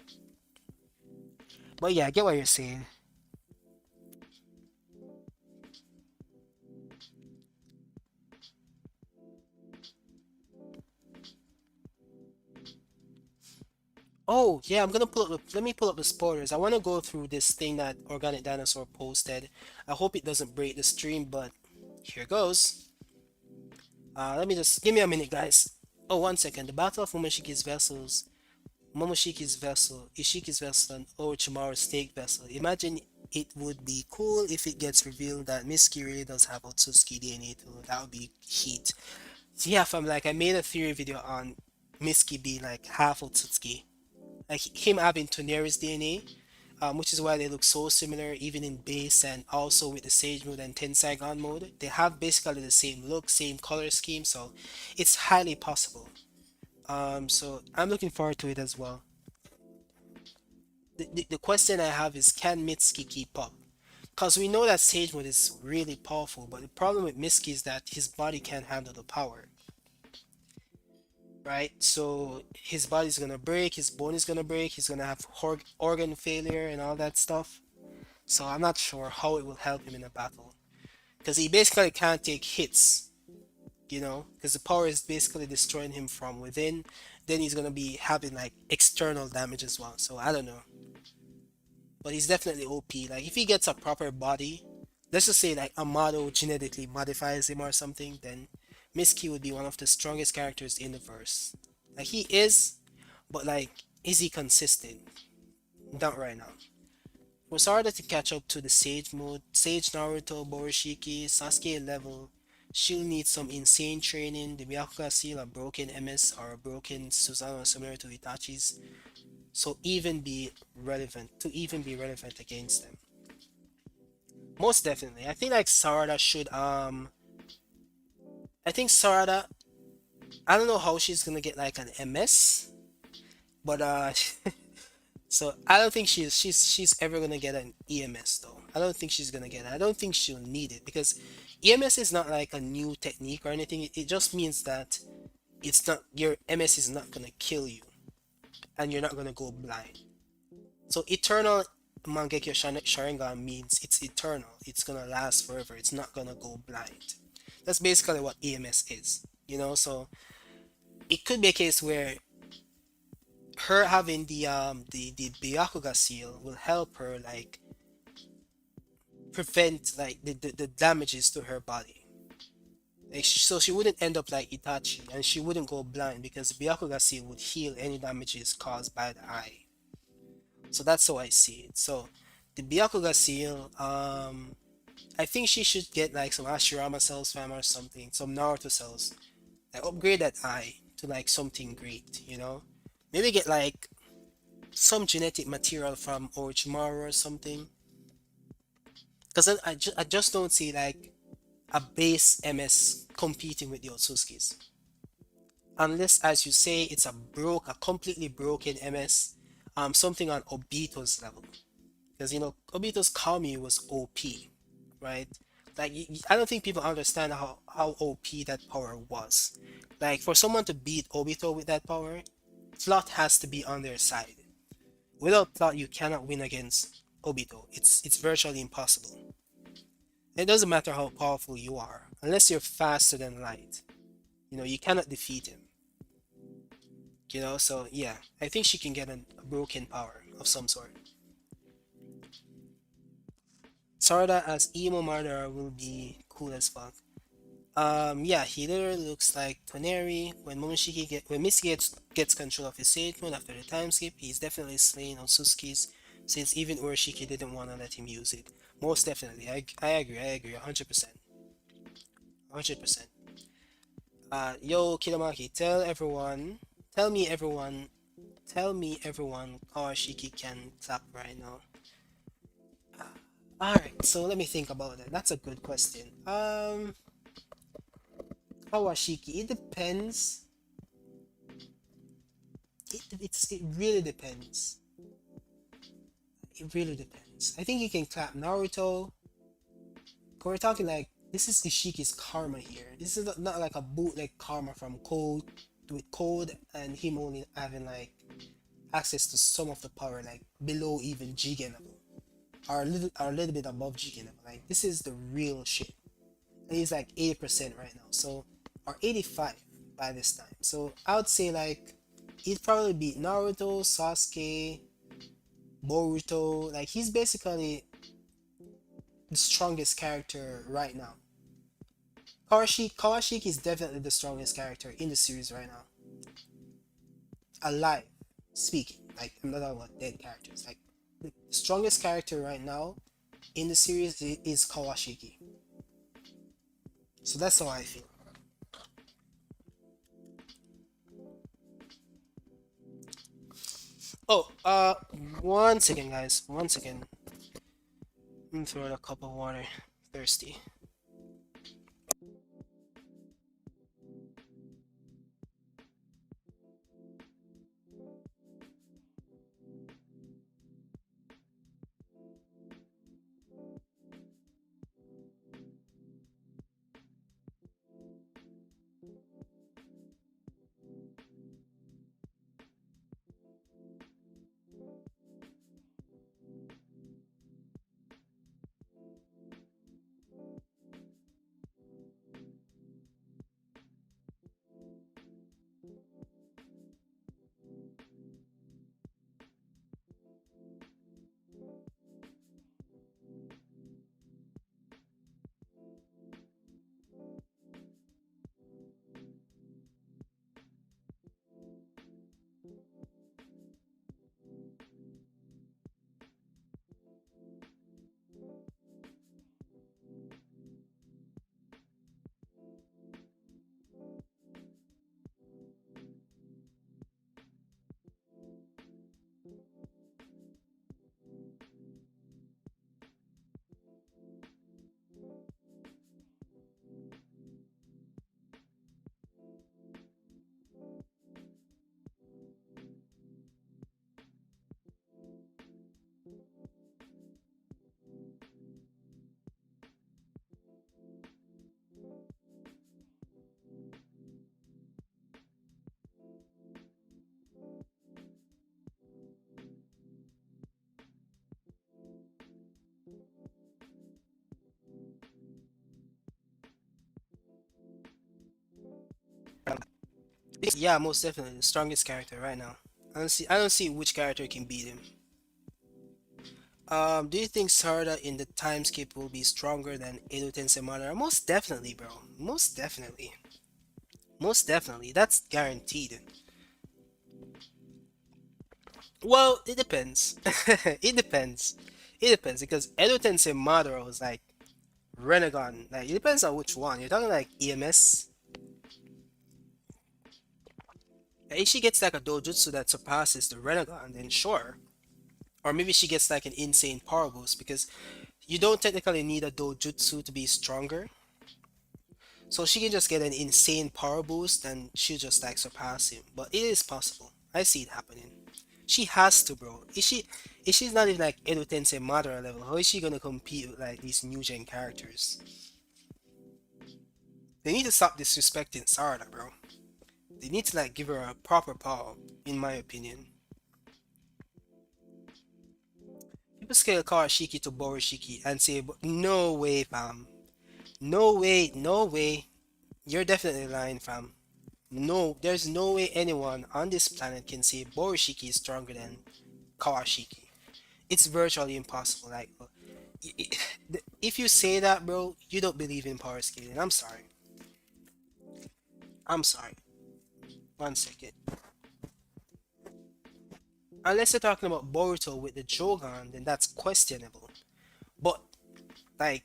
But yeah, I get what you're saying. Oh yeah, I'm gonna pull up. Let me pull up the spoilers. I want to go through this thing that Organic Dinosaur posted. I hope it doesn't break the stream, but here goes. Let me just give me a minute, guys. Oh, 1 second. The Battle of Momoshiki's vessels, Momoshiki's vessel, Ishiki's vessel, and Orochimaru's snake vessel. Imagine it would be cool if it gets revealed that Miss really does have Otsutsuki DNA too. That would be heat. So yeah, fam, like I made a theory video on Mitsuki being like half Otsutsuki. Like him having Toneri's DNA, which is why they look so similar even in base and also with the Sage mode and Tenseigan mode. They have basically the same look, same color scheme, so it's highly possible. So I'm looking forward to it as well. The question I have is, can Mitsuki keep up? Because we know that Sage mode is really powerful, but the problem with Mitsuki is that his body can't handle the power, right? So his body's gonna break, his bone is gonna break, he's gonna have organ failure and all that stuff. So I'm not sure how it will help him in a battle. Because he basically can't take hits, because the power is basically destroying him from within. Then he's gonna be having like external damage as well. So I don't know. But he's definitely OP. Like if he gets a proper body, let's just say like Amado genetically modifies him or something, then Miski would be one of the strongest characters in the verse. Like he is, but like, is he consistent? Not right now. For Sarada to catch up to the Sage mode, Sage Naruto, Borishiki, Sasuke level, she'll need some insane training. The Byakuga seal a broken MS or a broken Susanoo similar to Itachi's, so even be relevant against them. Most definitely. I think like Sarada should I think Sarada, I don't know how she's gonna get like an MS, but so I don't think she's ever gonna get an EMS though. I don't think she's gonna get it. I don't think she'll need it because EMS is not like a new technique or anything. It just means that it's not, your MS is not gonna kill you and you're not gonna go blind. So eternal Mangekyo Sharingan means it's eternal. It's gonna last forever. It's not gonna go blind. That's basically what EMS is. So it could be a case where her having the Byakuga seal will help her like prevent like the damages to her body. Like, so she wouldn't end up like Itachi and she wouldn't go blind because Byakuga seal would heal any damages caused by the eye. So that's how I see it. So the Byakuga seal, I think she should get like some Ashirama cells fam or something, some Naruto cells. Like upgrade that eye to like something great. Maybe get like some genetic material from Orochimaru or something. Because I just don't see like a base MS competing with the Otsutskis. Unless, as you say, it's a completely broken MS, something on Obito's level. Because Obito's Kami was OP, right? Like I don't think people understand how OP that power was. Like for someone to beat Obito with that power, plot has to be on their side. Without plot, you cannot win against Obito. It's virtually impossible. It doesn't matter how powerful you are, unless you're faster than light. You cannot defeat him. So yeah, I think she can get a broken power of some sort. Sarada as emo murderer will be cool as fuck. Yeah, he literally looks like Toneri. When Misty gets control of his sage mode after the time skip, he's definitely slaying on Suski's, since even Urashiki didn't want to let him use it. Most definitely, I agree, 100%, 100%. Yo, Kitamaki, tell me everyone, Kawashiki can clap right now. Alright, so let me think about that. That's a good question. Kawashiki, it depends. it really depends. It really depends. I think you can clap Naruto. We're talking like this is Ishiki's karma here. This is not like a bootleg karma from Code with Code and him only having like access to some of the power like below even Jigen level or a little bit above Jigen level. Like this is the real shit. And he's like 80% right now. So or 85 by this time. So I would say like he'd probably beat Naruto, Sasuke, Boruto. Like he's basically the strongest character right now. Kawashiki is definitely the strongest character in the series right now. Alive, speaking. Like I'm not talking about dead characters. Like the strongest character right now in the series is Kawashiki. So that's how I feel. Oh, 1 second, guys. 1 second. I'm throwing a cup of water. Thirsty. Yeah, most definitely the strongest character right now. I don't see which character can beat him. Do you think Sarada in the time skip will be stronger than Edo Tensei Madara? Most definitely, bro. Most definitely. Most definitely. That's guaranteed. Well, it depends. It depends. It depends because Edo Tensei Madara was like Renegon. Like it depends on which one. You're talking like EMS. If she gets like a dojutsu that surpasses the Renegon, then sure. Or maybe she gets like an insane power boost because you don't technically need a dojutsu to be stronger. So she can just get an insane power boost and she'll just like surpass him. But it is possible. I see it happening. She has to, bro. If she's not even like Edo Tensei Madara level, how is she gonna compete with like these new gen characters? They need to stop disrespecting Sarada, bro. They need to like give her a proper power, in my opinion. People scale Kawashiki to Borishiki and say, no way, fam. No way, no way. You're definitely lying, fam. No, there's no way anyone on this planet can say Borishiki is stronger than Kawashiki. It's virtually impossible. Like, if you say that, bro, you don't believe in power scaling. I'm sorry. I'm sorry. 1 second. Unless you're talking about Boruto with the Jogan, then that's questionable. But like,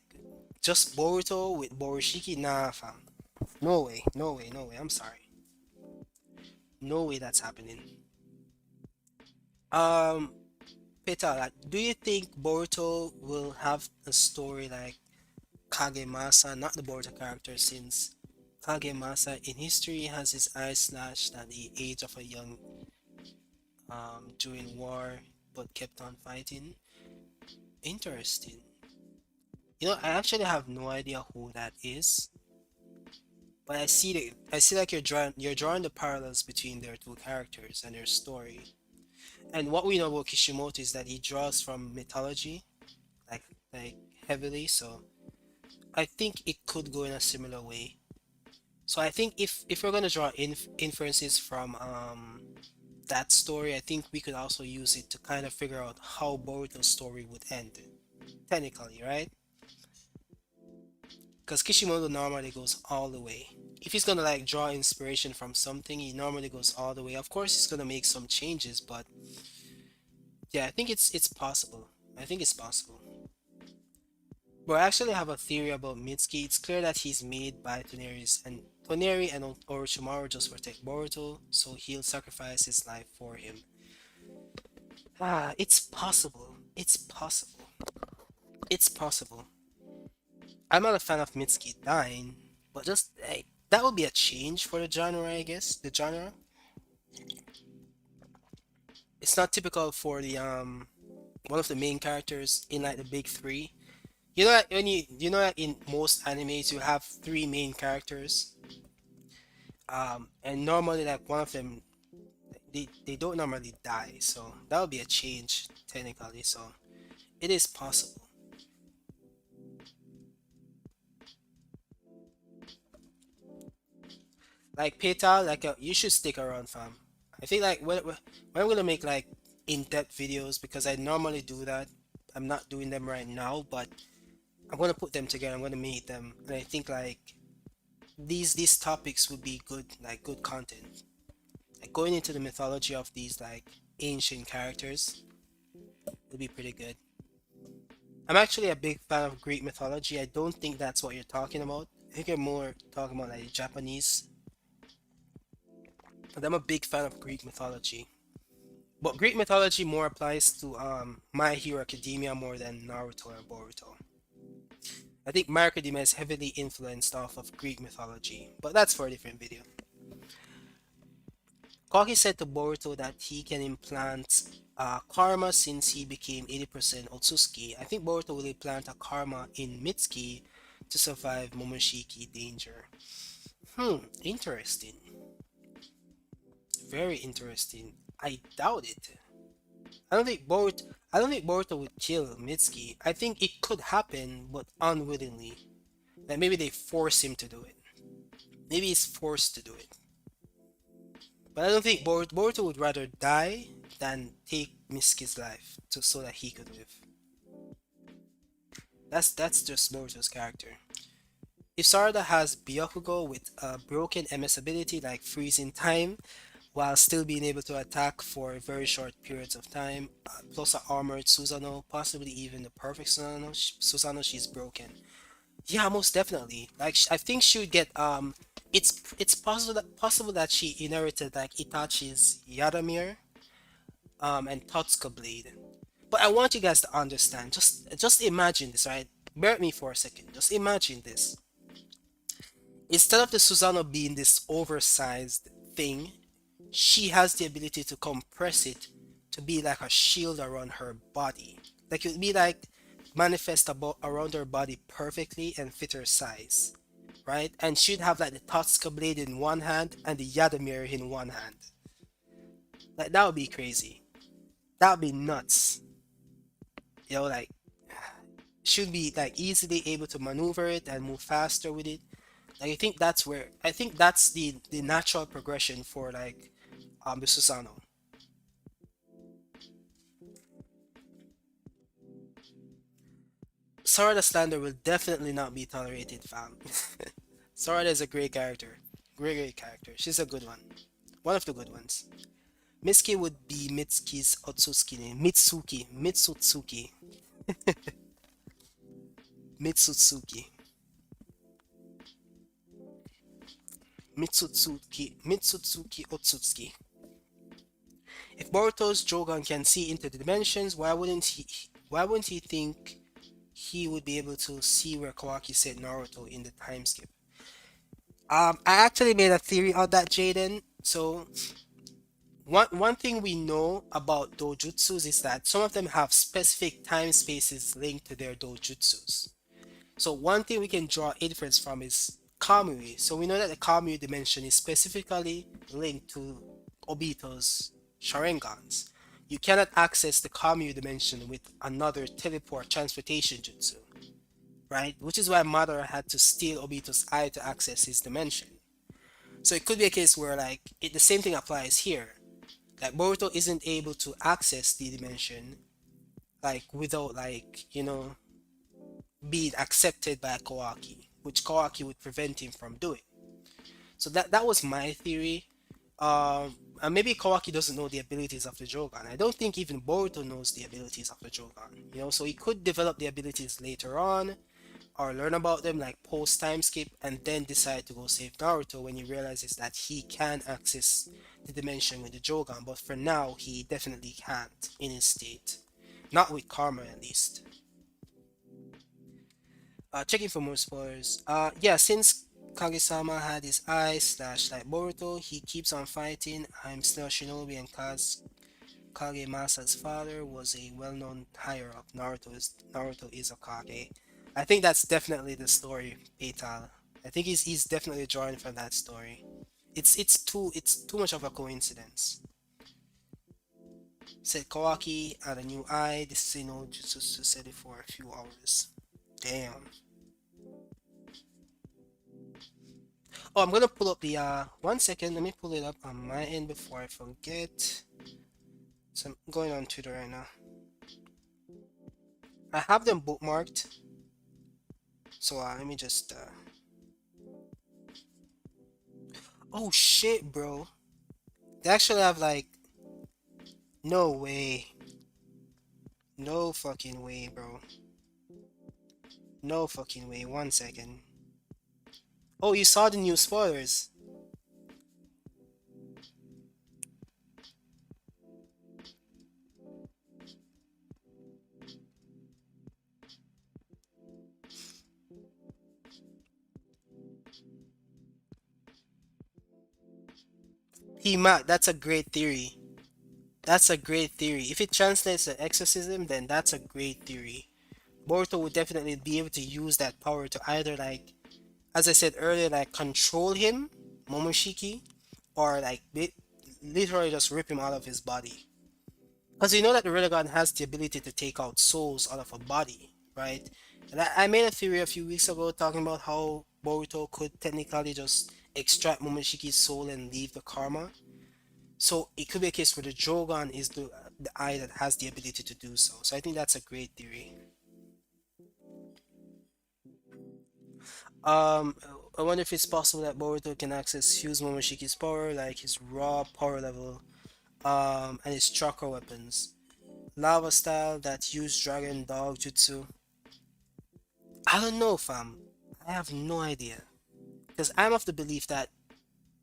just Boruto with Borishiki, nah, fam. No way, no way, no way. I'm sorry. No way that's happening. Um, Peter, like, do you think Boruto will have a story like Kagemasa, not the Boruto character, since Kagemasa in history has his eyes slashed at the age of a young. during war, but kept on fighting. Interesting. I actually have no idea who that is, but I see like you're drawing the parallels between their two characters and their story. And what we know about Kishimoto is that he draws from mythology, like like heavily. So I think it could go in a similar way. So I think if we're gonna draw inferences from that story, I think we could also use it to kind of figure out how Boruto's story would end, technically, right? Because Kishimoto normally goes all the way. If he's gonna like draw inspiration from something, he normally goes all the way. Of course, he's gonna make some changes, but yeah, I think it's possible. I think it's possible. But I actually have a theory about Mitsuki. It's clear that he's made by Toneri and Orochimaru just protect Boruto, so he'll sacrifice his life for him. It's possible. It's possible. It's possible. I'm not a fan of Mitsuki dying, but just hey, that would be a change for the genre, I guess. The genre. It's not typical for the one of the main characters in like the big three. You know that that in most animes you have three main characters, and normally like one of them they don't normally die, so that would be a change technically. So it is possible. Like Peta, like you should stick around, fam. I think like when I'm gonna make like in-depth videos because I normally do that. I'm not doing them right now, but I'm gonna put them together. I'm gonna meet them, and I think like these topics would be good, like good content. Like going into the mythology of these like ancient characters would be pretty good. I'm actually a big fan of Greek mythology. I don't think that's what you're talking about. I think you're more talking about like Japanese. But I'm a big fan of Greek mythology. But Greek mythology more applies to My Hero Academia more than Naruto or Boruto. I think My Hero Academia is heavily influenced off of Greek mythology, but that's for a different video. Kawaki said to Boruto that he can implant karma since he became 80% Otsuki. I think Boruto will implant a karma in Mitsuki to survive Momoshiki danger. Interesting. Very interesting. I doubt it. I don't think Boruto would kill Mitsuki. I think it could happen, but unwillingly. Like maybe they force him to do it. Maybe he's forced to do it. But I don't think Boruto would rather die than take Mitsuki's life so that he could live. That's just Boruto's character. If Sarada has Byakugo with a broken MS ability like freezing time, while still being able to attack for very short periods of time, plus a armored Susanoo, possibly even the perfect Susanoo, she's broken. Yeah, most definitely. Like I think she would get it's possible that she inherited like Itachi's Yadamir and Totsuka blade. But I want you guys to understand. Just imagine this, right? Bear with me for a second. Just imagine this. Instead of the Susanoo being this oversized thing, she has the ability to compress it to be like a shield around her body. Like it would be like manifest about around her body perfectly and fit her size. Right? And she'd have like the Totsuka blade in one hand and the Yadamir in one hand. Like that would be crazy. That would be nuts. Like should be like easily able to maneuver it and move faster with it. Like I think that's the natural progression for like the Susanoo. Sarada slander will definitely not be tolerated, fam. Sarada is a great character. Great character. She's a good one. One of the good ones. Mitsuki would be Mitsuki's Otsutsuki name. Mitsutsuki. Mitsutsuki. Mitsutsuki Otsutsuki. If Boruto's Jogan can see into the dimensions, why wouldn't he think he would be able to see where Kawaki set Naruto in the time skip? I actually made a theory on that, Jaden. So One thing we know about dojutsus is that some of them have specific time spaces linked to their dojutsus. So one thing we can draw inference from is Kamui. So we know that the Kamui dimension is specifically linked to Obito's Sharingans. You cannot access the Kamui dimension with another teleport transportation jutsu, right? Which is why Madara had to steal Obito's eye to access his dimension. So it could be a case where the same thing applies here. Like Boruto isn't able to access the dimension without being accepted by Kawaki, which Kawaki would prevent him from doing. So that was my theory. And maybe Kawaki doesn't know the abilities of the Jogan. I don't think even Boruto knows the abilities of the Jogan. So he could develop the abilities later on, or learn about them like post time skip, and then decide to go save Naruto when he realizes that he can access the dimension with the Jogan. But for now, he definitely can't in his state, not with Karma at least. Checking for more spoilers. Yeah, since Kage-sama had his eyes slash like Boruto, he keeps on fighting. I'm still Shinobi, and Kage-masa's father was a well-known higher up. Naruto is a Kage. I think that's definitely the story, Peital. I think he's definitely drawing from that story. It's too much of a coincidence. Said Kawaki had a new eye. This is no Jutsu said it for a few hours. Damn. Oh, I'm gonna pull up the 1 second, let me pull it up on my end before I forget. So I'm going on Twitter right now. I have them bookmarked. So let me just oh shit, bro. They actually have no way. No fucking way, bro. No fucking way. 1 second. Oh, you saw the new spoilers. That's a great theory. That's a great theory. If it translates to exorcism, then that's a great theory. Boruto would definitely be able to use that power to either as I said earlier, control him, Momoshiki, or literally just rip him out of his body. Because you know that the Renegon has the ability to take out souls out of a body, right? And I made a theory a few weeks ago talking about how Boruto could technically just extract Momoshiki's soul and leave the karma. So it could be a case where the Jogan is the eye that has the ability to do so. So I think that's a great theory. Um, I wonder if it's possible that Boruto can access Fuse Momoshiki's power, like his raw power level, and his chakra weapons. Lava style that use dragon dog jutsu. I don't know, fam. I have no idea. Because I'm of the belief that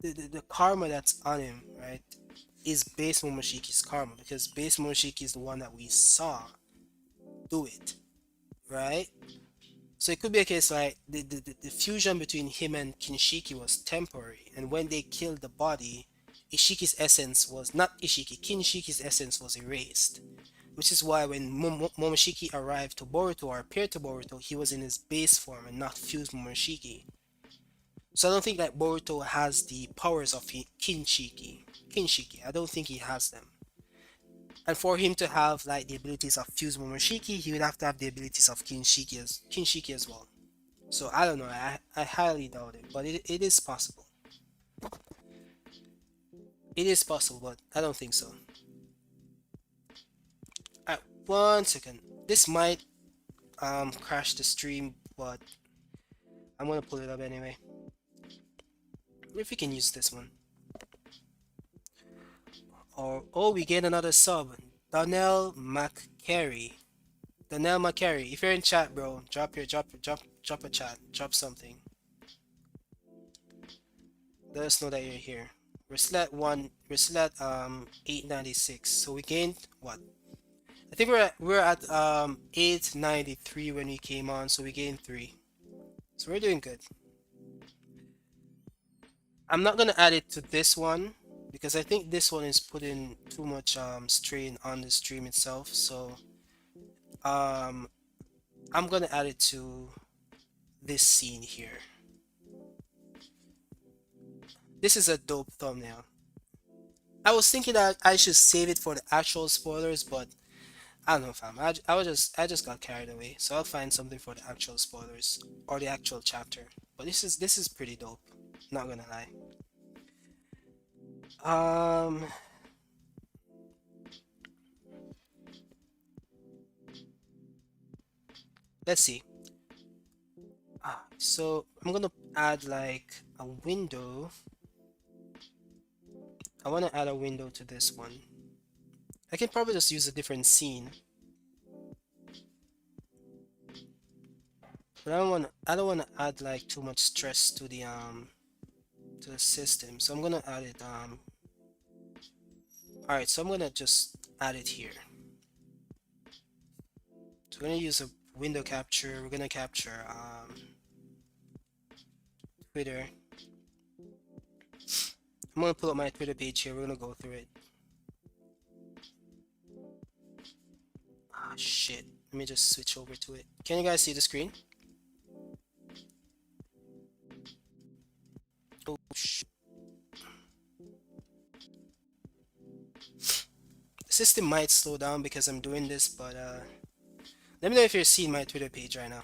the karma that's on him, right, is base Momoshiki's karma. Because base Momoshiki is the one that we saw do it, right? So it could be a case like the fusion between him and Kinshiki was temporary, and when they killed the body, Ishiki's essence was not Ishiki, Kinshiki's essence was erased. Which is why when Momoshiki arrived to Boruto or appeared to Boruto, he was in his base form and not fused Momoshiki. So I don't think that Boruto has the powers of Kinshiki. Kinshiki, I don't think he has them. And for him to have the abilities of fused Momoshiki, he would have to have the abilities of Kinshiki as well. So I don't know. I highly doubt it, but it is possible. It is possible, but I don't think so. Alright, 1 second. This might crash the stream, but I'm gonna pull it up anyway. If we can use this one. Or oh, we get another sub. Donnell McCary. Donnell McCary. If you're in chat, bro, drop a chat. Drop something. Let us know that you're here. We're still at 896. So we gained what? I think we're at 893 when we came on, so we gained 3. So we're doing good. I'm not gonna add it to this one because I think this one is putting too much strain on the stream itself. So um, I'm gonna add it to this scene here. This is a dope thumbnail. I was thinking that I should save it for the actual spoilers, but I don't know, fam. I just got carried away. So I'll find something for the actual spoilers or the actual chapter. But this is pretty dope. Not gonna lie. Um, let's see. So I'm gonna add like a window. I wanna add a window to this one. I can probably just use a different scene, but I don't wanna add like too much stress to the system. So I'm gonna add it all right, so I'm gonna just add it here. So we're gonna use a window capture. We're gonna capture Twitter. I'm gonna pull up my Twitter page here. We're gonna go through it. Ah, shit. Let me just switch over to it. Can you guys see the screen? Oh, shit. The system might slow down because I'm doing this, but let me know if you're seeing my Twitter page right now.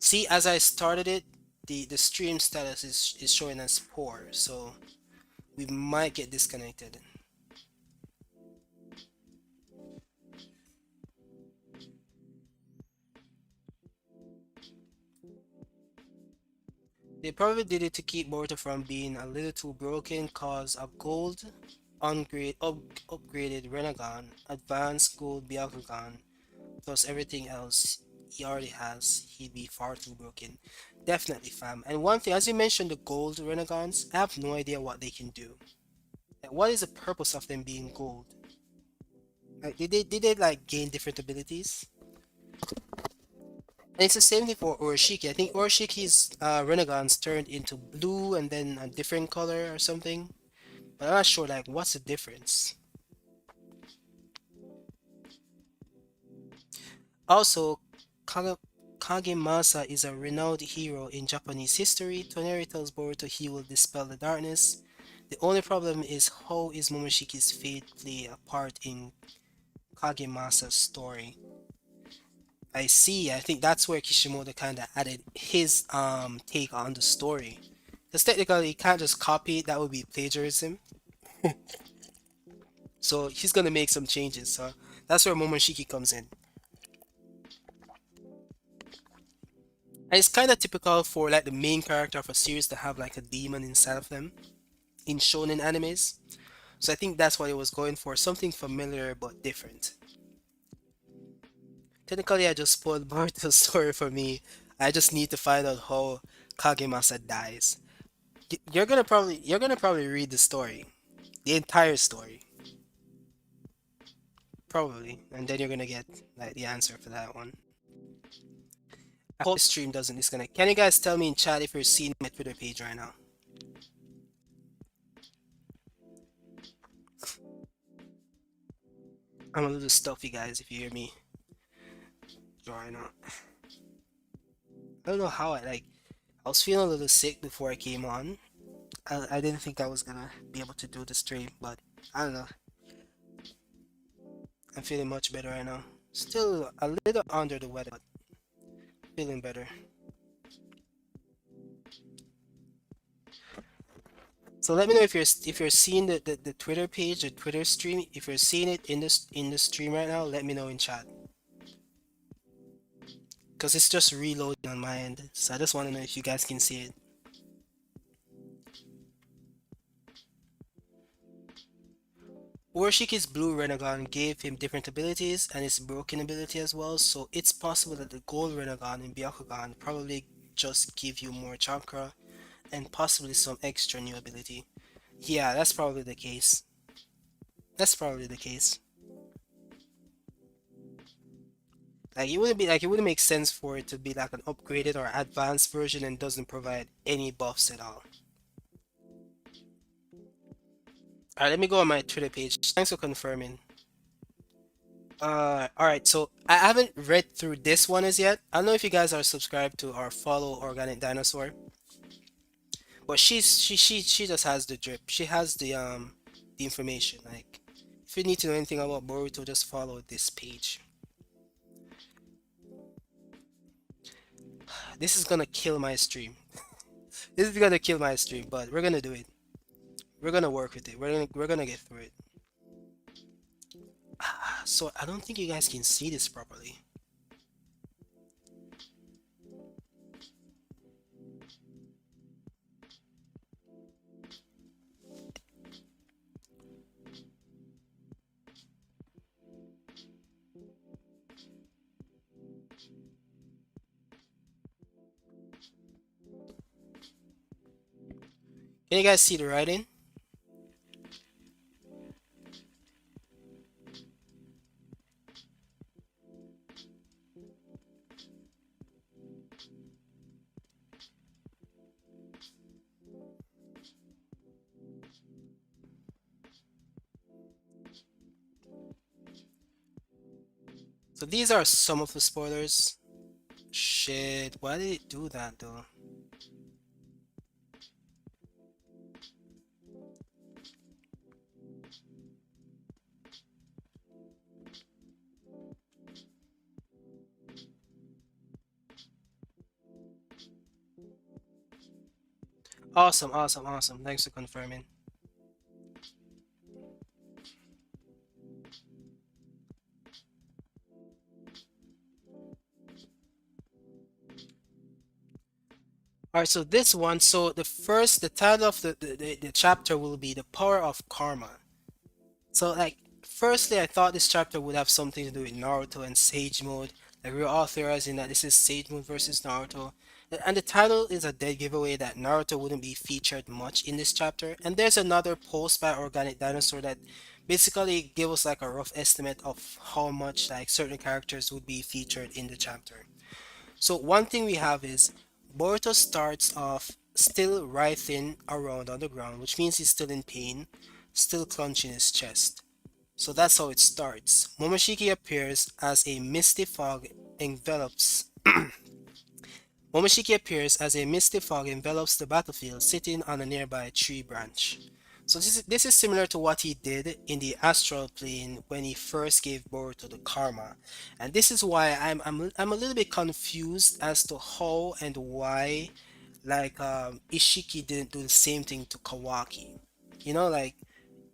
See, as I started it, the stream status is showing as poor, so we might get disconnected. They probably did it to keep Boruto from being a little too broken, cause a gold upgraded Renegon, advanced gold Byakugan, plus everything else he already has, he'd be far too broken. Definitely, fam. And one thing, as you mentioned, the gold Renegons, I have no idea what they can do. Like, what is the purpose of them being gold? Like, did they like gain different abilities? And it's the same thing for Oroshiki. I think Oroshiki's Renegons turned into blue and then a different color or something. But I'm not sure, like, what's the difference? Also, Kagemasa is a renowned hero in Japanese history. Toneri tells Boruto he will dispel the darkness. The only problem is how is Momoshiki's fate play a part in Kagemasa's story. I see. I think that's where Kishimoto kind of added his take on the story. Because technically, you can't just copy it. That would be plagiarism. So he's gonna make some changes. So that's where Momoshiki comes in. And it's kind of typical for like the main character of a series to have like a demon inside of them in shonen animes. So I think that's what it was going for. Something familiar but different. Technically, I just spoiled Boruto's story for me. I just need to find out how Kagemasa dies. You're gonna probably read the story, the entire story, probably, and then you're gonna get like the answer for that one. I hope the stream doesn't disconnect. Can you guys tell me in chat if you're seeing my Twitter page right now? I'm a little stuffy, guys. If you hear me right now, I don't know how I like. I was feeling a little sick before I came on. I didn't think I was gonna be able to do the stream, but I don't know. I'm feeling much better right now. Still a little under the weather, but feeling better. So let me know if you're seeing the Twitter page, the Twitter stream. If you're seeing it in the stream right now, let me know in chat. Because it's just reloading on my end. So I just want to know if you guys can see it. Urashiki's blue Renegon gave him different abilities and his broken ability as well, so it's possible that the gold Renegon and Byakugan probably just give you more chakra and possibly some extra new ability. Yeah, that's probably the case. That's probably the case. Like it wouldn't make sense for it to be like an upgraded or advanced version and doesn't provide any buffs at all. All right, let me go on my Twitter page. Thanks for confirming. All right. So I haven't read through this one as yet. I don't know if you guys are subscribed to or follow Organic Dinosaur, but she just has the drip. She has the information. Like, if you need to know anything about Boruto, just follow this page. This is gonna kill my stream. This is gonna kill my stream, but we're gonna do it. We're gonna work with it. We're gonna get through it. So I don't think you guys can see this properly. Can you guys see the writing? So these are some of the spoilers. Shit, why did it do that though? Awesome, awesome, awesome. Thanks for confirming. All right, so this one, so the title of the chapter will be the power of karma. So like, firstly, I thought this chapter would have something to do with Naruto and Sage Mode. Like we are all theorizing that this is Sage Mode versus Naruto. And the title is a dead giveaway that Naruto wouldn't be featured much in this chapter. And there's another post by Organic Dinosaur that basically gave us like a rough estimate of how much like certain characters would be featured in the chapter. So one thing we have is Boruto starts off still writhing around on the ground, which means he's still in pain, still clenching his chest. So that's how it starts. Momoshiki appears as a misty fog envelops Momoshiki appears as a misty fog envelops the battlefield, sitting on a nearby tree branch. So this is similar to what he did in the astral plane when he first gave Boruto the karma, and this is why I'm a little bit confused as to how and why, like Ishiki didn't do the same thing to Kawaki. Like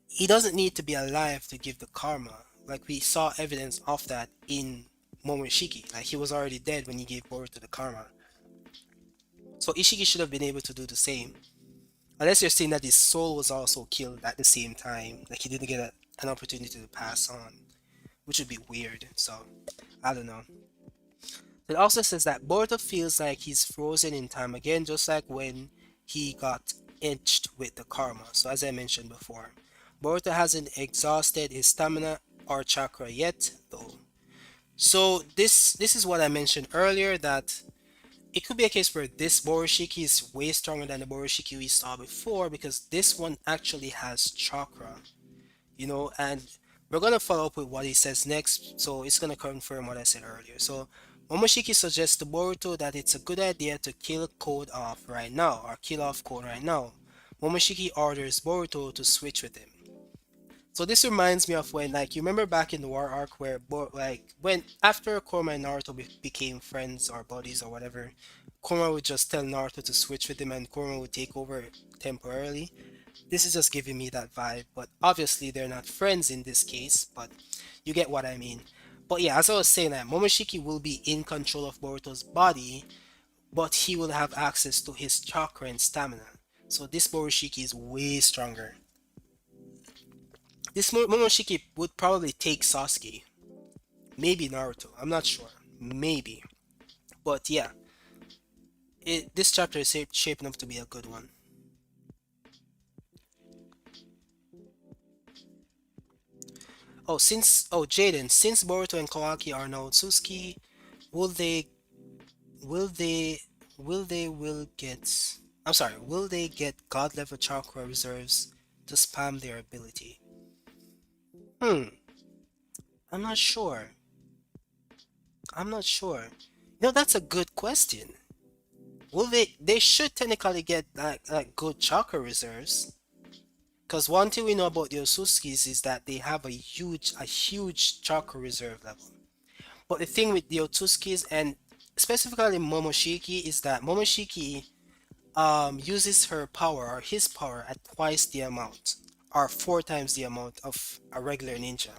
he doesn't need to be alive to give the karma. Like we saw evidence of that in Momoshiki. Like he was already dead when he gave Boruto the karma. So Ishiki should have been able to do the same. Unless you're saying that his soul was also killed at the same time. Like he didn't get an opportunity to pass on. Which would be weird. So, I don't know. It also says that Boruto feels like he's frozen in time again, just like when he got etched with the karma. So as I mentioned before, Boruto hasn't exhausted his stamina or chakra yet, though. So this is what I mentioned earlier, that it could be a case where this Boroshiki is way stronger than the Boroshiki we saw before, because this one actually has chakra, and we're gonna follow up with what he says next, so it's gonna confirm what I said earlier. So Momoshiki suggests to Boruto that it's a good idea to kill Code off right now, or kill off Code right now. Momoshiki orders Boruto to switch with him. So this reminds me of when, like, you remember back in the War arc where, like, when after Kurama and Naruto became friends or buddies or whatever, Kurama would just tell Naruto to switch with him and Kurama would take over temporarily. This is just giving me that vibe, but obviously they're not friends in this case, but you get what I mean. But yeah, as I was saying, that Momoshiki will be in control of Boruto's body, but he will have access to his chakra and stamina. So this Momoshiki is way stronger. This Momoshiki would probably take Sasuke. Maybe Naruto. I'm not sure. Maybe. But yeah, this chapter is shaping up to be a good one. Oh, Jaden, since Boruto and Kawaki are now Tsuki, Will they will they will get I'm sorry, will they get god level chakra reserves to spam their ability? Hmm, I'm not sure. I'm not sure. That's a good question. Will they should technically get like good chakra reserves. Because one thing we know about the Otsutskis is that they have a huge chakra reserve level. But the thing with the Otsutskis and specifically Momoshiki is that Momoshiki uses her power or his power at twice the amount or four times the amount of a regular ninja.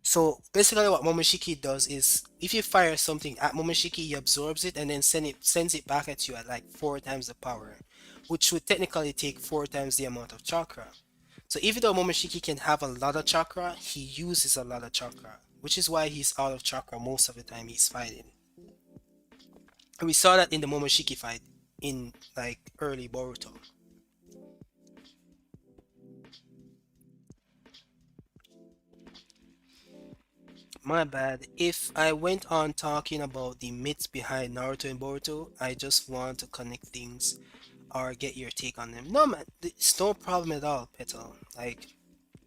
So basically what Momoshiki does is if you fire something at Momoshiki, he absorbs it and then sends it back at you at like four times the power, which would technically take four times the amount of chakra. So even though Momoshiki can have a lot of chakra, he uses a lot of chakra, which is why he's out of chakra most of the time he's fighting. And we saw that in the Momoshiki fight in like early Boruto. My bad. If I went on talking about the myths behind Naruto and Boruto, I just want to connect things or get your take on them. No man, it's no problem at all, Petal. Like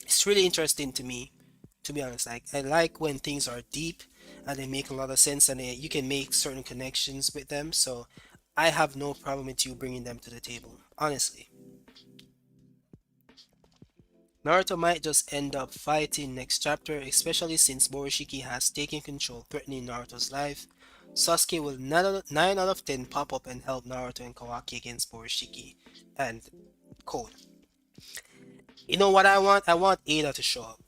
it's really interesting to me, to be honest. Like I like when things are deep and they make a lot of sense and you can make certain connections with them. So I have no problem with you bringing them to the table, honestly. Naruto might just end up fighting next chapter, especially since Moroshiki has taken control, threatening Naruto's life. Sasuke will 9 out of 10 pop up and help Naruto and Kawaki against Moroshiki and Code. You know what I want? I want Ada to show up.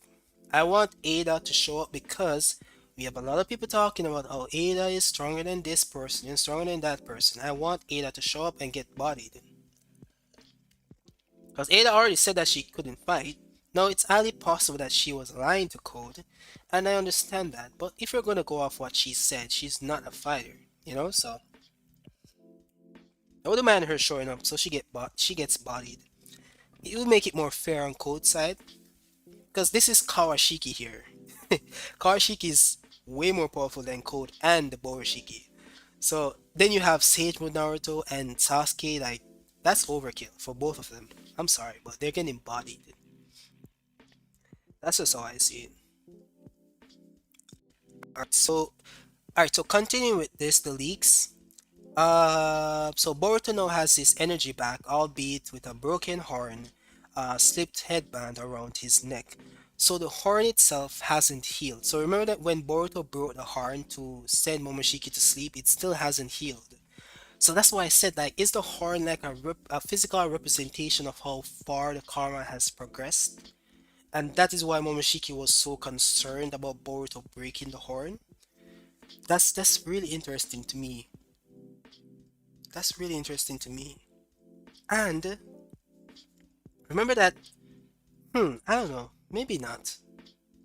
I want Ada to show up because we have a lot of people talking about how Ada is stronger than this person and stronger than that person. I want Ada to show up and get bodied. Because Ada already said that she couldn't fight. Now it's highly possible that she was lying to Code, and I understand that. But if you're gonna go off what she said, she's not a fighter, So I wouldn't mind her showing up, so she gets bodied. It would make it more fair on Code's side, because this is Kawashiki here. Kawashiki is way more powerful than Code and the Boroshiki. So then you have Sage with Naruto and Sasuke, like that's overkill for both of them. I'm sorry, but they're getting bodied. That's just how I see it. Alright, so continuing with this, the leaks. So Boruto now has his energy back, albeit with a broken horn, slipped headband around his neck. So the horn itself hasn't healed. So remember that when Boruto broke the horn to send Momoshiki to sleep, it still hasn't healed. So that's why I said, like, is the horn like a physical representation of how far the karma has progressed? And that is why Momoshiki was so concerned about Boruto breaking the horn. That's really interesting to me. That's really interesting to me. And remember that, I don't know, maybe not.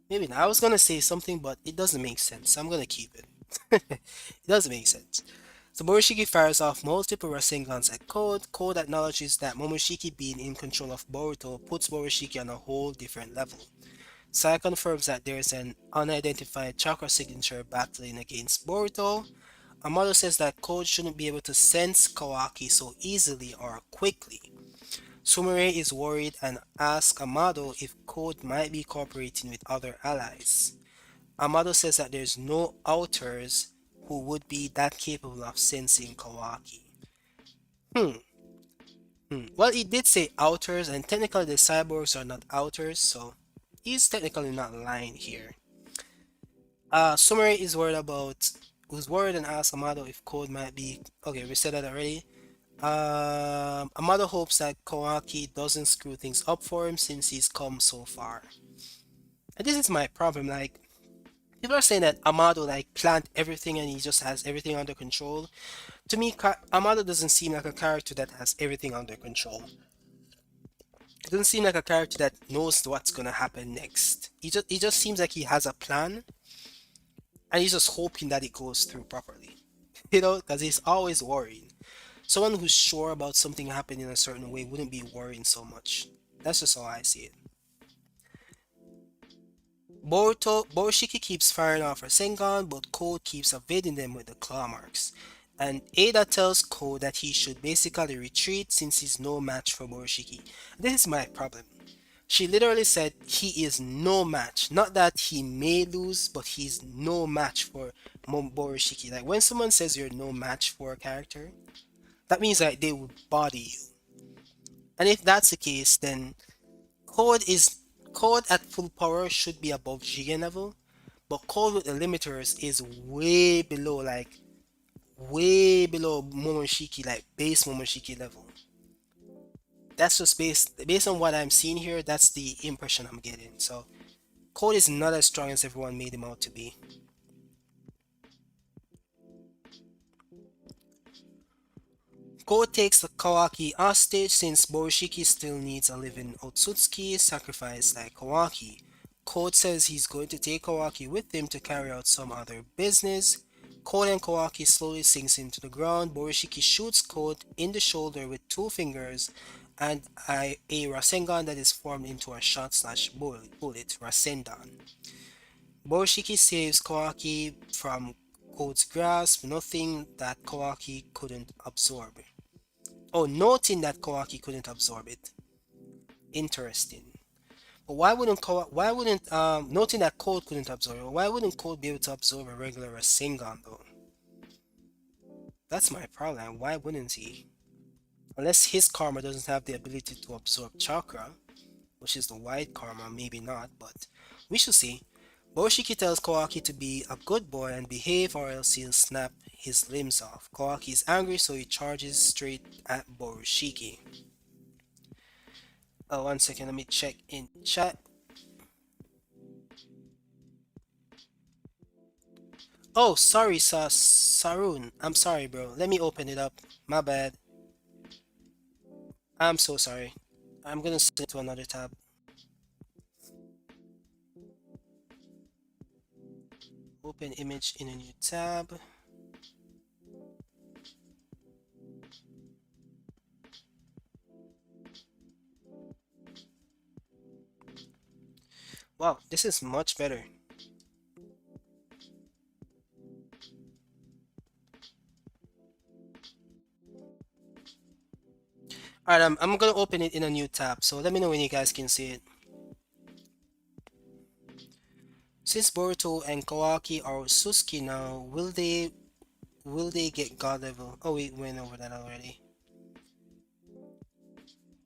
Maybe not. I was gonna say something, but it doesn't make sense. I'm gonna keep it. It doesn't make sense. So Moroshiki fires off multiple Rasengan at Code. Code acknowledges that Momoshiki being in control of Boruto puts Moroshiki on a whole different level. Sai confirms that there is an unidentified chakra signature battling against Boruto. Amado says that Code shouldn't be able to sense Kawaki so easily or quickly. Sumire is worried and asks Amado if Code might be cooperating with other allies. Amado says that there's no outers who would be that capable of sensing Kawaki. Hmm. Well, he did say outers, and technically the cyborgs are not outers, so he's technically not lying here. Sumire is worried about who's worried and asks Amado if Code might be okay, we said that already. Amado hopes that Kawaki doesn't screw things up for him since he's come so far. And this is my problem, like people are saying that Amado like planned everything and he just has everything under control. To me, Amado doesn't seem like a character that has everything under control. It doesn't seem like a character that knows what's gonna happen next. He just seems like he has a plan and he's just hoping that it goes through properly. Because he's always worrying. Someone who's sure about something happening a certain way wouldn't be worrying so much. That's just how I see it. Boroshiki keeps firing off her Sengon, but Code keeps evading them with the claw marks. And Ada tells Code that he should basically retreat since he's no match for Boroshiki. This is my problem. She literally said he is no match. Not that he may lose, but he's no match for Boroshiki. Like when someone says you're no match for a character, that means that they would body you. And if that's the case, then Code is Code at full power should be above Jigen level, but Code with the limiters is way below Momoshiki, like base Momoshiki level. That's just based on what I'm seeing here. That's the impression I'm getting. So Code is not as strong as everyone made him out to be. Code takes the Kawaki hostage since Borishiki still needs a living Otsutsuki sacrificed like Kawaki. Code says he's going to take Kawaki with him to carry out some other business. Code and Kawaki slowly sinks into the ground. Borishiki shoots Code in the shoulder with two fingers and a Rasengan that is formed into a shot slash bullet Rasendan. Borishiki saves Kawaki from Code's grasp, nothing that Kawaki couldn't absorb. Oh, noting that Kawaki couldn't absorb it. Interesting. But why wouldn't noting that Code couldn't absorb it, why wouldn't Code be able to absorb a regular Rasengan though? That's my problem. Why wouldn't he? Unless his karma doesn't have the ability to absorb chakra, which is the white karma, maybe not, but we shall see. Borushiki tells Kawaki to be a good boy and behave or else he'll snap his limbs off. Kawaki is angry so he charges straight at Borushiki. Oh, one second, let me check in chat. Oh, sorry, Sarun. I'm sorry, bro. Let me open it up. My bad. I'm so sorry. I'm gonna send it to another tab. Open image in a new tab. Wow, this is much better. Alright, I'm gonna open it in a new tab, so let me know when you guys can see it. Since Boruto and Kawaki are Suzuki now, will they get god level? Oh, we went over that already.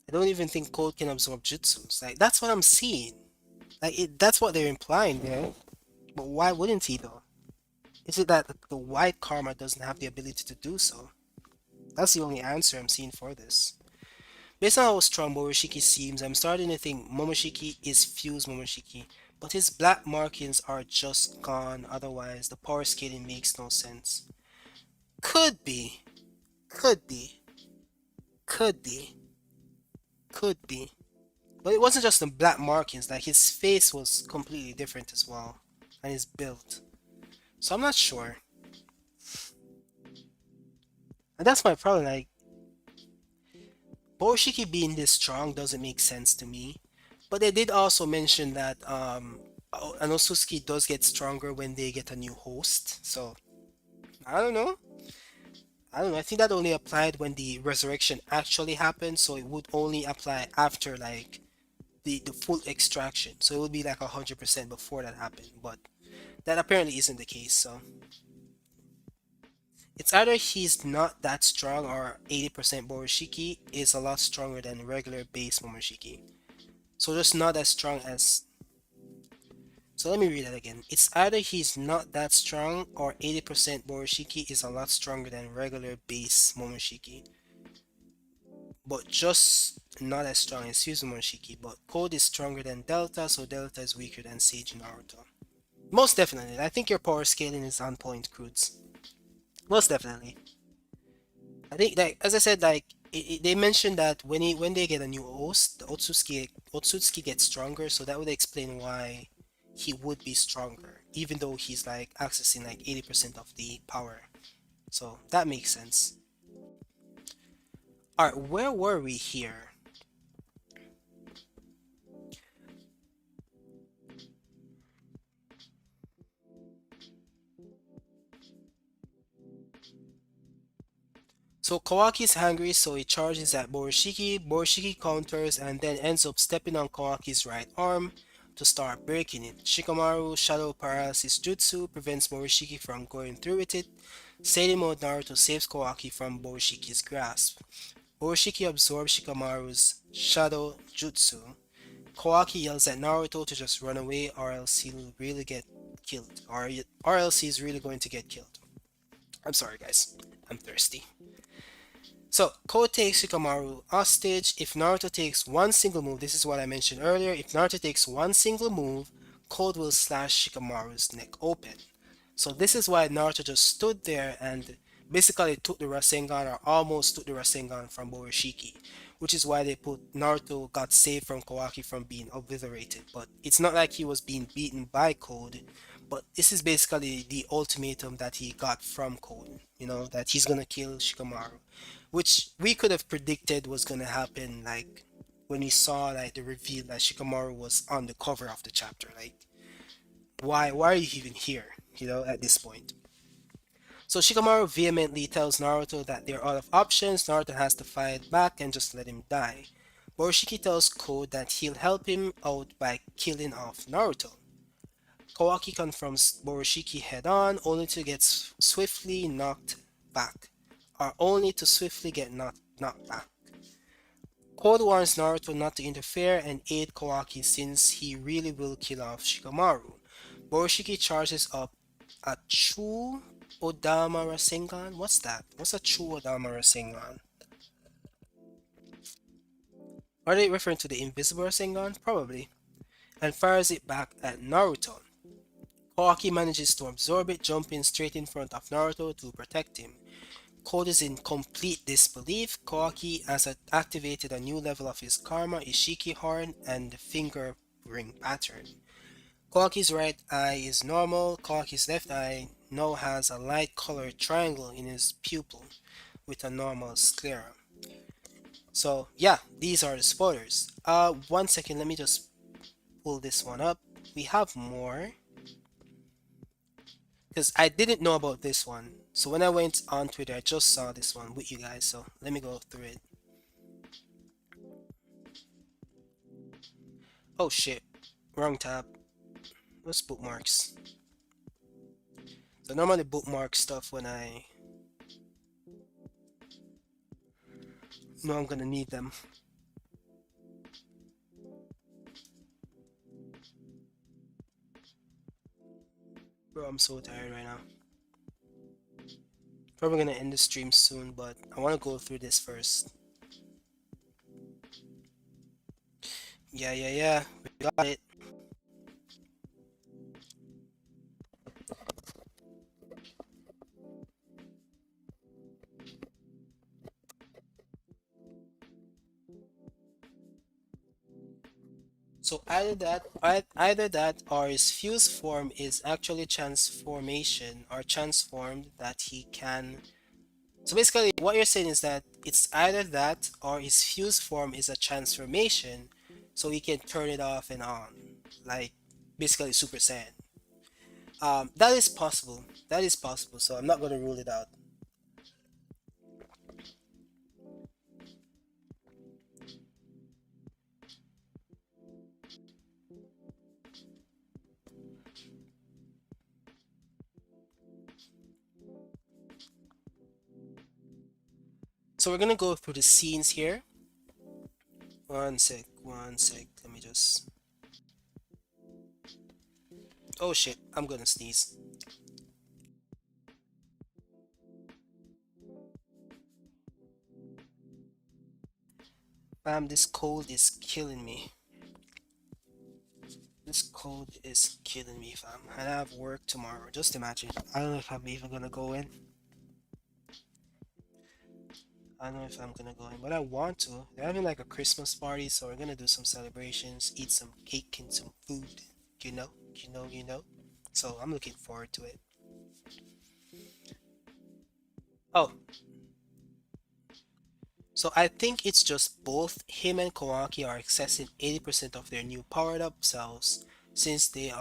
I don't even think Code can absorb jutsus. Like that's what I'm seeing. That's what they're implying there. But why wouldn't he though? Is it that the white karma doesn't have the ability to do so? That's the only answer I'm seeing for this. Based on how strong Momoshiki seems, I'm starting to think Momoshiki is fused Momoshiki, but his black markings are just gone, otherwise the power scaling makes no sense. Could be, could be, could be, could be. But it wasn't just the black markings, like his face was completely different as well, and his build. So I'm not sure. And that's my problem, like, Borushiki being this strong doesn't make sense to me. But they did also mention that Anosuke does get stronger when they get a new host. So I don't know. I don't know. I think that only applied when the resurrection actually happened. So it would only apply after like the full extraction. So it would be like 100% before that happened. But that apparently isn't the case. So it's either he's not that strong or 80% Borushiki is a lot stronger than regular base Momoshiki. So just not as strong as. So let me read that again. It's either he's not that strong or 80% Borushiki is a lot stronger than regular base Momoshiki. But just not as strong as Fuse Momoshiki. But Code is stronger than Delta, so Delta is weaker than Sage Naruto. Most definitely. I think your power scaling is on point, Crudes. Most definitely. I think like as I said, like they mentioned that when they get a new host, the Otsutsuki gets stronger, so that would explain why he would be stronger, even though he's like accessing like 80% of the power. So that makes sense. Alright, where were we here? So Kawaki's hungry, so he charges at Borishiki. Borishiki counters and then ends up stepping on Kawaki's right arm to start breaking it. Shikamaru's Shadow Paralysis Jutsu prevents Borishiki from going through with it. Sadie Mode Naruto saves Kawaki from Borishiki's grasp. Borishiki absorbs Shikamaru's Shadow Jutsu. Kawaki yells at Naruto to just run away or else he'll really get killed. Or else he's really going to get killed. I'm sorry guys, I'm thirsty. So, Code takes Shikamaru hostage. If Naruto takes one single move, this is what I mentioned earlier. If Naruto takes one single move, Code will slash Shikamaru's neck open. So this is why Naruto just stood there and basically took the Rasengan or almost took the Rasengan from Borishiki, which is why they put Naruto got saved from Kawaki from being obliterated. But it's not like he was being beaten by Code, but this is basically the ultimatum that he got from Code, that he's gonna kill Shikamaru, which we could have predicted was gonna happen like when we saw like the reveal that Shikamaru was on the cover of the chapter. Like why are you even here, at this point? So Shikamaru vehemently tells Naruto that they're out of options. Naruto has to fight back and just let him die. Borishiki tells Code that he'll help him out by killing off Naruto. Kawaki confronts Borishiki head on, only to get swiftly knocked back, or only to swiftly get knocked back. Code warns Naruto not to interfere and aid Kawaki since he really will kill off Shikamaru. Borishiki charges up a Chu Odama Rasengan? What's that? What's a Chu Odama Rasengan? Are they referring to the Invisible Rasengan? Probably. And fires it back at Naruto. Kawaki manages to absorb it, jumping straight in front of Naruto to protect him. Code is in complete disbelief. Kawaki has activated a new level of his Karma, Ishiki Horn, and the finger ring pattern. Kawaki's right eye is normal. Kawaki's left eye now has a light colored triangle in his pupil with a normal sclera. So yeah, these are the spoilers. 1 second, let me just pull this one up. We have more because I didn't know about this one. So when I went on Twitter, I just saw this one with you guys. So let me go through it. Oh shit, wrong tab. What's bookmarks? So normally bookmark stuff when I know I'm gonna need them. Bro, I'm so tired right now. Probably gonna end the stream soon, but I want to go through this first. Yeah, we got it. So either that or his fused form is actually transformation or transformed that he can. So basically what you're saying is that it's either that or his fused form is a transformation so he can turn it off and on. Like basically Super Saiyan. That is possible. That is possible, so I'm not gonna rule it out. So we're gonna go through the scenes here. One sec. Let me just. Oh shit, I'm gonna sneeze. This cold is killing me. This cold is killing me, fam. And I have work tomorrow. Just imagine. I don't know if I'm even gonna go in. I don't know if I'm gonna go in, but I want to. They're having like a Christmas party, so we're gonna do some celebrations, eat some cake and some food. You know. So I'm looking forward to it. Oh, so I think it's just both him and Kawaki are accessing 80% of their new powered up selves since they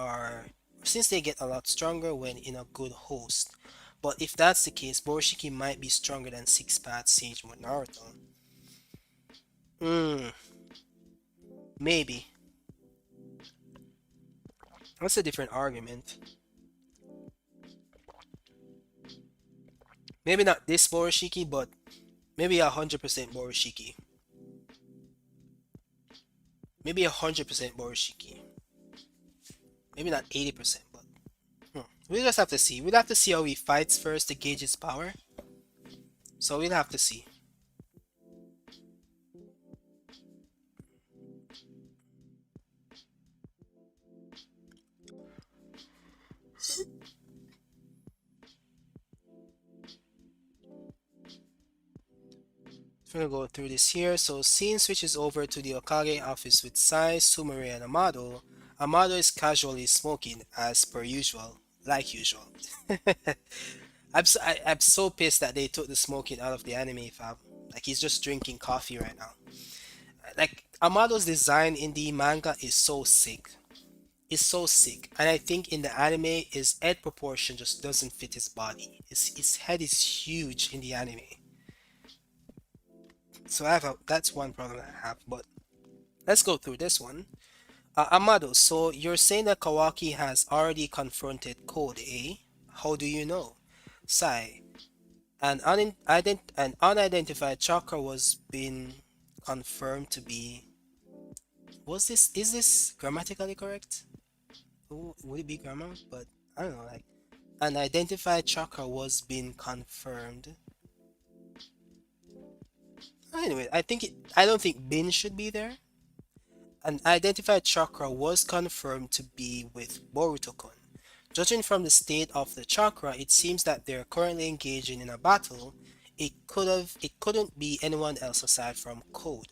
get a lot stronger when in a good host. But if that's the case, Boroshiki might be stronger than Six Paths Sage with Naruto. Hmm, maybe. That's a different argument. Maybe not this Boroshiki, but maybe 100% Boroshiki. Maybe 100% Boroshiki. Maybe not 80%, but we just have to see. We'll have to see how he fights first to gauge his power. So we'll have to see. We're gonna go through this here. So scene switches over to the Okage office with Sai, Sumire, and Amado. Amado is casually smoking as per usual, like usual. I'm so pissed that they took the smoking out of the anime fam. Like he's just drinking coffee right now. Like Amado's design in the manga is so sick. It's so sick, and I think in the anime his head proportion just doesn't fit his body. His head is huge in the anime. So that's one problem I have. But let's go through this one. Amado, so you're saying that Kawaki has already confronted Code, eh? How do you know? Sai, an unidentified chakra was being confirmed to be. Is this grammatically correct? Would it be grammar? But I don't know. Like an identified chakra was being confirmed. Anyway, I don't think bin should be there. An identified chakra was confirmed to be with Boruto-kun. Judging from the state of the chakra, it seems that they're currently engaging in a battle. It couldn't be anyone else aside from Code.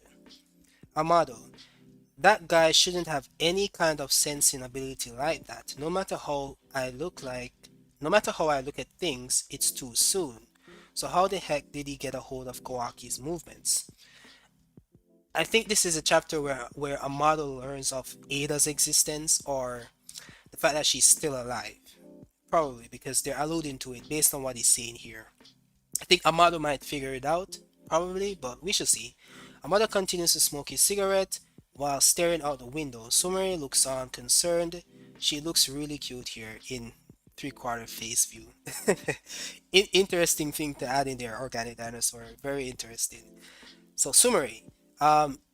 Amado, that guy shouldn't have any kind of sensing ability like that. No matter how I look at things, it's too soon. So how the heck did he get a hold of Kawaki's movements? I think this is a chapter where Amado learns of Ada's existence or the fact that she's still alive. Probably because they're alluding to it based on what he's saying here. I think Amado might figure it out, probably, but we shall see. Amado continues to smoke his cigarette while staring out the window. Sumeri looks on, concerned. She looks really cute here in three-quarter face view. Interesting thing to add in there, organic dinosaur. Very interesting. So Sumeri,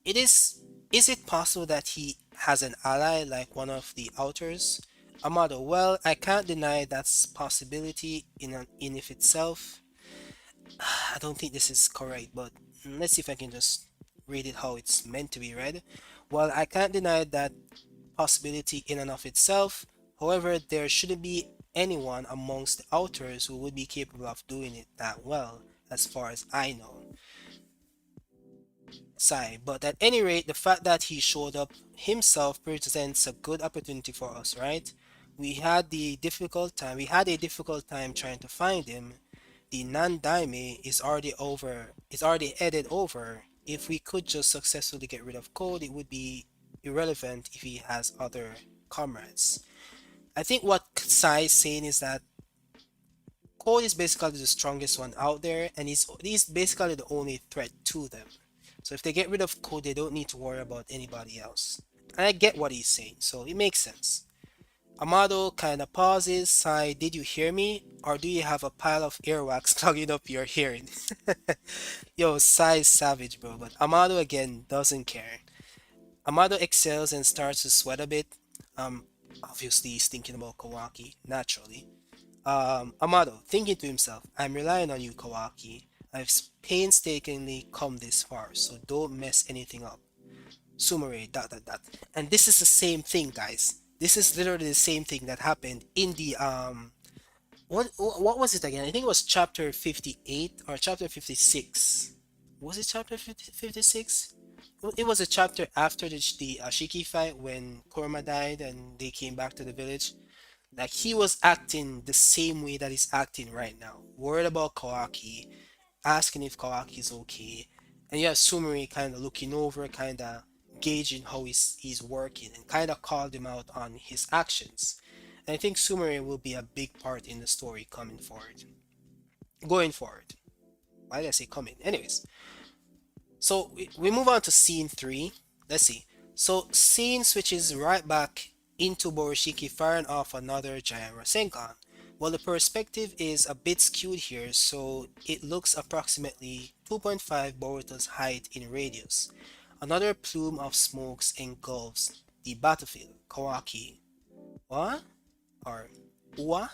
it is it possible that he has an ally like one of the outers? Amado, well, I can't deny that's possibility in if itself. I don't think this is correct, but let's see if I can just read it how it's meant to be read. Well, I can't deny that possibility in and of itself. However, there shouldn't be anyone amongst the outers who would be capable of doing it that well, as far as I know. Sigh, but at any rate, the fact that he showed up himself presents a good opportunity for us, right? We had a difficult time trying to find him. The Nandaime is already headed over. If we could just successfully get rid of Code, it would be irrelevant if he has other comrades. I think what Sai is saying is that Code is basically the strongest one out there, and he's basically the only threat to them. So if they get rid of Code, they don't need to worry about anybody else. And I get what he's saying, so it makes sense. Amado kinda pauses. Sai, did you hear me? Or do you have a pile of earwax clogging up your hearing? Yo, Sai is savage, bro, but Amado again doesn't care. Amado exhales and starts to sweat a bit. Obviously he's thinking about Kawaki, naturally. Amado, thinking to himself, I'm relying on you, Kawaki. I've painstakingly come this far, so don't mess anything up. Sumere, dot dot dot. And this is the same thing, guys. This is literally the same thing that happened in the what was it again? I think it was chapter 58 or chapter 56. Was it chapter 56? It was a chapter after the Ashiki fight when Kurama died and they came back to the village. Like he was acting the same way that he's acting right now. Worried about Kawaki, asking if Kawaki is okay, and you have Sumeri kind of looking over, kind of gauging how he's working, and kind of called him out on his actions. And I think Sumeri will be a big part in the story coming forward. going forward. Why did I say coming? Anyways, so we move on to scene three. Let's see. So scene switches right back into Borishiki firing off another giant Rasengan. Well, the perspective is a bit skewed here, so it looks approximately 2.5 Boruto's height in radius. Another plume of smokes engulfs the battlefield. Kawaki. What? Or Uwa?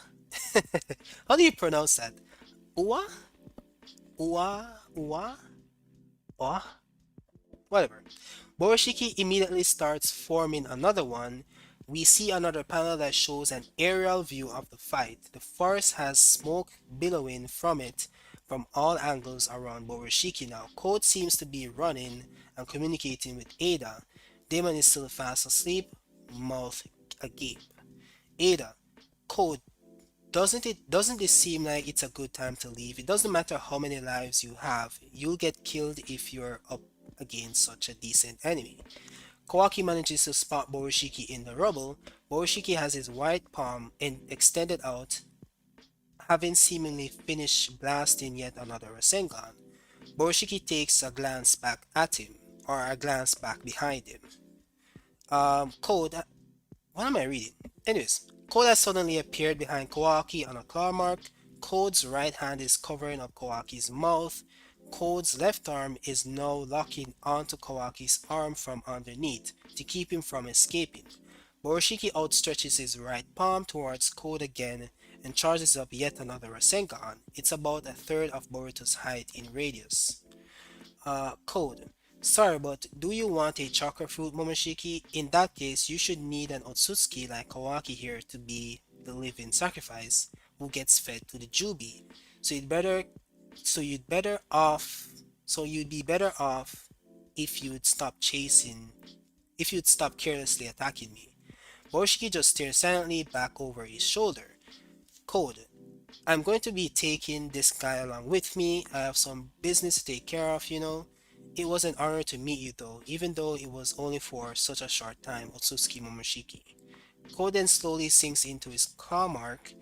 How do you pronounce that? Uwa? Uwa? Uwa? Uwa? Whatever. Borishiki immediately starts forming another one. We see another panel that shows an aerial view of the fight. The forest has smoke billowing from it from all angles around Borishiki now. Code seems to be running and communicating with Ada. Damon is still fast asleep, mouth agape. Ada, Code, doesn't it seem like it's a good time to leave? It doesn't matter how many lives you have, you'll get killed if you're up against such a decent enemy. Kawaki manages to spot Borishiki in the rubble. Borishiki has his right palm extended out, having seemingly finished blasting yet another Rasengan. Borishiki takes a glance back at him, or a glance back behind him. Code, what am I reading? Anyways, Code has suddenly appeared behind Kawaki on a claw mark. Code's right hand is covering up Kawaki's mouth. Code's left arm is now locking onto Kawaki's arm from underneath to keep him from escaping. Borishiki outstretches his right palm towards Code again and charges up yet another Rasengan. It's about a third of Boruto's height in radius. Code. Sorry, but do you want a chakra fruit, Momoshiki? In that case, you should need an Otsutsuki like Kawaki here to be the living sacrifice who gets fed to the Jubi. So you'd better, so you'd better off, so you'd be better off if you'd stop chasing, if you'd stop carelessly attacking me. Borishiki just stares silently back over his shoulder. Code. I'm going to be taking this guy along with me. I have some business to take care of, you know. It was an honor to meet you though, even though it was only for such a short time, Otsutsuki Momoshiki. Ko then slowly sinks into his claw mark,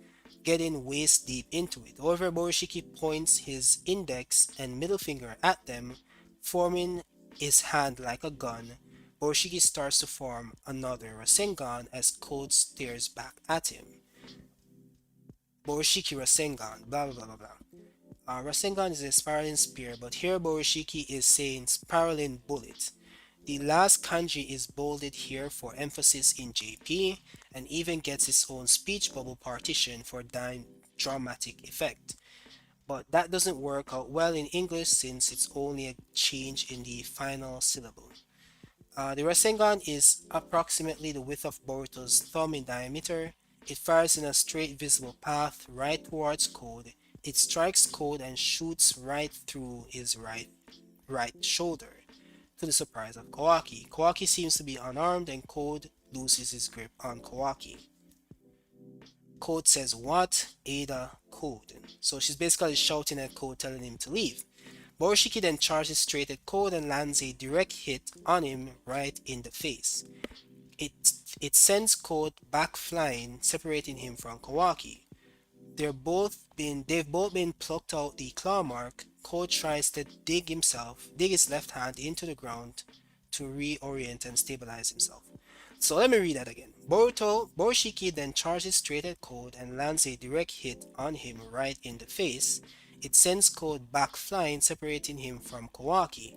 getting waist deep into it. However, Borishiki points his index and middle finger at them, forming his hand like a gun. Borishiki starts to form another Rasengan as Code stares back at him. Borishiki Rasengan, blah blah blah blah blah. Rasengan is a spiraling spear, but here Borishiki is saying spiraling bullet. The last kanji is bolded here for emphasis in JP, and even gets its own speech bubble partition for dramatic effect. But that doesn't work out well in English since it's only a change in the final syllable. The Rasengan is approximately the width of Boruto's thumb in diameter. It fires in a straight visible path right towards Code. It strikes Code and shoots right through his right shoulder, to the surprise of Kawaki. Kawaki seems to be unarmed and Code loses his grip on Kawaki. Code says, "What? Ada, Code." So she's basically shouting at Code, telling him to leave. Borishiki then charges straight at Code and lands a direct hit on him right in the face. It, it sends Code back flying, separating him from Kawaki. They've both been plucked out the claw mark. Code tries to dig his left hand into the ground to reorient and stabilize himself. So let me read that again. Borishiki then charges straight at Code and lands a direct hit on him right in the face. It sends Code back flying, separating him from Kawaki.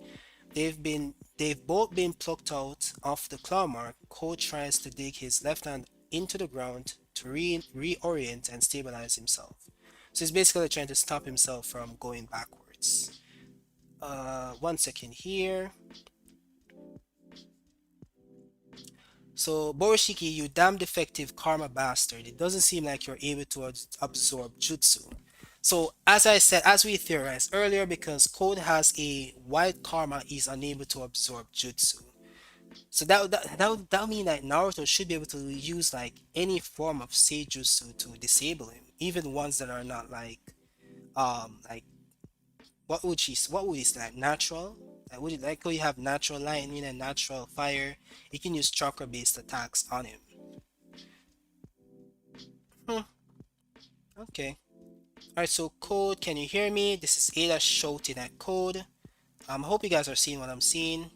They've both been plucked out of the claw mark. Code tries to dig his left hand into the ground to reorient and stabilize himself. So he's basically trying to stop himself from going backwards. 1 second here. So, Borishiki, you damn defective karma bastard. It doesn't seem like you're able to absorb jutsu. So, as I said, as we theorized earlier, because Code has a white karma, he's unable to absorb jutsu. So that would mean that Naruto should be able to use like any form of seijutsu to disable him, even ones that are not like what would he say, like natural? Like would you like how you have natural lightning and natural fire? You can use chakra based attacks on him. Hmm, okay. Alright, so code, can you hear me? This is Ada shouting at code. I hope you guys are seeing what I'm seeing.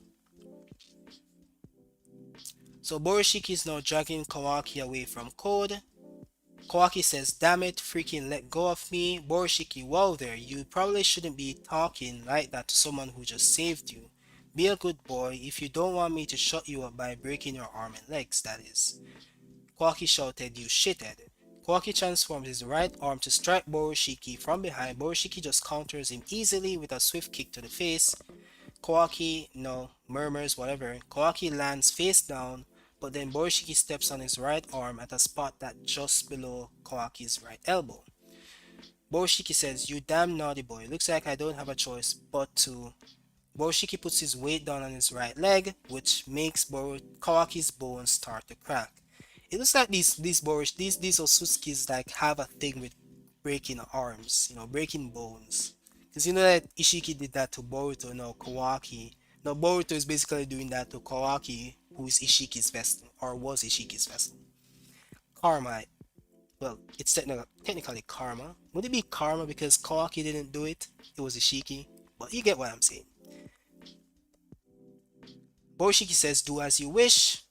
So Borishiki is now dragging Kawaki away from code. Kawaki says, damn it, freaking let go of me. Borishiki, whoa there, you probably shouldn't be talking like that to someone who just saved you. Be a good boy if you don't want me to shut you up by breaking your arm and legs, that is. Kawaki shouted, you shithead. Kawaki transforms his right arm to strike Borishiki from behind. Borishiki just counters him easily with a swift kick to the face. Kawaki, no, murmurs, whatever. Kawaki lands face down, but then Borishiki steps on his right arm at a spot that just below Kawaki's right elbow. Borishiki says, you damn naughty boy, looks like I don't have a choice but to. Borishiki puts his weight down on his right leg, which makes Kawaki's bones start to crack. It looks like these Osutskis like have a thing with breaking arms, breaking bones. Because you know that Ishiki did that to Boruto, no Kawaki. Now Boruto is basically doing that to Kawaki, who is Ishiki's vessel, or was Ishiki's vessel. Karma. Well, it's technically karma. Would it be karma because Kawaki didn't do it? It was Ishiki. But you get what I'm saying. Borishiki says, do as you wish.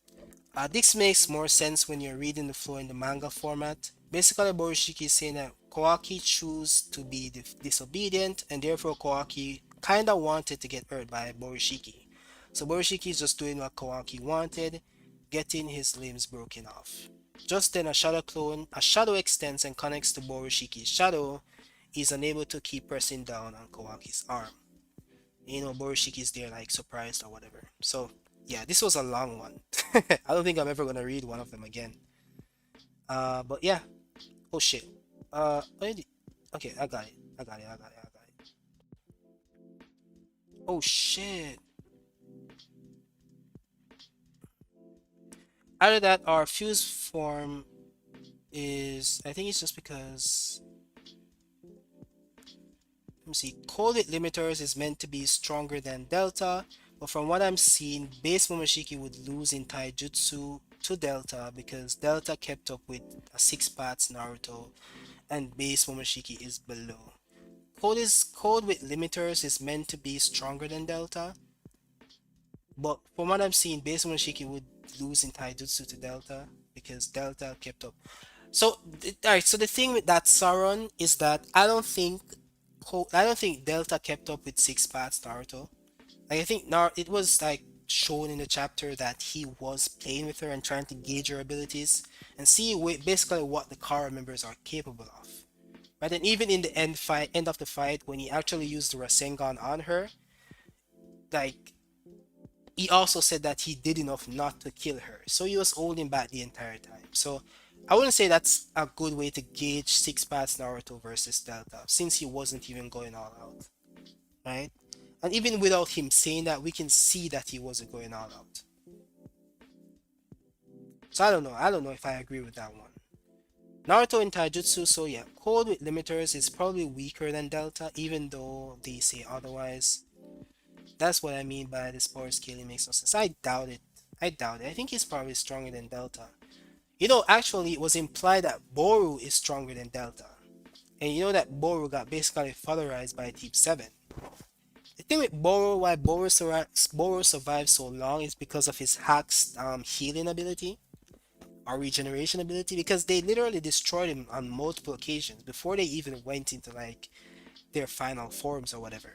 This makes more sense when you're reading the flow in the manga format. Basically, Borishiki is saying that Kawaki chose to be disobedient, and therefore Kawaki kinda wanted to get hurt by Borishiki. So Borishiki is just doing what Kawaki wanted, getting his limbs broken off. Just then a shadow extends and connects to Borishiki's shadow. He's unable to keep pressing down on Kawaki's arm. Boroshiki's there like surprised or whatever. So yeah, this was a long one. I don't think I'm ever gonna read one of them again. But yeah. Oh shit. Okay, I got it. I got it. I got it. I got it. Oh shit. Either that our fuse form is, I think it's just because, let me see, coded limiters is meant to be stronger than Delta, but from what I'm seeing, base Momoshiki would lose in Taijutsu to Delta because Delta kept up with a 6 paths Naruto and base Momoshiki is below. Code with limiters is meant to be stronger than Delta, but from what I'm seeing, base Momoshiki would lose in Taijutsu to Delta because Delta kept up. So, alright, so the thing with that Sauron is that I don't think Delta kept up with 6 paths Naruto. Like I think it was like shown in the chapter that he was playing with her and trying to gauge her abilities and see basically what the Kara members are capable of. Right, and even in the end of the fight, when he actually used the Rasengan on her, like he also said that he did enough not to kill her, so he was holding back the entire time. So I wouldn't say that's a good way to gauge Six Paths Naruto versus Delta, since he wasn't even going all out, right? And even without him saying that, we can see that he wasn't going all out. So I don't know. I don't know if I agree with that one. Naruto in Taijutsu, so yeah, Code with limiters is probably weaker than Delta, even though they say otherwise. That's what I mean by this power scaling makes no sense. I doubt it. I doubt it. I think he's probably stronger than Delta. Actually, it was implied that Boru is stronger than Delta. And you know that Boru got basically fatherized by Deep 7. The thing with Boru, why Boru survived so long is because of his Hack's healing ability or regeneration ability, because they literally destroyed him on multiple occasions before they even went into like their final forms or whatever.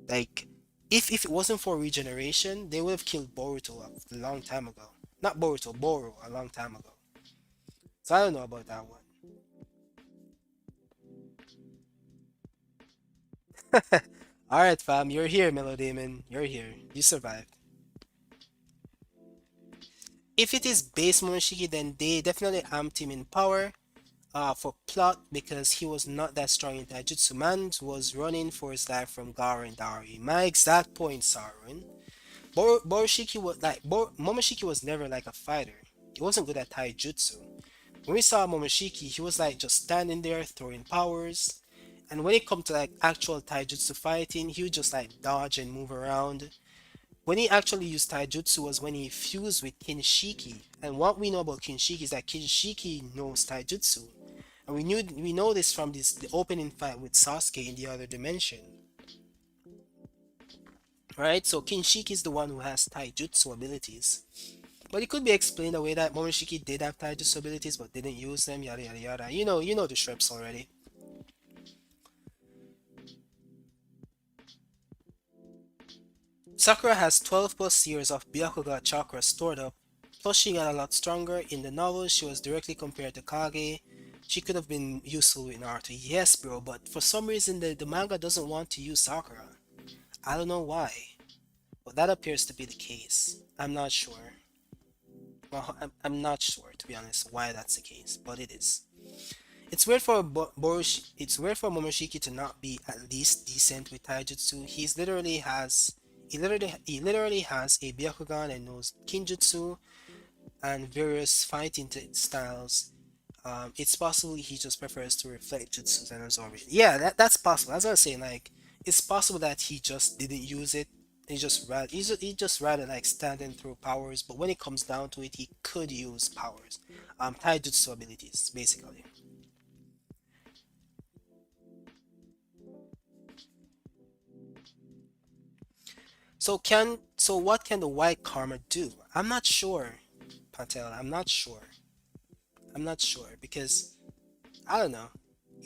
Like, if it wasn't for regeneration, they would have killed Boruto a long time ago. Not Boruto, Boru a long time ago. So I don't know about that one. Alright, fam, you're here, Melodemon. You're here. You survived. If it is base Momoshiki, then they definitely amped him in power for plot because he was not that strong in Taijutsu. Man was running for his life from Gaara and Dari. My exact point, Sarun. Boroshiki was like Momoshiki was never like a fighter. He wasn't good at Taijutsu. When we saw Momoshiki, he was like just standing there throwing powers. And when it come to like actual taijutsu fighting, he would just like dodge and move around. When he actually used taijutsu was when he fused with Kinshiki. And what we know about Kinshiki is that Kinshiki knows taijutsu. And we know this from this the opening fight with Sasuke in the other dimension, right? So Kinshiki is the one who has taijutsu abilities. But it could be explained away that Momoshiki did have taijutsu abilities but didn't use them, yada yada yada. You know the strips already. Sakura has 12 plus years of Byakuga chakra stored up, plus she got a lot stronger. In the novel, she was directly compared to Kage. She could have been useful in Naruto. Yes, bro, but for some reason the manga doesn't want to use Sakura. I don't know why, but that appears to be the case. I'm not sure. Well, I'm not sure, to be honest, why that's the case, but it is. It's weird for it's weird for Momoshiki to not be at least decent with taijutsu. He literally has a Byakugan and knows Kinjutsu and various fighting styles. It's possible he just prefers to reflect jutsus and absorb it. Yeah, that's possible. That's what I'm saying. Like, it's possible that he just didn't use it. He just rather like standing through powers. But when it comes down to it, he could use powers, taijutsu abilities, basically. So what can the white karma do? I'm not sure, Patel. I'm not sure because I don't know.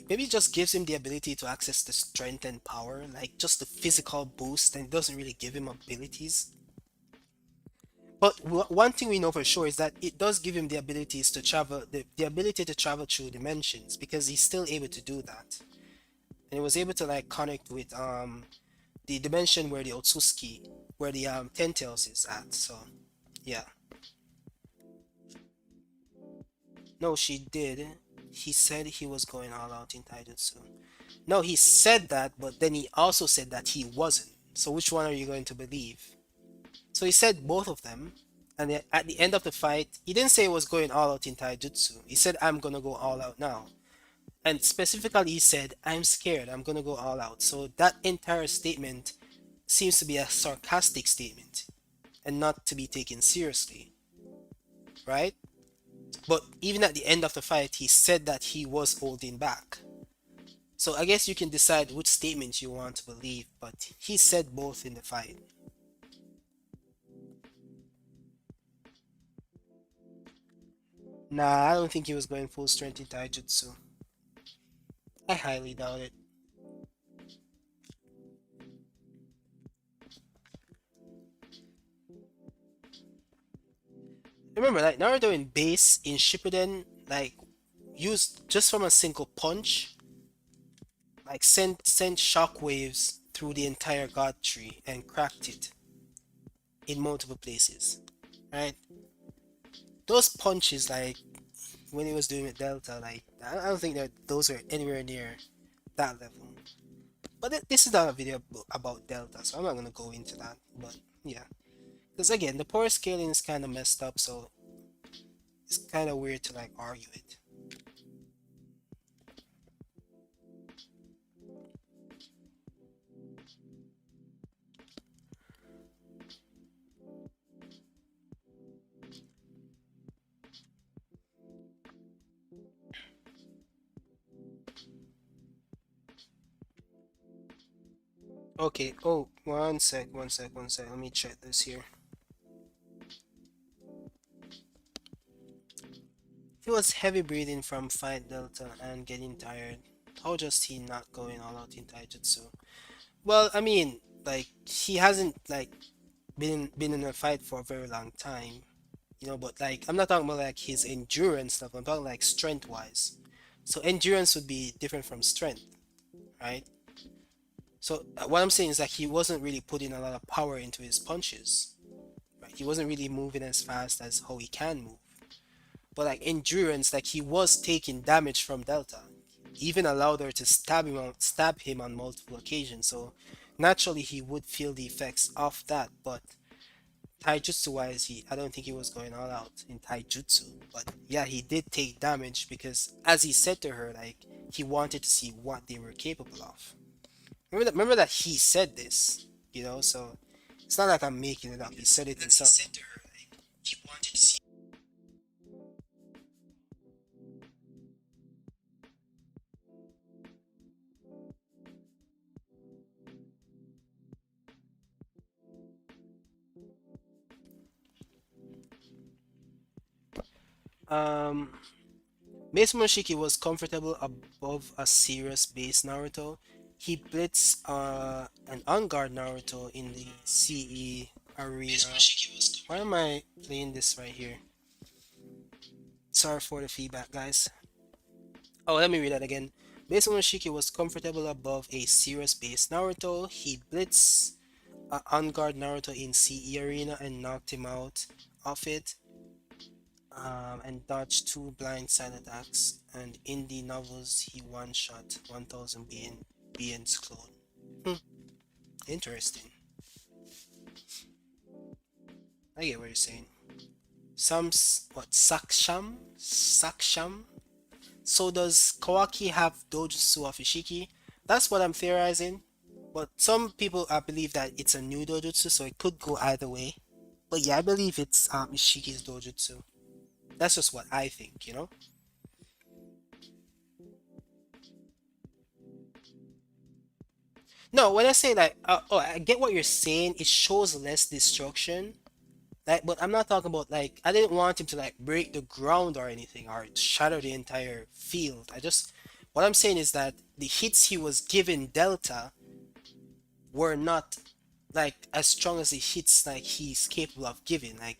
Maybe it just gives him the ability to access the strength and power, like just the physical boost, and it doesn't really give him abilities. But one thing we know for sure is that it does give him the abilities to travel, the ability to travel through dimensions, because he's still able to do that. And he was able to like connect with the dimension where the Otsuki, where the Ten Tails is at. So yeah, no, she did. He said he was going all out in Taijutsu. No, he said that, but then he also said that he wasn't. So which one are you going to believe? So he said both of them, and then at the end of the fight, he didn't say he was going all out in taijutsu. He said, "I'm gonna go all out now," and specifically he said, "I'm scared. I'm gonna go all out." So that entire statement seems to be a sarcastic statement and not to be taken seriously, right? But even at the end of the fight, he said that he was holding back. So I guess you can decide which statement you want to believe, but he said both in the fight. Nah, I don't think he was going full strength in taijutsu. I highly doubt it. Remember, like Naruto in base in Shippuden, like used just from a single punch, like sent shockwaves through the entire god tree and cracked it in multiple places. Right? Those punches, like when he was doing with Delta, like I don't think that those were anywhere near that level. But this is not a video about Delta, so I'm not gonna go into that. But yeah, because again, the power scaling is kind of messed up, so it's kind of weird to like argue it. Okay. Oh, one sec. Let me check this here. He was heavy breathing from Fight Delta and getting tired. How just he not going all out in Taijutsu? Well, I mean, like he hasn't like been in a fight for a very long time, but like I'm not talking about like his endurance stuff. I'm talking like strength wise. So endurance would be different from strength, right? So what I'm saying is that he wasn't really putting a lot of power into his punches. Right? He wasn't really moving as fast as how he can move. But like endurance, like he was taking damage from Delta. He even allowed her to stab him on multiple occasions. So naturally he would feel the effects of that. But taijutsu wise, I don't think he was going all out in taijutsu. But yeah, he did take damage because as he said to her, like he wanted to see what they were capable of. Remember that he said this, so it's not like I'm making it up. He said it himself. Um, Base Momoshiki was comfortable above a serious base Naruto. He blitzed an on-guard Naruto in the CE arena. Why am I playing this right here? Sorry for the feedback, guys. Oh, let me read that again. Base Momoshiki was comfortable above a serious base Naruto. He blitzed on-guard Naruto in CE arena and knocked him out of it. And dodged two blindside attacks. And in the novels, he one-shot 1000 BN's clone. Hmm, interesting. I get what you're saying. Saksham? Saksham? So does Kawaki have Dojutsu of Ishiki? That's what I'm theorizing. But some people believe that it's a new Dojutsu, so it could go either way. But yeah, I believe it's Ishiki's Dojutsu. That's just what I think, you know? No, when I say like, oh, I get what you're saying. It shows less destruction. Like, but I'm not talking about like I didn't want him to like break the ground or anything or shatter the entire field. What I'm saying is that the hits he was giving Delta were not like as strong as the hits like he's capable of giving. Like,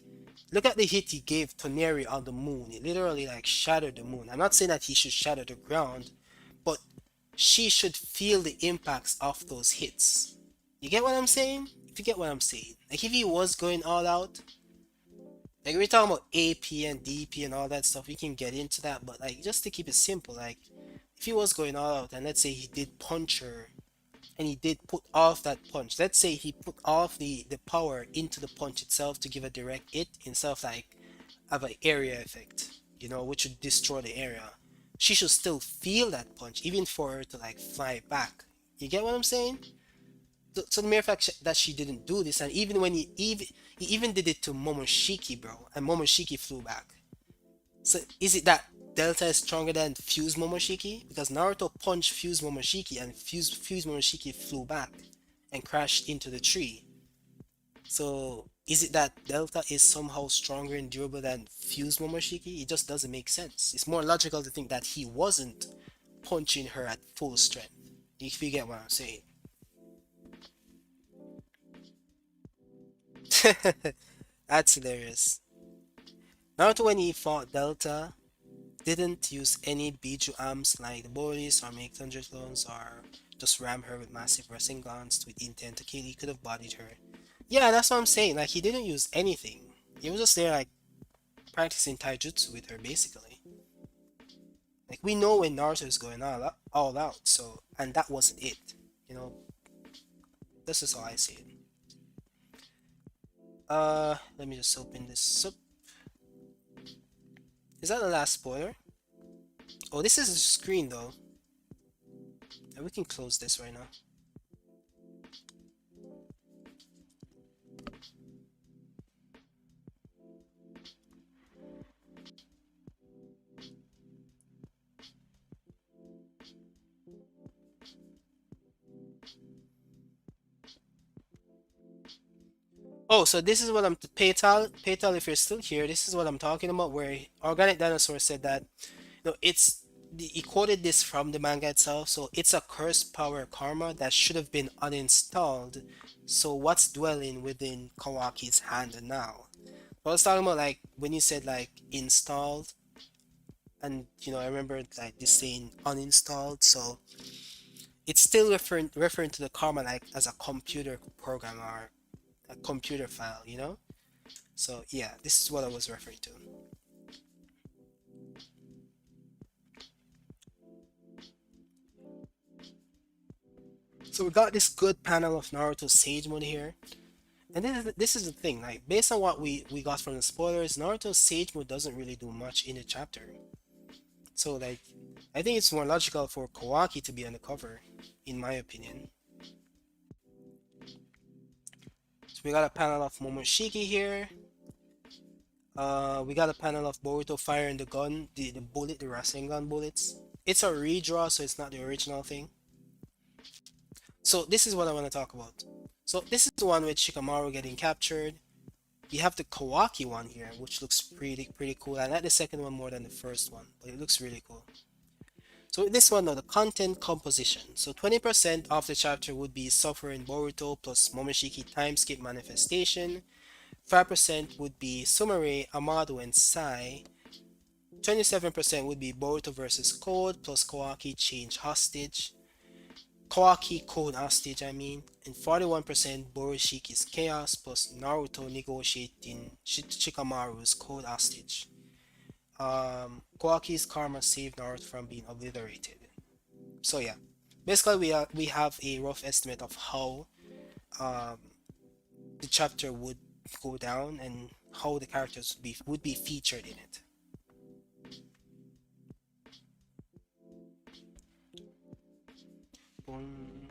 look at the hit he gave Toneri on the moon. It literally like shattered the moon. I'm not saying that he should shatter the ground, but she should feel the impacts of those hits. You get what I'm saying? If you get what I'm saying. Like if he was going all out, like we're talking about AP and DP and all that stuff, we can get into that, but like just to keep it simple, like if he was going all out and let's say he did punch her and he did put off that punch. Let's say he put off the power into the punch itself to give a direct hit instead of like have an area effect, which would destroy the area. She should still feel that punch, even for her to like fly back. You get what I'm saying? So the mere fact that she didn't do this, and even when he even did it to Momoshiki, bro, and Momoshiki flew back. So is it that Delta is stronger than Fuse Momoshiki? Because Naruto punched Fuse Momoshiki and Fuse Momoshiki flew back and crashed into the tree. So is it that Delta is somehow stronger and durable than Fuse Momoshiki? It just doesn't make sense. It's more logical to think that he wasn't punching her at full strength. If you get what I'm saying. That's hilarious. Naruto when he fought Delta didn't use any Biju arms like the Boris or make thunder clones or just ram her with massive wrestling guns with intent to kill. He could have bodied her. Yeah, that's what I'm saying. Like he didn't use anything. He was just there like practicing taijutsu with her basically. Like we know when Naruto is going all out. So and that wasn't it. You know, this is how I see it. Let me just open this up. Is that the last spoiler? Oh, this is the screen though. And we can close this right now. Oh, so this is what I'm Paytal, if you're still here, this is what I'm talking about. Where Organic Dinosaur said that, he quoted this from the manga itself. So it's a cursed power karma that should have been uninstalled. So what's dwelling within Kawaki's hand now? I was talking about like when you said like installed, and I remember like this saying uninstalled. So it's still referring to the karma like as a computer program or a computer file, So yeah, this is what I was referring to. So we got this good panel of Naruto Sage Mode here. And this is the thing, like based on what we got from the spoilers, Naruto Sage Mode doesn't really do much in the chapter. So like I think it's more logical for Kawaki to be on the cover, in my opinion. So we got a panel of Momoshiki here. We got a panel of Boruto firing the gun, the bullet, the Rasengan bullets. It's a redraw, so it's not the original thing. So this is what I want to talk about. So this is the one with Shikamaru getting captured. We have the Kawaki one here, which looks pretty cool. I like the second one more than the first one, but it looks really cool. So with this one now, the content composition. So 20% of the chapter would be Suffering Boruto plus Momoshiki time skip manifestation. 5% would be Sumire, Amado, and Sai. 27% would be Boruto versus Code plus Kawaki change hostage. Kawaki code hostage, I mean. And 41% Boroshiki's chaos plus Naruto negotiating Shikamaru's code hostage. Kawaki's karma saved Naruto from being obliterated. So yeah, basically we have a rough estimate of how um, the chapter would go down and how the characters would be featured in it. Boom.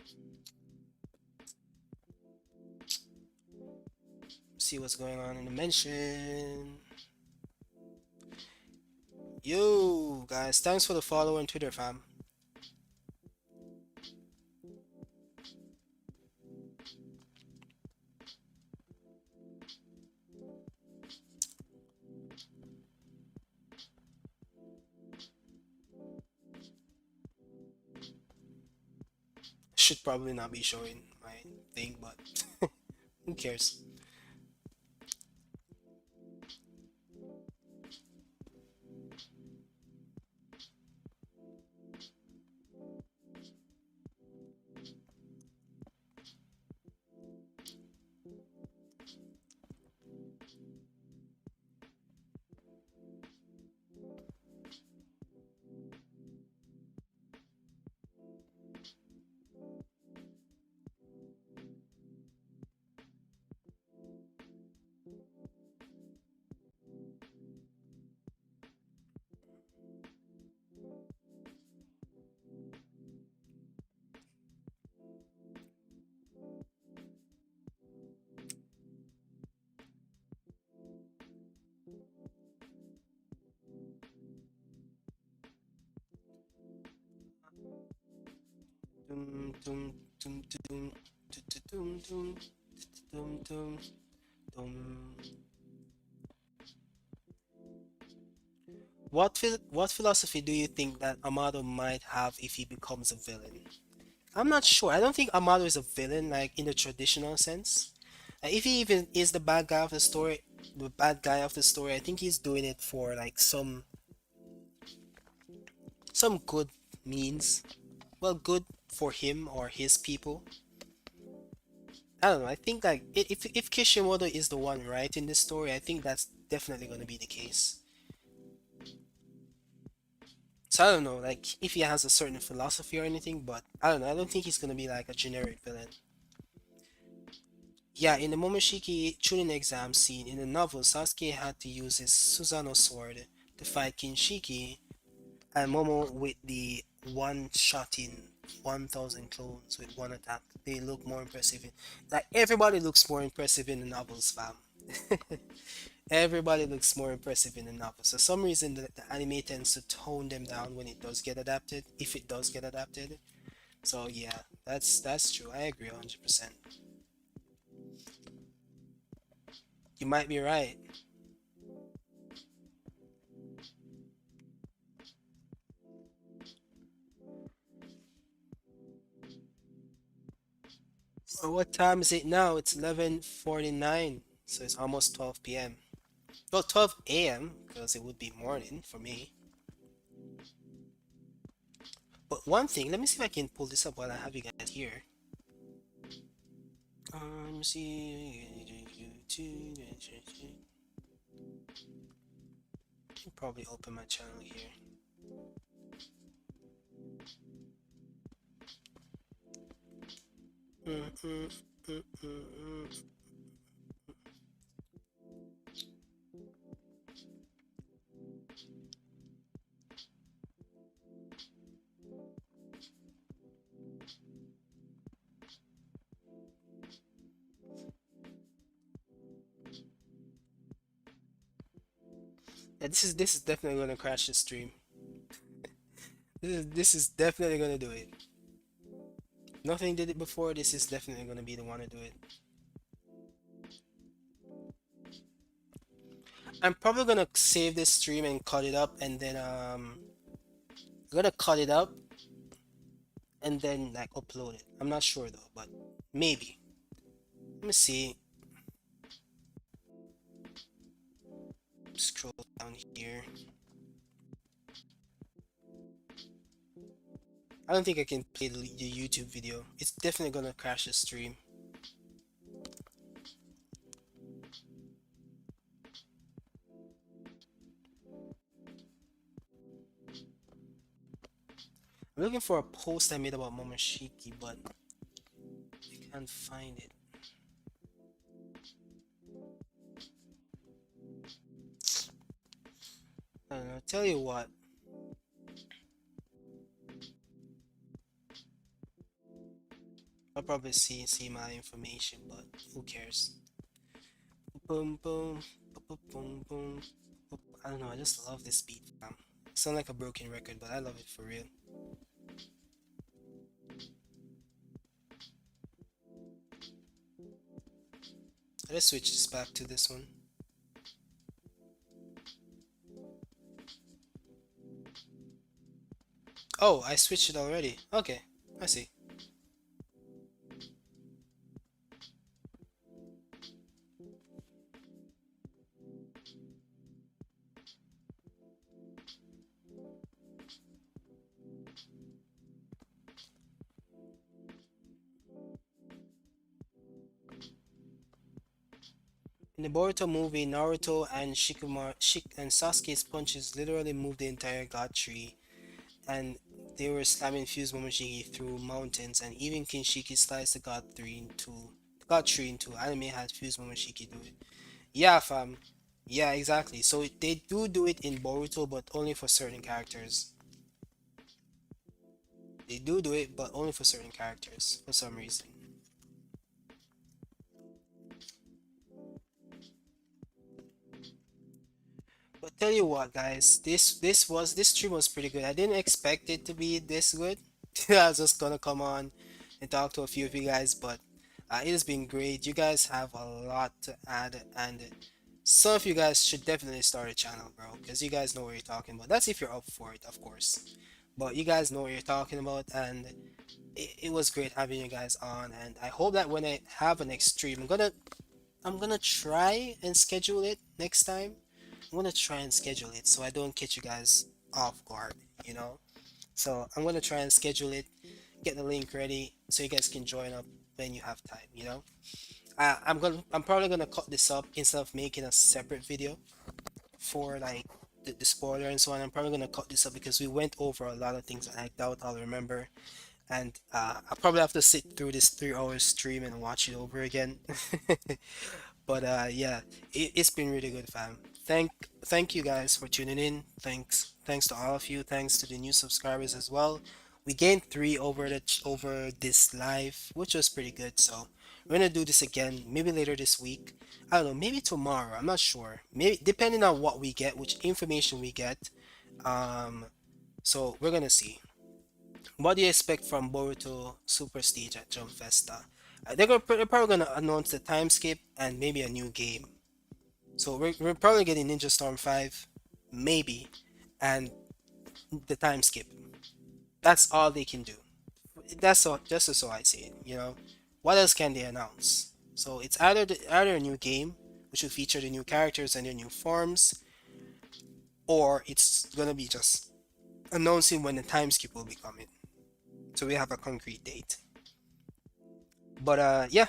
See what's going on in the mention. Yo, guys, thanks for the follow on Twitter, fam. Should probably not be showing my thing, but who cares? Dum, dum, dum, dum, dum, dum, dum, dum, dum. What philosophy do you think that Amado might have if he becomes a villain? I'm not sure. I don't think Amado is a villain, like in the traditional sense. If he even is the bad guy of the story, I think he's doing it for like some good means. Well, good for him or his people. I don't know. I think like if Kishimoto is the one writing this story, I think that's definitely going to be the case. So I don't know, like if he has a certain philosophy or anything, but I don't know. I don't think he's going to be like a generic villain. Yeah, in the Momoshiki Chunin exam scene in the novel, Sasuke had to use his Susanoo sword to fight Kinshiki, and Momo with the one-shotting 1,000 clones with one attack. They look more impressive. Like everybody looks more impressive in the novels, fam. Everybody looks more impressive in the novels. For some reason, the anime tends to tone them down when it does get adapted, if it does get adapted. So yeah, that's true. I agree 100%. You might be right. What time is it now? It's 11:49, so it's almost 12 p.m. Well, 12 a.m. because it would be morning for me. But one thing, let me see if I can pull this up while I have you guys here. Let me see. Can probably open my channel here. Mm, mm, mm, mm, mm. Yeah, this is definitely gonna crash the stream. This is definitely gonna do it. Nothing did it before. This is definitely gonna be the one to do it. I'm probably gonna save this stream and cut it up, and then I'm gonna cut it up and then like upload it. I'm not sure though, but maybe. Let me see. Scroll down here. I don't think I can play the YouTube video. It's definitely gonna crash the stream. I'm looking for a post I made about Momoshiki, but I can't find it. I don't know. Tell you what. I'll probably see my information, but who cares? Boom boom boom boom boom. I don't know. I just love this beat. It sounds like a broken record, but I love it for real. Let's switch this back to this one. Oh, I switched it already. Okay, I see. In the Boruto movie, Naruto and Sasuke's punches literally moved the entire god tree, and they were slamming Fuse Momoshiki through mountains, and even Kinshiki sliced the god tree into. Anime had Fuse Momoshiki do it. Yeah, fam. Yeah, exactly. So they do it in Boruto, but only for certain characters. They do it, but only for certain characters for some reason. But tell you what, guys, this stream was pretty good. I didn't expect it to be this good. I was just gonna come on and talk to a few of you guys, but it has been great. You guys have a lot to add, and some of you guys should definitely start a channel, bro, because you guys know what you're talking about. That's if you're up for it, of course. But you guys know what you're talking about, and it was great having you guys on. And I hope that when I have a next stream, I'm gonna try and schedule it next time. I'm gonna try and schedule it so I don't catch you guys off guard, you know? So I'm gonna try and schedule it, get the link ready so you guys can join up when you have time, you know? I'm probably gonna cut this up instead of making a separate video for like the spoiler and so on. I'm probably gonna cut this up because we went over a lot of things and I doubt I'll remember. And I'll probably have to sit through this 3 hour stream and watch it over again. But yeah, it's been really good, fam. Thank you guys for tuning in. Thanks to all of you. Thanks to the new subscribers as well. We gained 3 over this live, which was pretty good. So we're gonna do this again, maybe later this week. I don't know, maybe tomorrow. I'm not sure. Maybe depending on what we get, which information we get. Um, so we're gonna see. What do you expect from Boruto Super Stage at Jump Festa? They're probably gonna announce the time skip and maybe a new game. So we're probably getting Ninja Storm 5, maybe, and the time skip. That's all they can do. That's all, just so I see it, you know. What else can they announce? So it's either a new game, which will feature the new characters and their new forms, or it's gonna be just announcing when the time skip will be coming. So we have a concrete date. But yeah,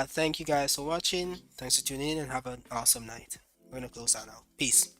thank you guys for watching. Thanks for tuning in and have an awesome night. We're gonna close out now. Peace.